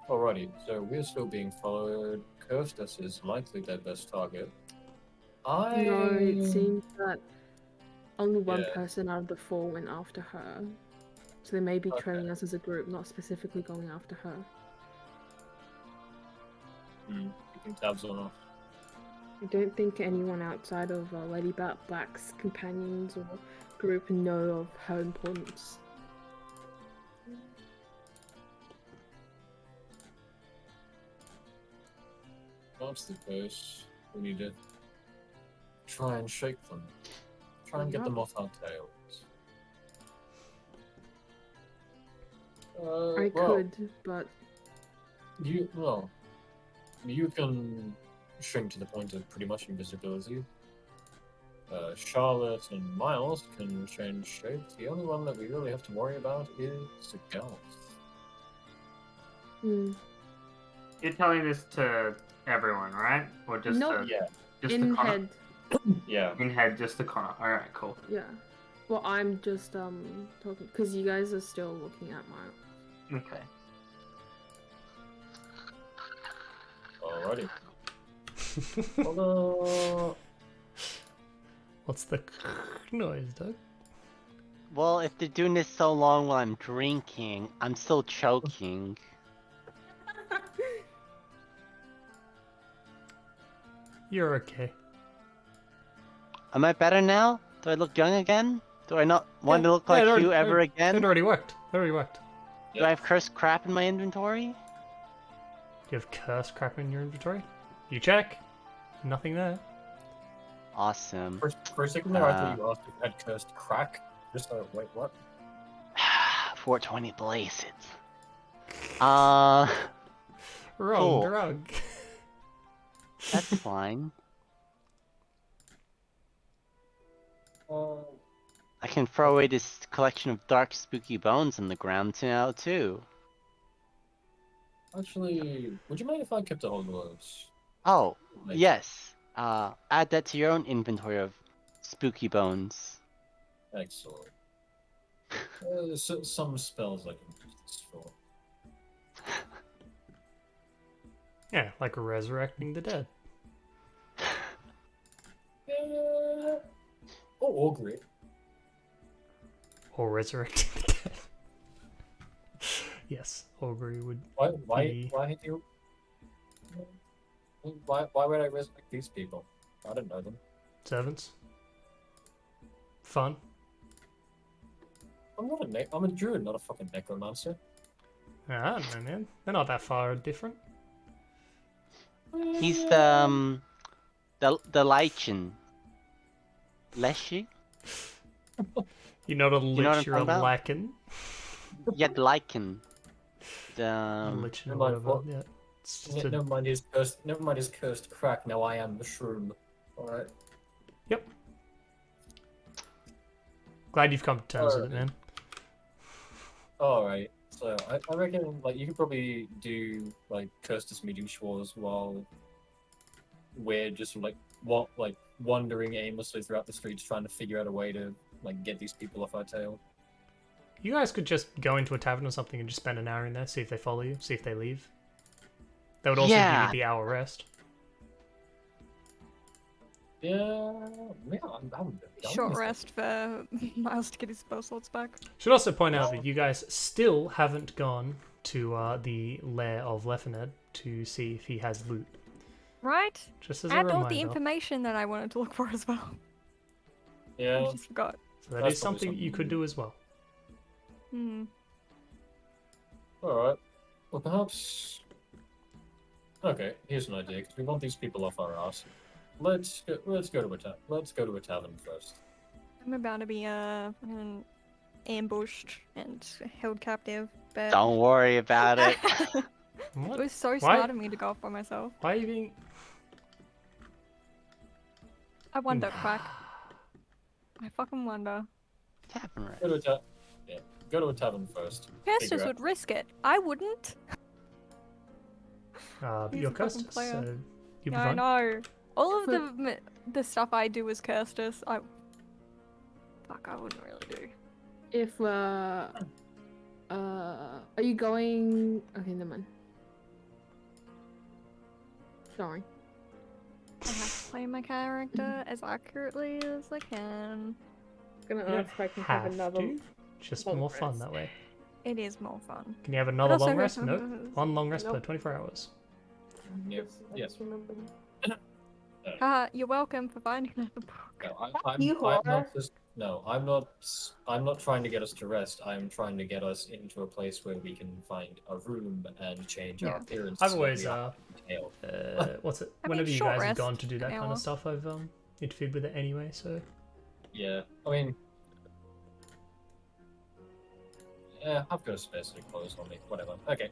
Alrighty, so we're still being followed. Kirstis is likely their best target. No, it seems that only one Yeah. person out of the 4 went after her. So they may be Okay. trailing us as a group, not specifically going after her. Keeping tabs on us. I don't think anyone outside of Lady Black's companions or group know of her importance. That's the case. We need to try and shake them. Try and get them off our tails. I could, but you can shrink to the point of pretty much invisibility. Charlotte and Miles can change shapes. The only one that we really have to worry about is the ghost. You're telling this to everyone, right? Or just Nope. to, Yeah. just in to Connor? head. Yeah. In head, just to Connor. Alright, cool. Yeah. Well, I'm just talking because you guys are still looking at my. Okay. Alrighty. Although... What's the noise, Doug? Well, if they're doing this so long while I'm drinking, I'm still choking. You're okay. Am I better now? Do I look young again? Do I not want to look like you ever again? It already worked. It already worked. Do I have cursed crap in my inventory? Do you have cursed crap in your inventory? You check. Nothing there. Awesome. For a second there, I thought you asked if I had cursed crack. Just like, wait, what? 420 blazes. Wrong Cool. drug. That's fine. I can throw away this collection of dark, spooky bones on the ground now, too. Actually, would you mind if I kept a hold of those? Oh, Like- yes. Add that to your own inventory of spooky bones. Excellent. Some spells I can use this for. Yeah, like resurrecting the dead. Oh, augury. Or resurrecting the dead. Yes, augury would Why be... Why would I resurrect these people? I don't know them. Servants. Fun. I'm a druid, not a fucking necromancer. I don't know, man. They're not that far different. He's the lichen. Leshy? You're not a You know what I'm lich, you're a talking about? lichen. Yeah, the lichen. The Lich or never mind, whatever. what- Yeah. It's just a... Never mind his cursed. Never mind his cursed crack. Now I am the shroom. All right. Yep. Glad you've come to terms with it, man. All right. So I reckon like you could probably do like Cursed Meeting Schwars while we're just like wandering aimlessly throughout the streets trying to figure out a way to like get these people off our tail. You guys could just go into a tavern or something and just spend an hour in there, see if they follow you, see if they leave. That would also give Yeah. you the hour rest. Yeah, I'm done Short with it. rest for Miles to get his spell slots back. Should also point out that you guys still haven't gone to the lair of Lefened to see if he has loot. Right? Just as a Add reminder. all the information that I wanted to look for as well. Yeah. I just forgot. So that That's is probably something you could do as well. Hmm. All right. Well, perhaps. Okay, here's an idea. Because we want these people off our ass. Let's go to a tavern first. I'm about to be ambushed and held captive, but Don't worry about it. it What? was so Why? smart of me to go off by myself. Why are you being... I wonder, Quack. I fucking wonder. Tavern Go to go to a tavern first. Festus Figure out- would risk it. I wouldn't. but He's you're a fucking cursed, player. so you'll be Yeah, I fine. know. All of the stuff I do is Curstus. I wouldn't really do. If are you going? Okay, never mind. Sorry. I have to play my character as accurately as I can. Gonna You don't ask if I can have have another. to. Just long more fun rest. that way. It is more fun. Can you have another also long who rest? Nope. remembers? One long rest per Nope. 24 hours. Yep. I Yes. just remembered. You're welcome for finding another book. No, You I'm whore. not just. No, I'm not. I'm not trying to get us to rest. I'm trying to get us into a place where we can find a room and change our Yeah. appearance. I've so that always we are detailed. what's it? I mean, Whenever you short guys have rest, gone to do that an kind hour. of stuff, I've interfered with it anyway. So Yeah, I mean, yeah, I've got a spare suit of clothes on me. Whatever. Okay.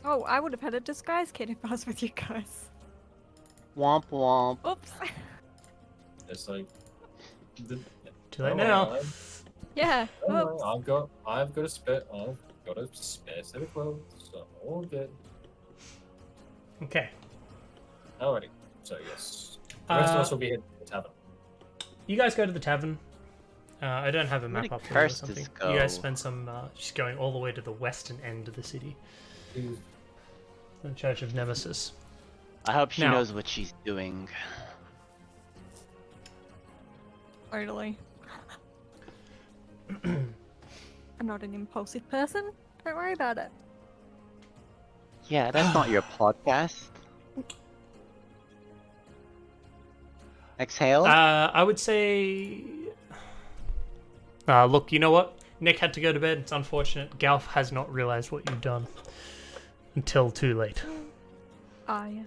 Oh, I would have had a disguise kit if I was with you guys. Womp womp. Oops. It's like. too late now. Yeah. Oh, Oops. I've got a spare set of clothes, so I'm all good. Okay. Alrighty. So yes, the rest of us Uh, will be heading to the tavern. You guys go to the tavern. I don't have a Where map did up for you or Kirstis something. go? You guys spend some just going all the way to the western end of the city, the Church of Nemesis. I hope she Now- knows what she's doing. Totally. I'm not an impulsive person. Don't worry about it. Yeah, that's not your podcast. Exhale. I would say. Look, you know what? Nick had to go to bed. It's unfortunate. Galf has not realized what you've done until too late. Ah, yes.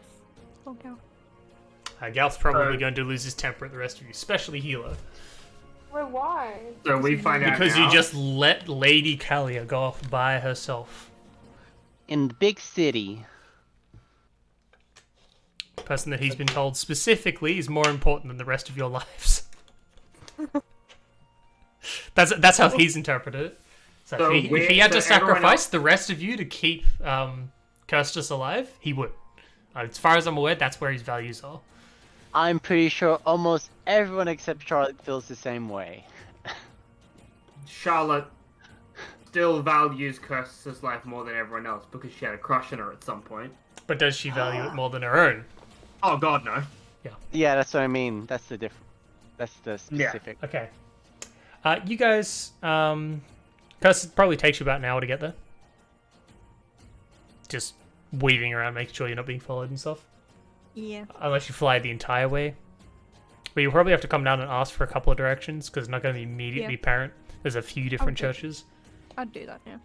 Oh, go. Galf's probably going to lose his temper at the rest of you, especially Hilo. Wait, why? So we find out Because now. you just let Lady Kalia go off by herself. In the big city. The person that he's been told specifically is more important than the rest of your lives. That's how he's interpreted it. So, So if he had to so everyone sacrifice else- the rest of you to keep Kirstis alive, he would. As far as I'm aware, that's where his values are. I'm pretty sure almost everyone except Charlotte feels the same way. Charlotte still values Kirstis' life more than everyone else because she had a crush on her at some point. But does she value it more than her own? Oh god, no. Yeah, that's what I mean. That's the difference. That's the Yeah. specific. Okay. You guys, Kirstis probably takes you about an hour to get there. Just weaving around, making sure you're not being followed and stuff. Yeah. Unless you fly the entire way. But you'll probably have to come down and ask for a couple of directions because it's not going to be immediately Yeah. apparent. There's a few different Okay. churches. I'd do that, yeah.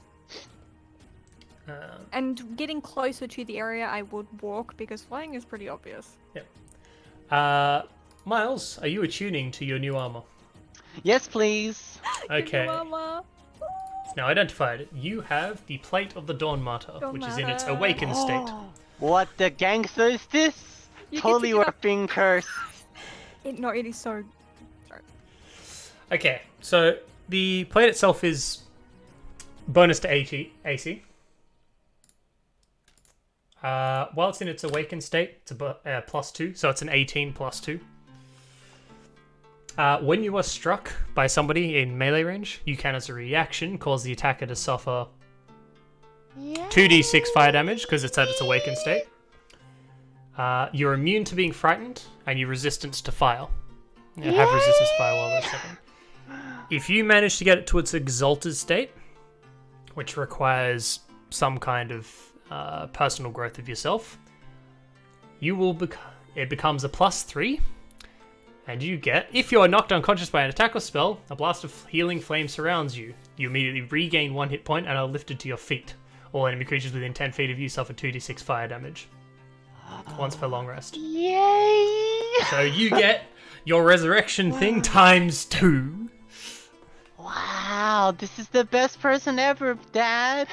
Um, And getting closer to the area, I would walk because flying is pretty obvious. Miles, are you attuning to your new armor? Yes, please. Okay. Mama. It's now identified. You have the Plate of the Dawn Martyr, Dawn which is in its Martyr. awakened state. What the gangster is this? You get Totally to get worth being cursed. No, it is so. Okay, so the plate itself is bonus to AC. While it's in its awakened state, it's a +2, so it's an 18 +2. When you are struck by somebody in melee range, you can, as a reaction, cause the attacker to suffer 2d6 fire damage because it's at its awakened state. You're immune to being frightened, and you resistance to fire. You have resistance to fire while they're suffering. If you manage to get it to its exalted state, which requires some kind of personal growth of yourself, it becomes a +3, and you get, if you are knocked unconscious by an attack or spell, a blast of healing flame surrounds you. You immediately regain 1 hit point and are lifted to your feet. All enemy creatures within 10 feet of you suffer 2d6 fire damage. Once per long rest. Yay! So you get your resurrection thing ×2. Wow, this is the best person ever, Dad.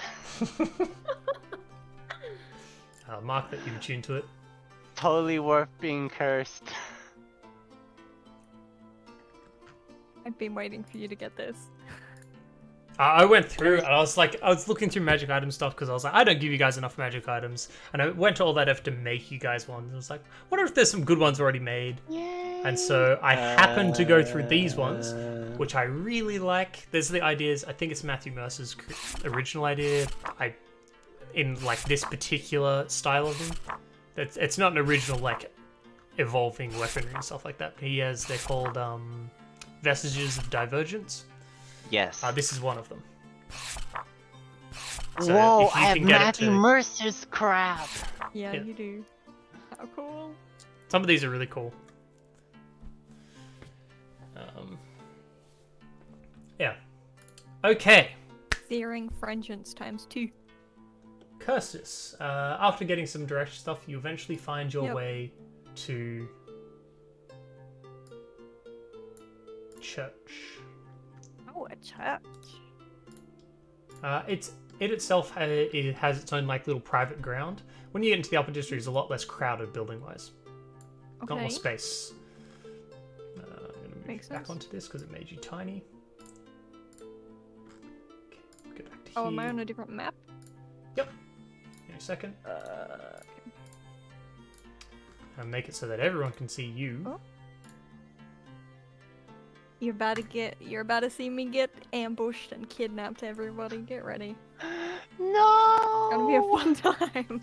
I'll mark that you've tuned to it. Totally worth being cursed. I've been waiting for you to get this. I went through and I was looking through magic item stuff because I was like, I don't give you guys enough magic items. And I went to all that effort to make you guys one. And I was like, wonder if there's some good ones already made. Yay! And so I happened to go through these ones, which I really like. There's the ideas. I think it's Matthew Mercer's original idea. In like this particular style of them. It's not an original like evolving weaponry and stuff like that. They're called Vestiges of Divergence. Yes. This is one of them. So Whoa, if you I have can get it Matthew to- Mercer's crap. Yeah, Yeah. you do. How cool. Some of these are really cool. Yeah. Okay. Searing vengeance times 2. Cursus. After getting some direct stuff, you eventually find your way to church. Oh, a church. It itself it has its own like little private ground. When you get into the upper district, it's a lot less crowded building wise. Got more space. I'm gonna move Makes back sense. onto this because it made you tiny. Okay, go back to Oh, here. am I on a different map? Yep. In a second. And make it so that everyone can see you. Oh. You're about to see me get ambushed and kidnapped, everybody. Get ready. No. It's gonna be a fun time.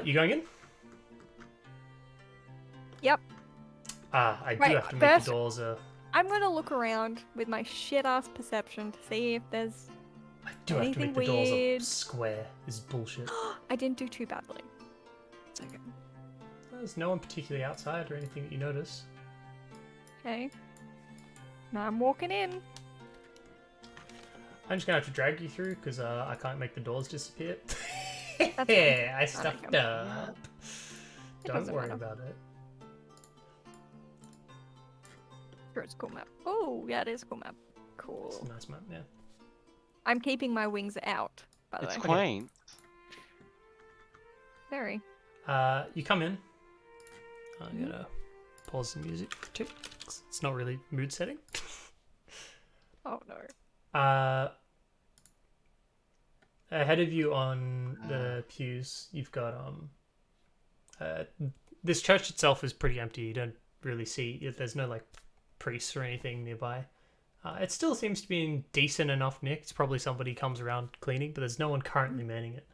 You going in? Yep. I do Right, have to make first- the doors. I'm gonna look around with my shit-ass perception to see if there's... I do have to anything make the doors a weird? square. Is bullshit. I didn't do too badly. It's okay. There's no one particularly outside or anything that you notice. Okay. Now I'm walking in. I'm just gonna have to drag you through because I can't make the doors disappear. That's Yeah, fine. I stuffed up. Don't doesn't worry matter. about it. Sure, it's a cool map. Oh, yeah, it is a cool map. Cool. It's a nice map, yeah. I'm keeping my wings out, by the It's way. quaint. Very. You come in. I'm gonna pause the music for 2. It's not really mood setting. Oh, no. Ahead of you on the pews, you've got this church itself is pretty empty. You don't really see there's no like priests or anything nearby. It still seems to be in decent enough nick. It's probably somebody comes around cleaning, but there's no one currently manning it.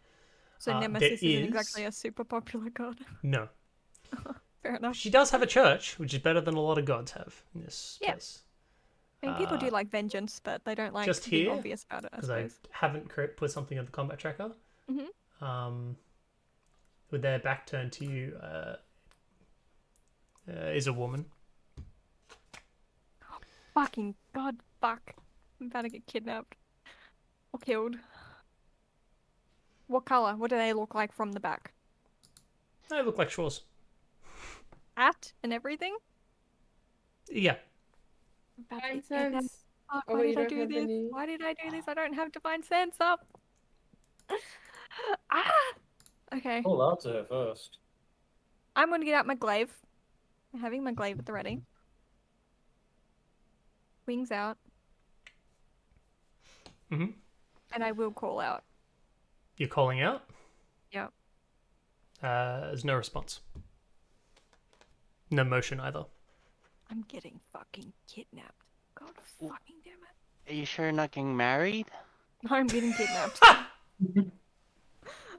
So Nemesis isn't exactly a super popular god. No. Fair enough. She does have a church, which is better than a lot of gods have in this Yeah. place. I mean, people do like vengeance, but they don't like just being here, obvious about it, I because I suppose. haven't put something on the combat tracker. With their back turned to you, is a woman. Fucking god, fuck. I'm about to get kidnapped. Or killed. What colour? What do they look like from the back? They look like shores. Hat and everything? Yeah. I'm about to Divine get kidnapped. sense. Fuck, Oh, why you did I don't do have this? any- Why did I do this? I don't have divine sense up. Ah! Okay. Call out to her first. I'm gonna get out my glaive. I'm having my glaive at the ready. Wings out. Mhm. And I will call out. You're calling out. Yep. There's no response. No motion either. I'm getting fucking kidnapped. God fucking damn it. Are you sure you're not getting married? No, I'm getting kidnapped.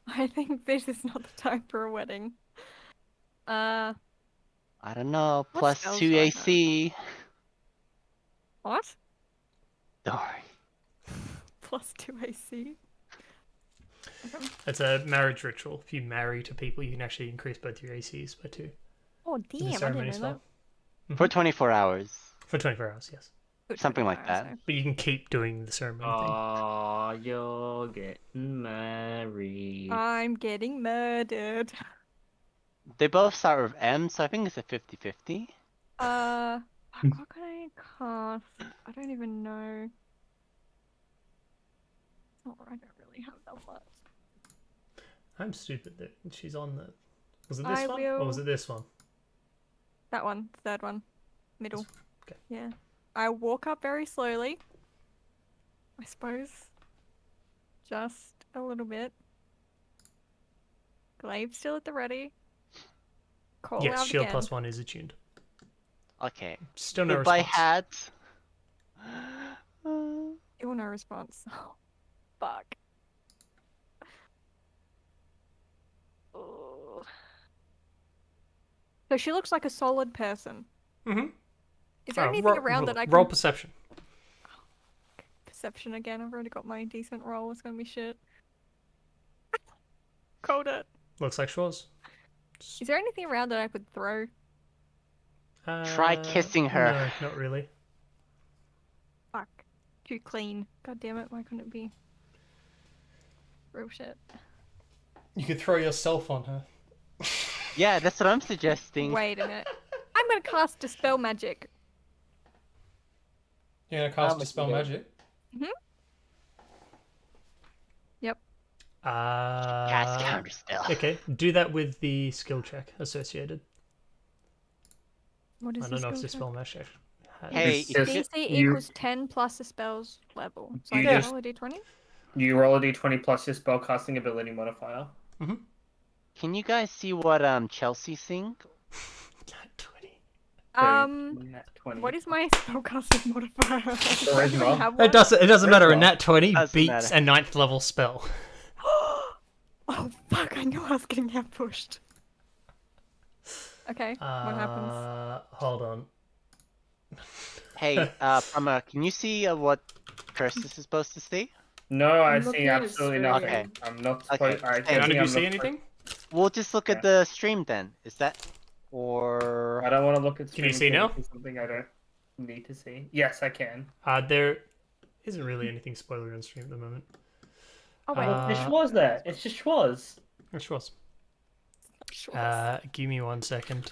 I think this is not the time for a wedding. I don't know. What Plus spells 2 do I have? AC. What? Don't worry. Plus 2 AC? It's a marriage ritual. If you marry to people, you can actually increase both your ACs by 2. Oh In the damn, I ceremony didn't know style. that. For 24 hours. For 24 hours, yes. Good Something 24 like hours, that. though. But you can keep doing the ceremony thing. Oh, you're getting married. I'm getting murdered. They both start with M, so I think it's a 50-50. Fuck, what can I cast? I don't even know. Oh, I don't really have that much. I'm stupid that she's on the... Was it this I one? Or was will- it this one? That one, third one. Middle. Okay. Yeah. I walk up very slowly. I suppose. Just a little bit. Glaive still at the ready. Call Yes, out shield again. plus 1 is attuned. Okay. Still no Goodbye, response. hat. Still no response. Oh, fuck. Oh. So she looks like a solid person. Mm-hmm. Is there anything around that I can... Roll perception. Perception again. I've already got my decent roll. It's gonna be shit. Called it. Looks like Shaw's. Is there anything around that I could throw? Try kissing her. No, not really. Fuck. Too clean. God damn it, why couldn't it be? Real shit. You could throw yourself on her. Yeah, that's what I'm suggesting. Wait a minute. I'm gonna cast Dispel Magic. You're gonna cast Dispel Magic? Yep. Cast Counterspell. Okay, do that with the skill check associated. What is I don't know if skill Dispel Magic has... Hey, It's if just- DC you- equals 10 plus the spell's level. So I You can just- roll a d20? You roll a d20 plus your spellcasting ability modifier. Can you guys see what Chelsea's seeing? 20. Nat 20. What is my spellcasting modifier? I don't even Charisma. have It one. doesn't matter. A Charisma. nat 20 Doesn't beats matter. a 9th level spell. Oh fuck, I knew I was getting ambushed. Okay, what happens? Hold on. Hey, Prama, can you see what Curses is supposed to see? No, I I'm see looking at his absolutely screen. nothing. Okay. I'm not Okay, supposed. I hey, think None of you I'm see not anything? We'll just look at the stream then. Is that or I don't want to look at. Can you stream see now? because it's something I don't need to see. Yes, I can. There isn't really anything spoilery on stream at the moment. Oh wait, It's Schwarz there. It's just Schwarz. Which was. sure. Give me 1 second.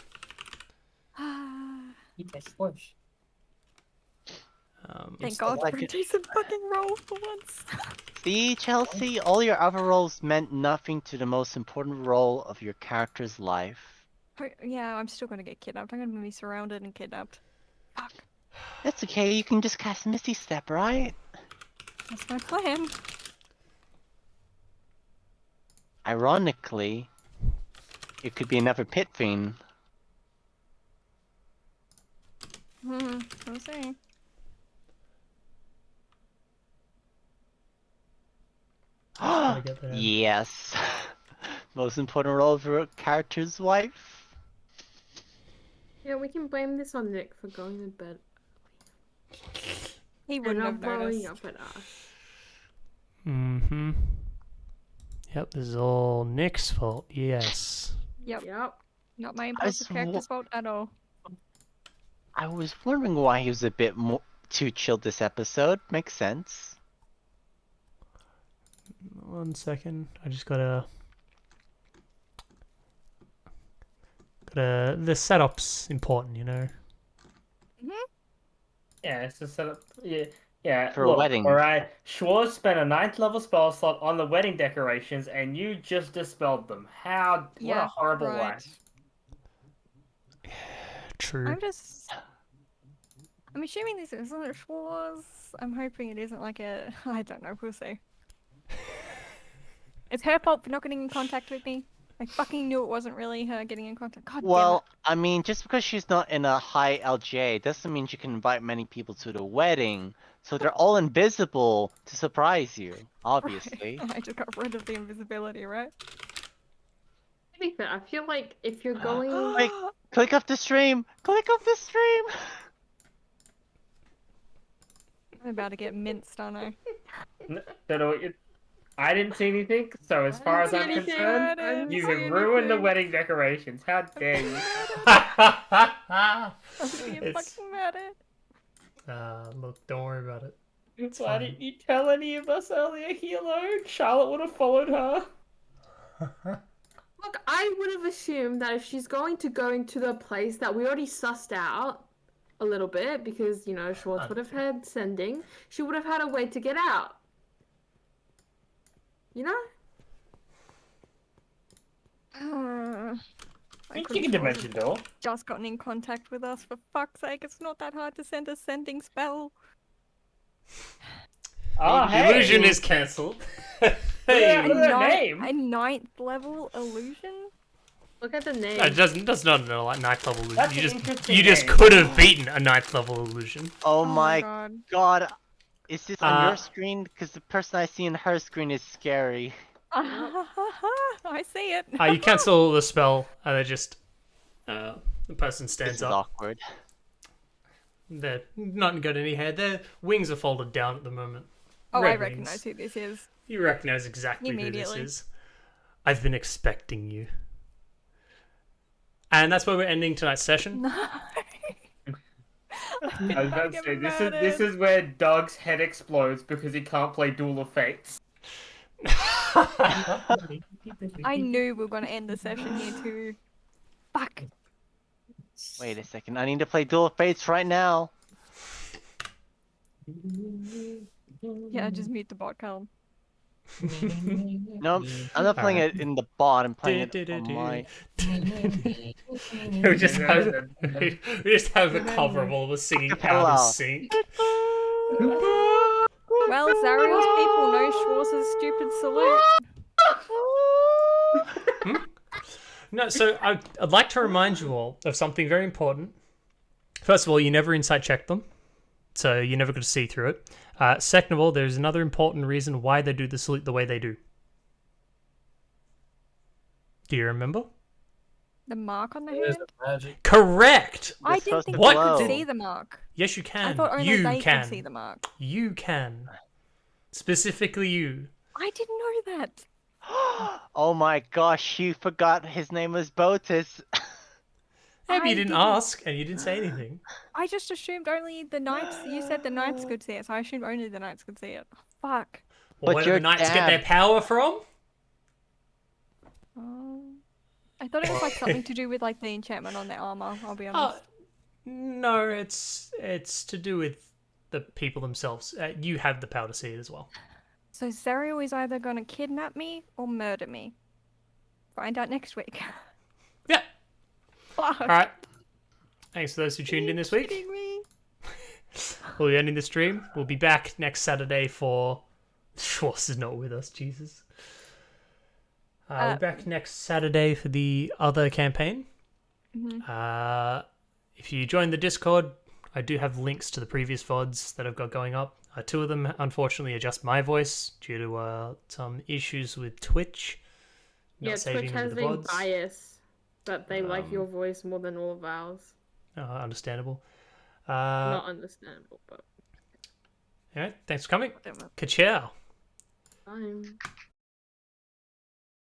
Thank God like for a it- decent fucking roll for once. see, Chelsea? All your other roles meant nothing to the most important role of your character's life. Yeah, I'm still gonna get kidnapped. I'm gonna be surrounded and kidnapped. Fuck. That's okay. You can just cast Misty Step, right? That's my plan. Ironically, it could be another pit fiend. We'll see. gotta get there. Yes. Most important role of your character's wife. Yeah, we can blame this on Nick for going to bed. He And wouldn't not have blowing noticed. up at us. Mm-hmm. Yep, this is all Nick's fault. Yes. Yep. Yep. Not my I was impulsive character's fault at all. I was wondering why he was a bit more too chill this episode. Makes sense. 1 second. I just gotta. The setup's important, you know. Yeah, it's just set up. Yeah, yeah. For a look, wedding. All right. Schwarz spent a 9th level spell slot on the wedding decorations, and you just dispelled them. What Yeah, a horrible right. life. True. I'm assuming this isn't a Schwarz. I'm hoping it isn't like a. I don't know. We'll see. It's her fault for not getting in contact with me. I fucking knew it wasn't really her getting in contact. God Well, I mean, just because she's not in a high LGA doesn't mean she can invite many people to the wedding. So they're all invisible to surprise you, damn it. obviously. I just got rid of the invisibility, right? To be fair, I feel like if you're going... Wait, click off the stream! Click off the stream! I'm about to get minced, aren't I? Don't know what you. I didn't see anything, so as far as I'm I concerned, didn't you see have ruined the anything. wedding decorations. How dare you? I'm gonna get It's- fucking mad at. Look, don't worry about it. It's Why fine. didn't you tell any of us earlier, Hilo? Charlotte would have followed her. Look, I would have assumed that if she's going to go into the place that we already sussed out a little bit, because, you know, Schwartz would have had sending, she would have had a way to get out. You know? I You could've can sworn dimension door. just gotten in contact with us. For fuck's sake, it's not that hard to send a sending spell. Oh, hey! Illusion is cancelled. Yeah, Hey! look at that name. A 9th level illusion? Look at the name. That's not a like 9th level illusion. That's You an just interesting just name. could have beaten a 9th level illusion. Oh my my god. god. Is this on Uh, your screen? Because the person I see in her screen is scary. I see it. You cancel the spell, and they just the person This stands is up. awkward. They're not got any hair. Their wings are folded down at the moment. Oh, Red I wings. recognize who this is. You recognize exactly who this Immediately. is. I've been expecting you. And that's where we're ending tonight's session. No. I was about to say, this is where Doug's head explodes because he can't play Duel of Fates. I knew we were gonna end the session here too. Fuck. Wait a second. I need to play Duel of Fates right now. Yeah, just mute the bot, Callum. No, I'm not playing Alright. it in the bot. I'm playing it on my. we just have a cover of all of us singing out of sync. Well, Zariel's people know Schwarz's stupid salute. No, so I'd like to remind you all of something very important. First of all, you never insight check them, so you're never going to see through it. Second of all, there's another important reason why they do the salute the way they do. Do you remember? The mark on the There's hand? a magic. Correct! I It's didn't supposed think to you glow. could see the mark. Yes, you can. I thought only you they can. could see the mark. You can. Specifically you. I didn't know that. Oh my gosh, you forgot his name was Botus. Maybe you I didn't didn't. ask and you didn't say anything. I just assumed only the knights. You said the knights could see it, so I assumed only the knights could see it. Fuck. Well, But where do your the knights get dad- their power from? I thought it was like something to do with like the enchantment on their armor. I'll be honest. No, it's to do with the people themselves. You have the power to see it as well. So Zariel is either gonna kidnap me or murder me. Find out next week. Yeah. Fuck. All right. Thanks for those who tuned in this week. Kidding me? We'll be ending the stream. We'll be back next Saturday for. Schwartz is not with us. Jesus. We'll be back next Saturday for the other campaign. Mhm. If you join the Discord, I do have links to the previous VODs that I've got going up. Two of them, unfortunately, are just my voice due to some issues with Twitch. Not Yeah, saving Twitch into has the been VODs. biased, but they like your voice more than all of ours. Understandable. Not understandable, but Alright, thanks for coming. Whatever. Ka-chow. fine.